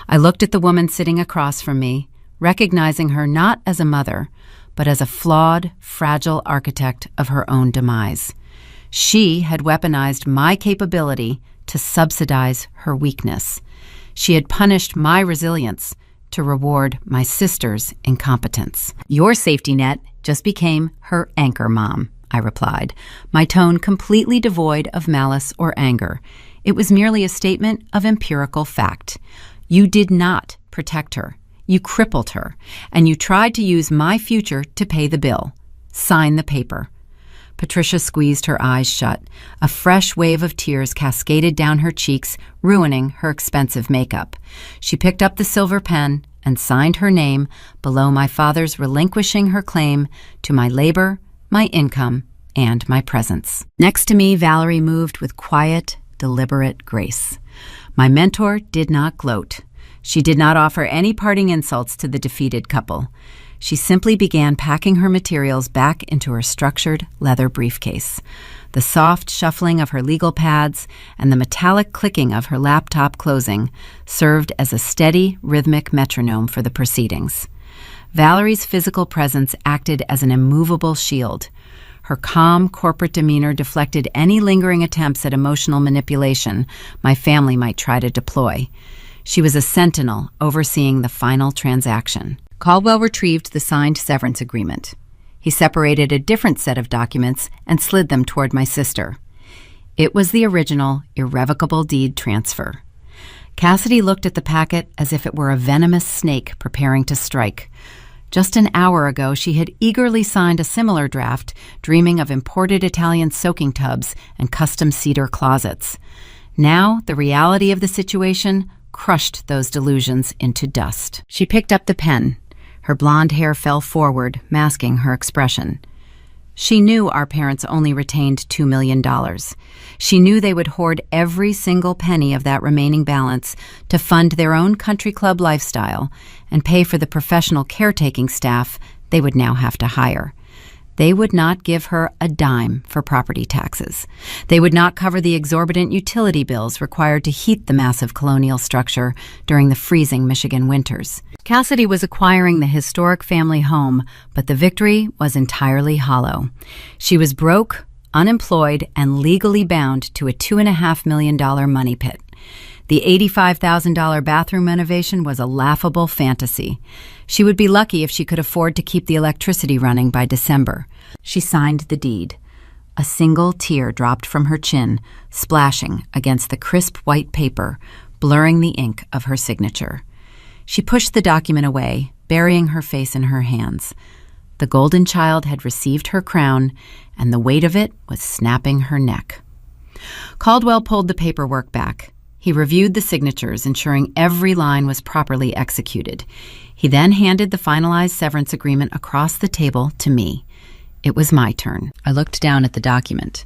I looked at the woman sitting across from me, recognizing her not as a mother, but as a flawed, fragile architect of her own demise. She had weaponized my capability to subsidize her weakness. She had punished my resilience to reward my sister's incompetence. "Your safety net just became her anchor, Mom," I replied, my tone completely devoid of malice or anger. It was merely a statement of empirical fact. You did not protect her. You crippled her, and you tried to use my future to pay the bill. Sign the paper. Patricia squeezed her eyes shut. A fresh wave of tears cascaded down her cheeks, ruining her expensive makeup. She picked up the silver pen and signed her name below my father's relinquishing her claim to my labor, my income, and my presence. Next to me, Valerie moved with quiet, deliberate grace. My mentor did not gloat. She did not offer any parting insults to the defeated couple. She simply began packing her materials back into her structured leather briefcase. The soft shuffling of her legal pads and the metallic clicking of her laptop closing served as a steady, rhythmic metronome for the proceedings. Valerie's physical presence acted as an immovable shield. Her calm corporate demeanor deflected any lingering attempts at emotional manipulation my family might try to deploy. She was a sentinel overseeing the final transaction. Caldwell retrieved the signed severance agreement. He separated a different set of documents and slid them toward my sister. It was the original, irrevocable deed transfer. Cassidy looked at the packet as if it were a venomous snake preparing to strike. Just an hour ago, she had eagerly signed a similar draft, dreaming of imported Italian soaking tubs and custom cedar closets. Now, the reality of the situation crushed those delusions into dust. She picked up the pen. Her blonde hair fell forward, masking her expression. She knew our parents only retained $2 million. She knew they would hoard every single penny of that remaining balance to fund their own country club lifestyle and pay for the professional caretaking staff they would now have to hire. They would not give her a dime for property taxes. They would not cover the exorbitant utility bills required to heat the massive colonial structure during the freezing Michigan winters. Cassidy was acquiring the historic family home, but the victory was entirely hollow. She was broke, unemployed, and legally bound to a $2.5 million money pit. The $85,000 bathroom renovation was a laughable fantasy. She would be lucky if she could afford to keep the electricity running by December. She signed the deed. A single tear dropped from her chin, splashing against the crisp white paper, blurring the ink of her signature. She pushed the document away, burying her face in her hands. The golden child had received her crown, and the weight of it was snapping her neck. Caldwell pulled the paperwork back. He reviewed the signatures, ensuring every line was properly executed. He then handed the finalized severance agreement across the table to me. It was my turn. I looked down at the document.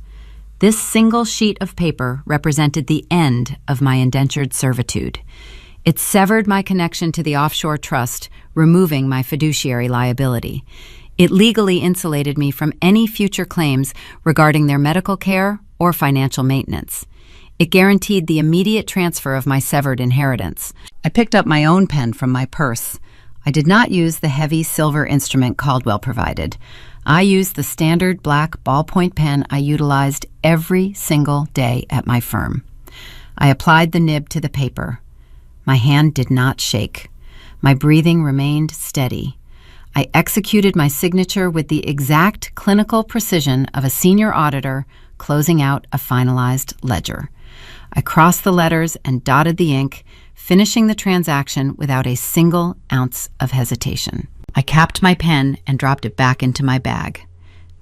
This single sheet of paper represented the end of my indentured servitude. It severed my connection to the offshore trust, removing my fiduciary liability. It legally insulated me from any future claims regarding their medical care or financial maintenance. It guaranteed the immediate transfer of my severed inheritance. I picked up my own pen from my purse. I did not use the heavy silver instrument Caldwell provided. I used the standard black ballpoint pen I utilized every single day at my firm. I applied the nib to the paper. My hand did not shake. My breathing remained steady. I executed my signature with the exact clinical precision of a senior auditor closing out a finalized ledger. I crossed the letters and dotted the ink, finishing the transaction without a single ounce of hesitation. I capped my pen and dropped it back into my bag.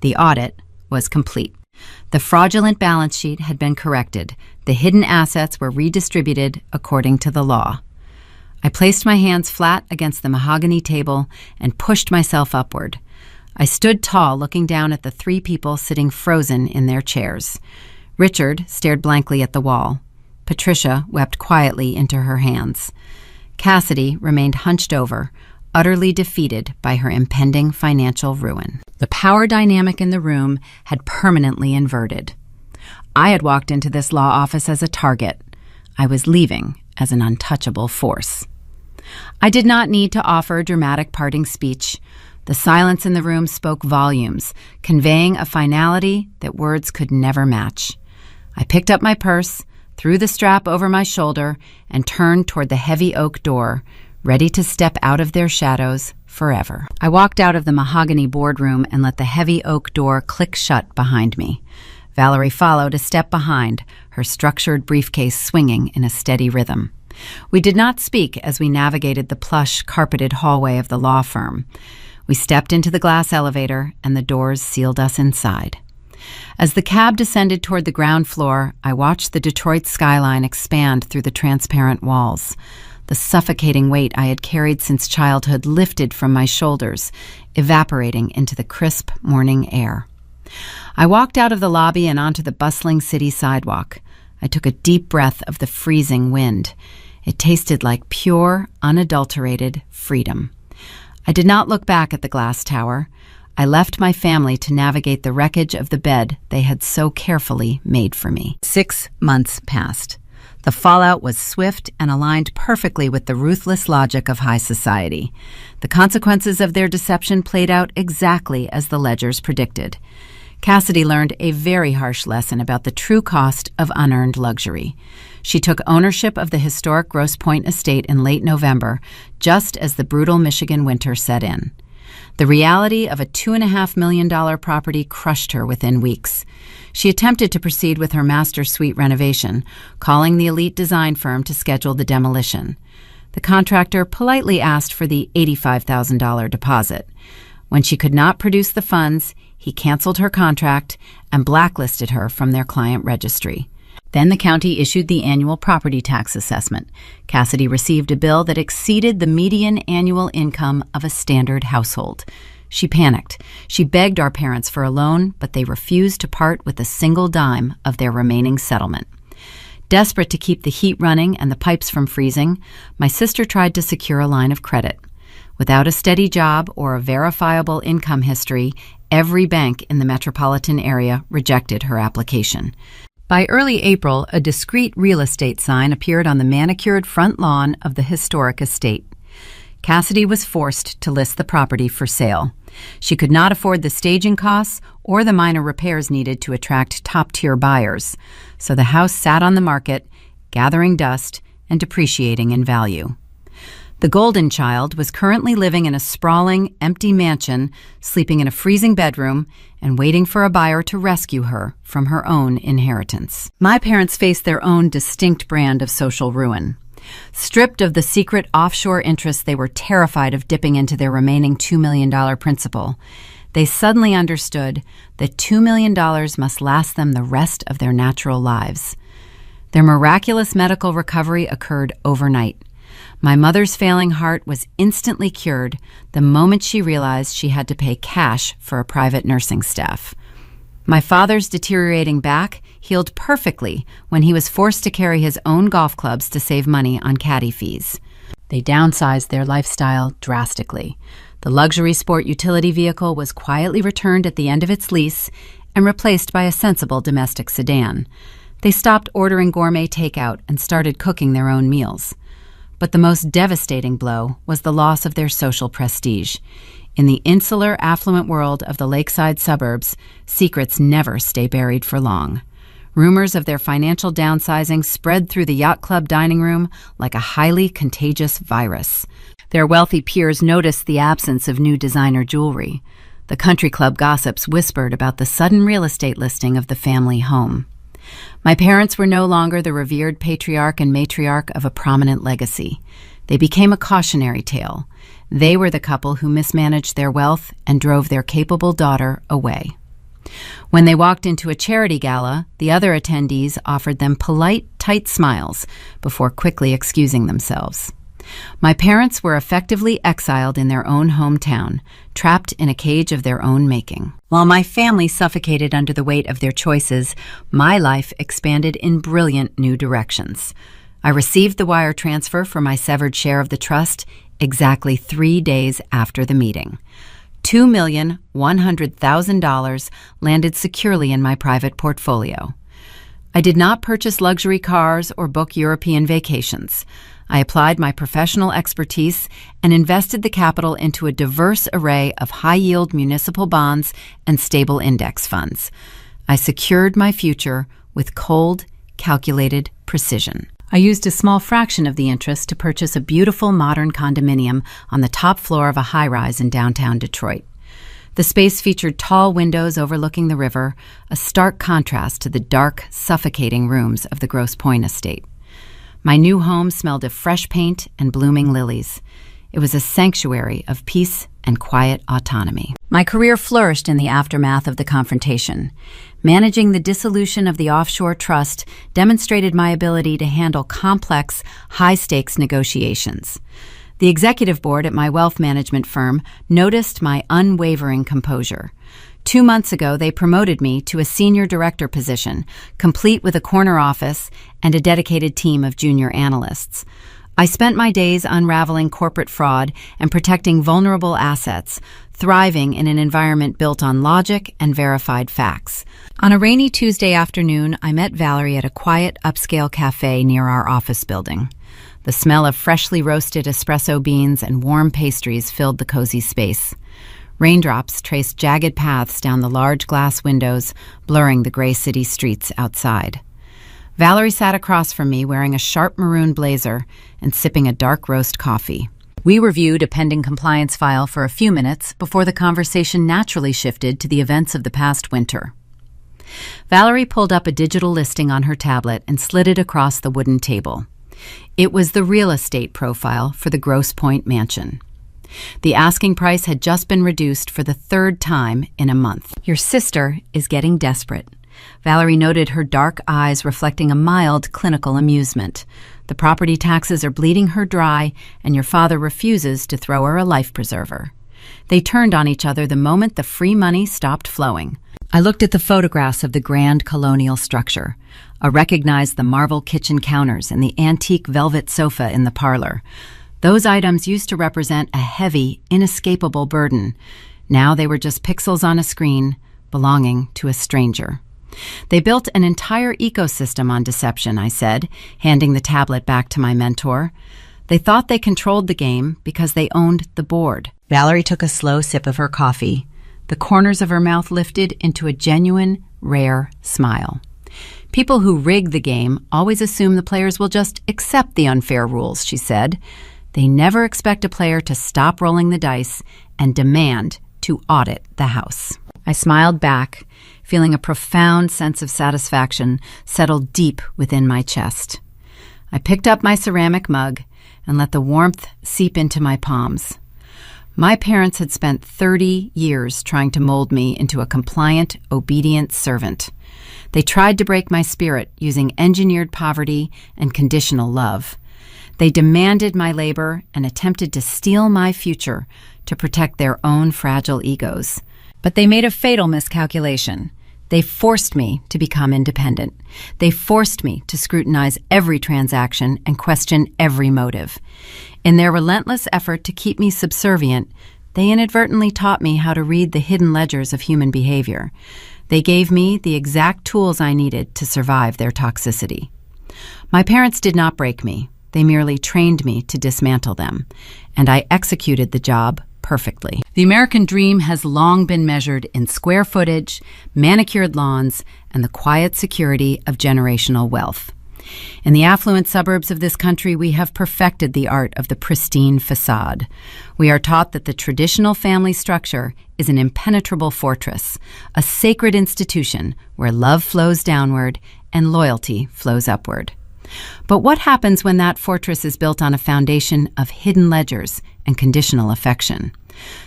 The audit was complete. The fraudulent balance sheet had been corrected. The hidden assets were redistributed according to the law. I placed my hands flat against the mahogany table and pushed myself upward. I stood tall, looking down at the three people sitting frozen in their chairs. Richard stared blankly at the wall. Patricia wept quietly into her hands. Cassidy remained hunched over, utterly defeated by her impending financial ruin. The power dynamic in the room had permanently inverted. I had walked into this law office as a target. I was leaving as an untouchable force. I did not need to offer a dramatic parting speech. The silence in the room spoke volumes, conveying a finality that words could never match. I picked up my purse, threw the strap over my shoulder, and turned toward the heavy oak door, ready to step out of their shadows forever. I walked out of the mahogany boardroom and let the heavy oak door click shut behind me. Valerie followed a step behind, her structured briefcase swinging in a steady rhythm. We did not speak as we navigated the plush, carpeted hallway of the law firm. We stepped into the glass elevator, and the doors sealed us inside. As the cab descended toward the ground floor, I watched the Detroit skyline expand through the transparent walls. The suffocating weight I had carried since childhood lifted from my shoulders, evaporating into the crisp morning air. I walked out of the lobby and onto the bustling city sidewalk. I took a deep breath of the freezing wind. It tasted like pure, unadulterated freedom. I did not look back at the glass tower. I left my family to navigate the wreckage of the bed they had so carefully made for me. 6 months passed. The fallout was swift and aligned perfectly with the ruthless logic of high society. The consequences of their deception played out exactly as the ledgers predicted. Cassidy learned a very harsh lesson about the true cost of unearned luxury. She took ownership of the historic Grosse Pointe estate in late November, just as the brutal Michigan winter set in. The reality of a $2.5 million property crushed her within weeks. She attempted to proceed with her master suite renovation, calling the elite design firm to schedule the demolition. The contractor politely asked for the $85,000 deposit. When she could not produce the funds, he canceled her contract and blacklisted her from their client registry. Then the county issued the annual property tax assessment. Cassidy received a bill that exceeded the median annual income of a standard household. She panicked. She begged our parents for a loan, but they refused to part with a single dime of their remaining settlement. Desperate to keep the heat running and the pipes from freezing, my sister tried to secure a line of credit. Without a steady job or a verifiable income history, every bank in the metropolitan area rejected her application. By early April, a discreet real estate sign appeared on the manicured front lawn of the historic estate. Cassidy was forced to list the property for sale. She could not afford the staging costs or the minor repairs needed to attract top-tier buyers, so the house sat on the market, gathering dust and depreciating in value. The golden child was currently living in a sprawling, empty mansion, sleeping in a freezing bedroom, and waiting for a buyer to rescue her from her own inheritance. My parents faced their own distinct brand of social ruin. Stripped of the secret offshore interests they were terrified of dipping into their remaining $2 million principal, they suddenly understood that $2 million must last them the rest of their natural lives. Their miraculous medical recovery occurred overnight. My mother's failing heart was instantly cured the moment she realized she had to pay cash for a private nursing staff. My father's deteriorating back healed perfectly when he was forced to carry his own golf clubs to save money on caddy fees. They downsized their lifestyle drastically. The luxury sport utility vehicle was quietly returned at the end of its lease and replaced by a sensible domestic sedan. They stopped ordering gourmet takeout and started cooking their own meals. But the most devastating blow was the loss of their social prestige. In the insular, affluent world of the lakeside suburbs, secrets never stay buried for long. Rumors of their financial downsizing spread through the yacht club dining room like a highly contagious virus. Their wealthy peers noticed the absence of new designer jewelry. The country club gossips whispered about the sudden real estate listing of the family home. My parents were no longer the revered patriarch and matriarch of a prominent legacy. They became a cautionary tale. They were the couple who mismanaged their wealth and drove their capable daughter away. When they walked into a charity gala, the other attendees offered them polite, tight smiles before quickly excusing themselves. My parents were effectively exiled in their own hometown, trapped in a cage of their own making. While my family suffocated under the weight of their choices, my life expanded in brilliant new directions. I received the wire transfer for my severed share of the trust exactly 3 days after the meeting. $2,100,000 landed securely in my private portfolio. I did not purchase luxury cars or book European vacations. I applied my professional expertise and invested the capital into a diverse array of high-yield municipal bonds and stable index funds. I secured my future with cold, calculated precision. I used a small fraction of the interest to purchase a beautiful modern condominium on the top floor of a high-rise in downtown Detroit. The space featured tall windows overlooking the river, a stark contrast to the dark, suffocating rooms of the Grosse Pointe estate. My new home smelled of fresh paint and blooming lilies. It was a sanctuary of peace and quiet autonomy. My career flourished in the aftermath of the confrontation. Managing the dissolution of the offshore trust demonstrated my ability to handle complex, high-stakes negotiations. The executive board at my wealth management firm noticed my unwavering composure. 2 months ago, they promoted me to a senior director position, complete with a corner office and a dedicated team of junior analysts. I spent my days unraveling corporate fraud and protecting vulnerable assets, thriving in an environment built on logic and verified facts. On a rainy Tuesday afternoon, I met Valerie at a quiet, upscale cafe near our office building. The smell of freshly roasted espresso beans and warm pastries filled the cozy space. Raindrops traced jagged paths down the large glass windows, blurring the gray city streets outside. Valerie sat across from me wearing a sharp maroon blazer and sipping a dark roast coffee. We reviewed a pending compliance file for a few minutes before the conversation naturally shifted to the events of the past winter. Valerie pulled up a digital listing on her tablet and slid it across the wooden table. It was the real estate profile for the Grosse Pointe Mansion. The asking price had just been reduced for the third time in a month. "Your sister is getting desperate." Valerie noted, her dark eyes reflecting a mild clinical amusement. "The property taxes are bleeding her dry, and your father refuses to throw her a life preserver." They turned on each other the moment the free money stopped flowing. I looked at the photographs of the grand colonial structure. I recognized the marble kitchen counters and the antique velvet sofa in the parlor. Those items used to represent a heavy, inescapable burden. Now they were just pixels on a screen, belonging to a stranger. "They built an entire ecosystem on deception," I said, handing the tablet back to my mentor. "They thought they controlled the game because they owned the board." Valerie took a slow sip of her coffee. The corners of her mouth lifted into a genuine, rare smile. "People who rig the game always assume the players will just accept the unfair rules," she said. "They never expect a player to stop rolling the dice and demand to audit the house." I smiled back, feeling a profound sense of satisfaction settle deep within my chest. I picked up my ceramic mug and let the warmth seep into my palms. My parents had spent 30 years trying to mold me into a compliant, obedient servant. They tried to break my spirit using engineered poverty and conditional love. They demanded my labor and attempted to steal my future to protect their own fragile egos. But they made a fatal miscalculation. They forced me to become independent. They forced me to scrutinize every transaction and question every motive. In their relentless effort to keep me subservient, they inadvertently taught me how to read the hidden ledgers of human behavior. They gave me the exact tools I needed to survive their toxicity. My parents did not break me. They merely trained me to dismantle them, and I executed the job perfectly. The American dream has long been measured in square footage, manicured lawns, and the quiet security of generational wealth. In the affluent suburbs of this country, we have perfected the art of the pristine facade. We are taught that the traditional family structure is an impenetrable fortress, a sacred institution where love flows downward and loyalty flows upward. But what happens when that fortress is built on a foundation of hidden ledgers and conditional affection?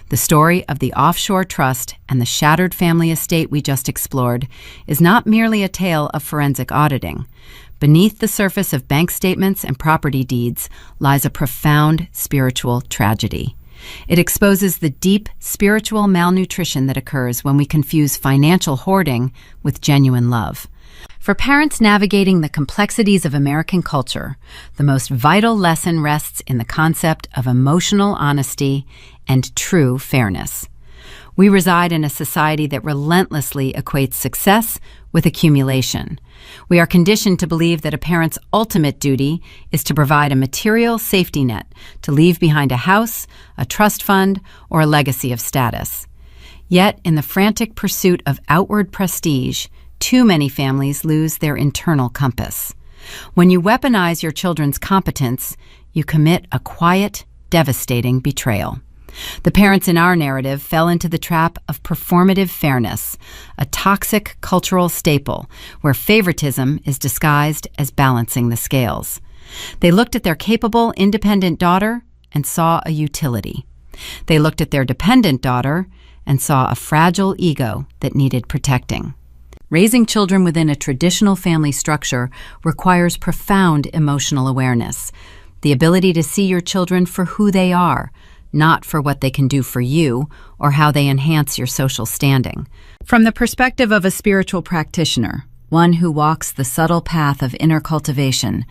The story of the offshore trust and the shattered family estate we just explored is not merely a tale of forensic auditing. Beneath the surface of bank statements and property deeds lies a profound spiritual tragedy. It exposes the deep spiritual malnutrition that occurs when we confuse financial hoarding with genuine love. For parents navigating the complexities of American culture, the most vital lesson rests in the concept of emotional honesty and true fairness. We reside in a society that relentlessly equates success with accumulation. We are conditioned to believe that a parent's ultimate duty is to provide a material safety net, to leave behind a house, a trust fund, or a legacy of status. Yet, in the frantic pursuit of outward prestige, too many families lose their internal compass. When you weaponize your children's competence, you commit a quiet, devastating betrayal. The parents in our narrative fell into the trap of performative fairness, a toxic cultural staple where favoritism is disguised as balancing the scales. They looked at their capable, independent daughter and saw a utility. They looked at their dependent daughter and saw a fragile ego that needed protecting. Raising children within a traditional family structure requires profound emotional awareness, the ability to see your children for who they are, not for what they can do for you or how they enhance your social standing. From the perspective of a spiritual practitioner, one who walks the subtle path of inner cultivation.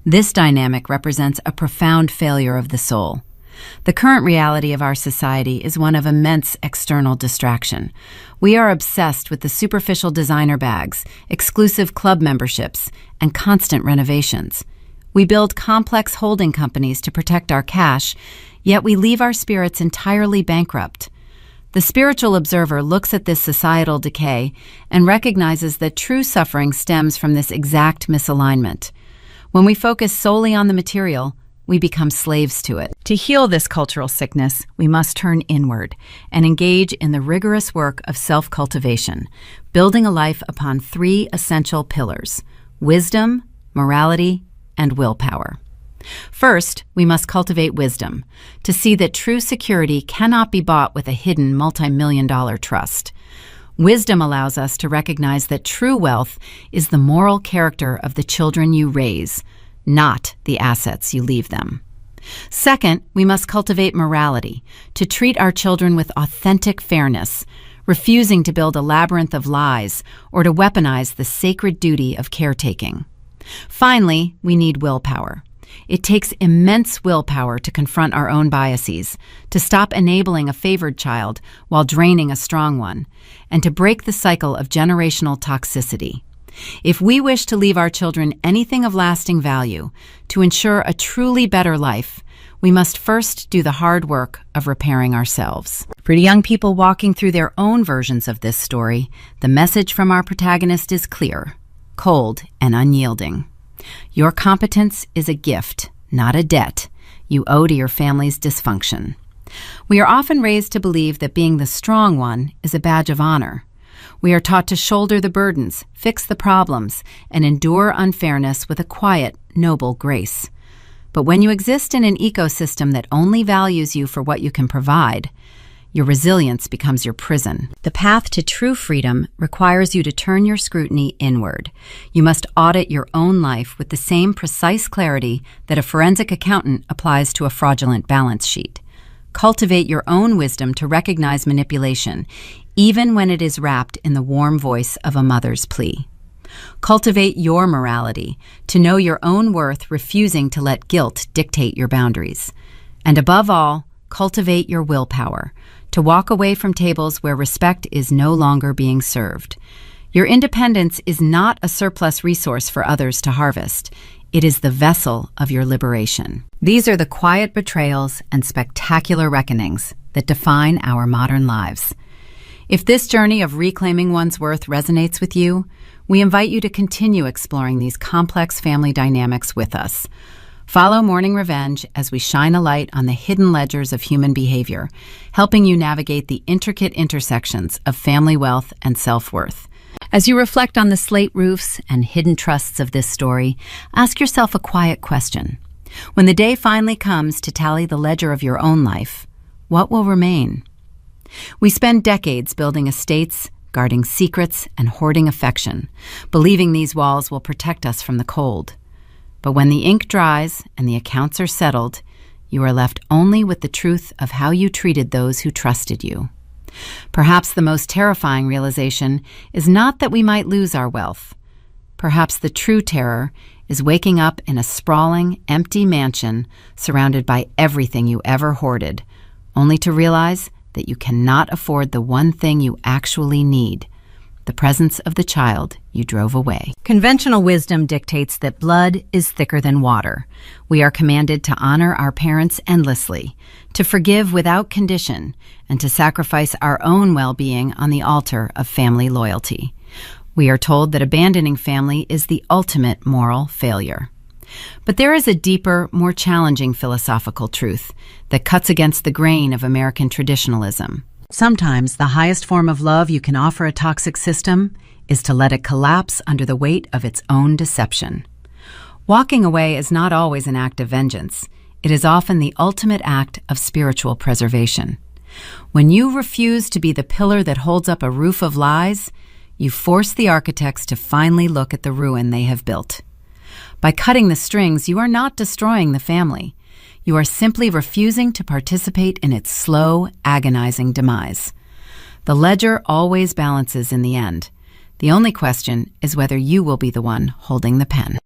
This dynamic represents a profound failure of the soul. The current reality of our society is one of immense external distraction. We are obsessed with the superficial designer bags, exclusive club memberships, and constant renovations. We build complex holding companies to protect our cash, yet we leave our spirits entirely bankrupt. The spiritual observer looks at this societal decay and recognizes that true suffering stems from this exact misalignment. When we focus solely on the material, we become slaves to it. To heal this cultural sickness, we must turn inward and engage in the rigorous work of self-cultivation, building a life upon 3 essential pillars: wisdom, morality, and willpower. First, we must cultivate wisdom to see that true security cannot be bought with a hidden multi-million-dollar trust. Wisdom allows us to recognize that true wealth is the moral character of the children you raise, not the assets you leave them. Second, we must cultivate morality to treat our children with authentic fairness, refusing to build a labyrinth of lies or to weaponize the sacred duty of caretaking. Finally, we need willpower. It takes immense willpower to confront our own biases, to stop enabling a favored child while draining a strong one, and to break the cycle of generational toxicity. If we wish to leave our children anything of lasting value, to ensure a truly better life, we must first do the hard work of repairing ourselves. For young people walking through their own versions of this story, the message from our protagonist is clear, cold, and unyielding. Your competence is a gift, not a debt, you owe to your family's dysfunction. We are often raised to believe that being the strong one is a badge of honor. We are taught to shoulder the burdens, fix the problems, and endure unfairness with a quiet, noble grace. But when you exist in an ecosystem that only values you for what you can provide, your resilience becomes your prison. The path to true freedom requires you to turn your scrutiny inward. You must audit your own life with the same precise clarity that a forensic accountant applies to a fraudulent balance sheet. Cultivate your own wisdom to recognize manipulation, even when it is wrapped in the warm voice of a mother's plea. Cultivate your morality, to know your own worth, refusing to let guilt dictate your boundaries. And above all, cultivate your willpower, to walk away from tables where respect is no longer being served. Your independence is not a surplus resource for others to harvest. It is the vessel of your liberation. These are the quiet betrayals and spectacular reckonings that define our modern lives. If this journey of reclaiming one's worth resonates with you, we invite you to continue exploring these complex family dynamics with us. Follow Mourning Revenge as we shine a light on the hidden ledgers of human behavior, helping you navigate the intricate intersections of family wealth and self-worth. As you reflect on the slate roofs and hidden trusts of this story, ask yourself a quiet question. When the day finally comes to tally the ledger of your own life, what will remain? We spend decades building estates, guarding secrets, and hoarding affection, believing these walls will protect us from the cold. But when the ink dries and the accounts are settled, you are left only with the truth of how you treated those who trusted you. Perhaps the most terrifying realization is not that we might lose our wealth. Perhaps the true terror is waking up in a sprawling, empty mansion surrounded by everything you ever hoarded, only to realize that you cannot afford the one thing you actually need, the presence of the child you drove away. Conventional wisdom dictates that blood is thicker than water. We are commanded to honor our parents endlessly, to forgive without condition, and to sacrifice our own well-being on the altar of family loyalty. We are told that abandoning family is the ultimate moral failure. But there is a deeper, more challenging philosophical truth that cuts against the grain of American traditionalism. Sometimes the highest form of love you can offer a toxic system is to let it collapse under the weight of its own deception. Walking away is not always an act of vengeance. It is often the ultimate act of spiritual preservation. When you refuse to be the pillar that holds up a roof of lies, you force the architects to finally look at the ruin they have built. By cutting the strings, you are not destroying the family. You are simply refusing to participate in its slow, agonizing demise. The ledger always balances in the end. The only question is whether you will be the one holding the pen.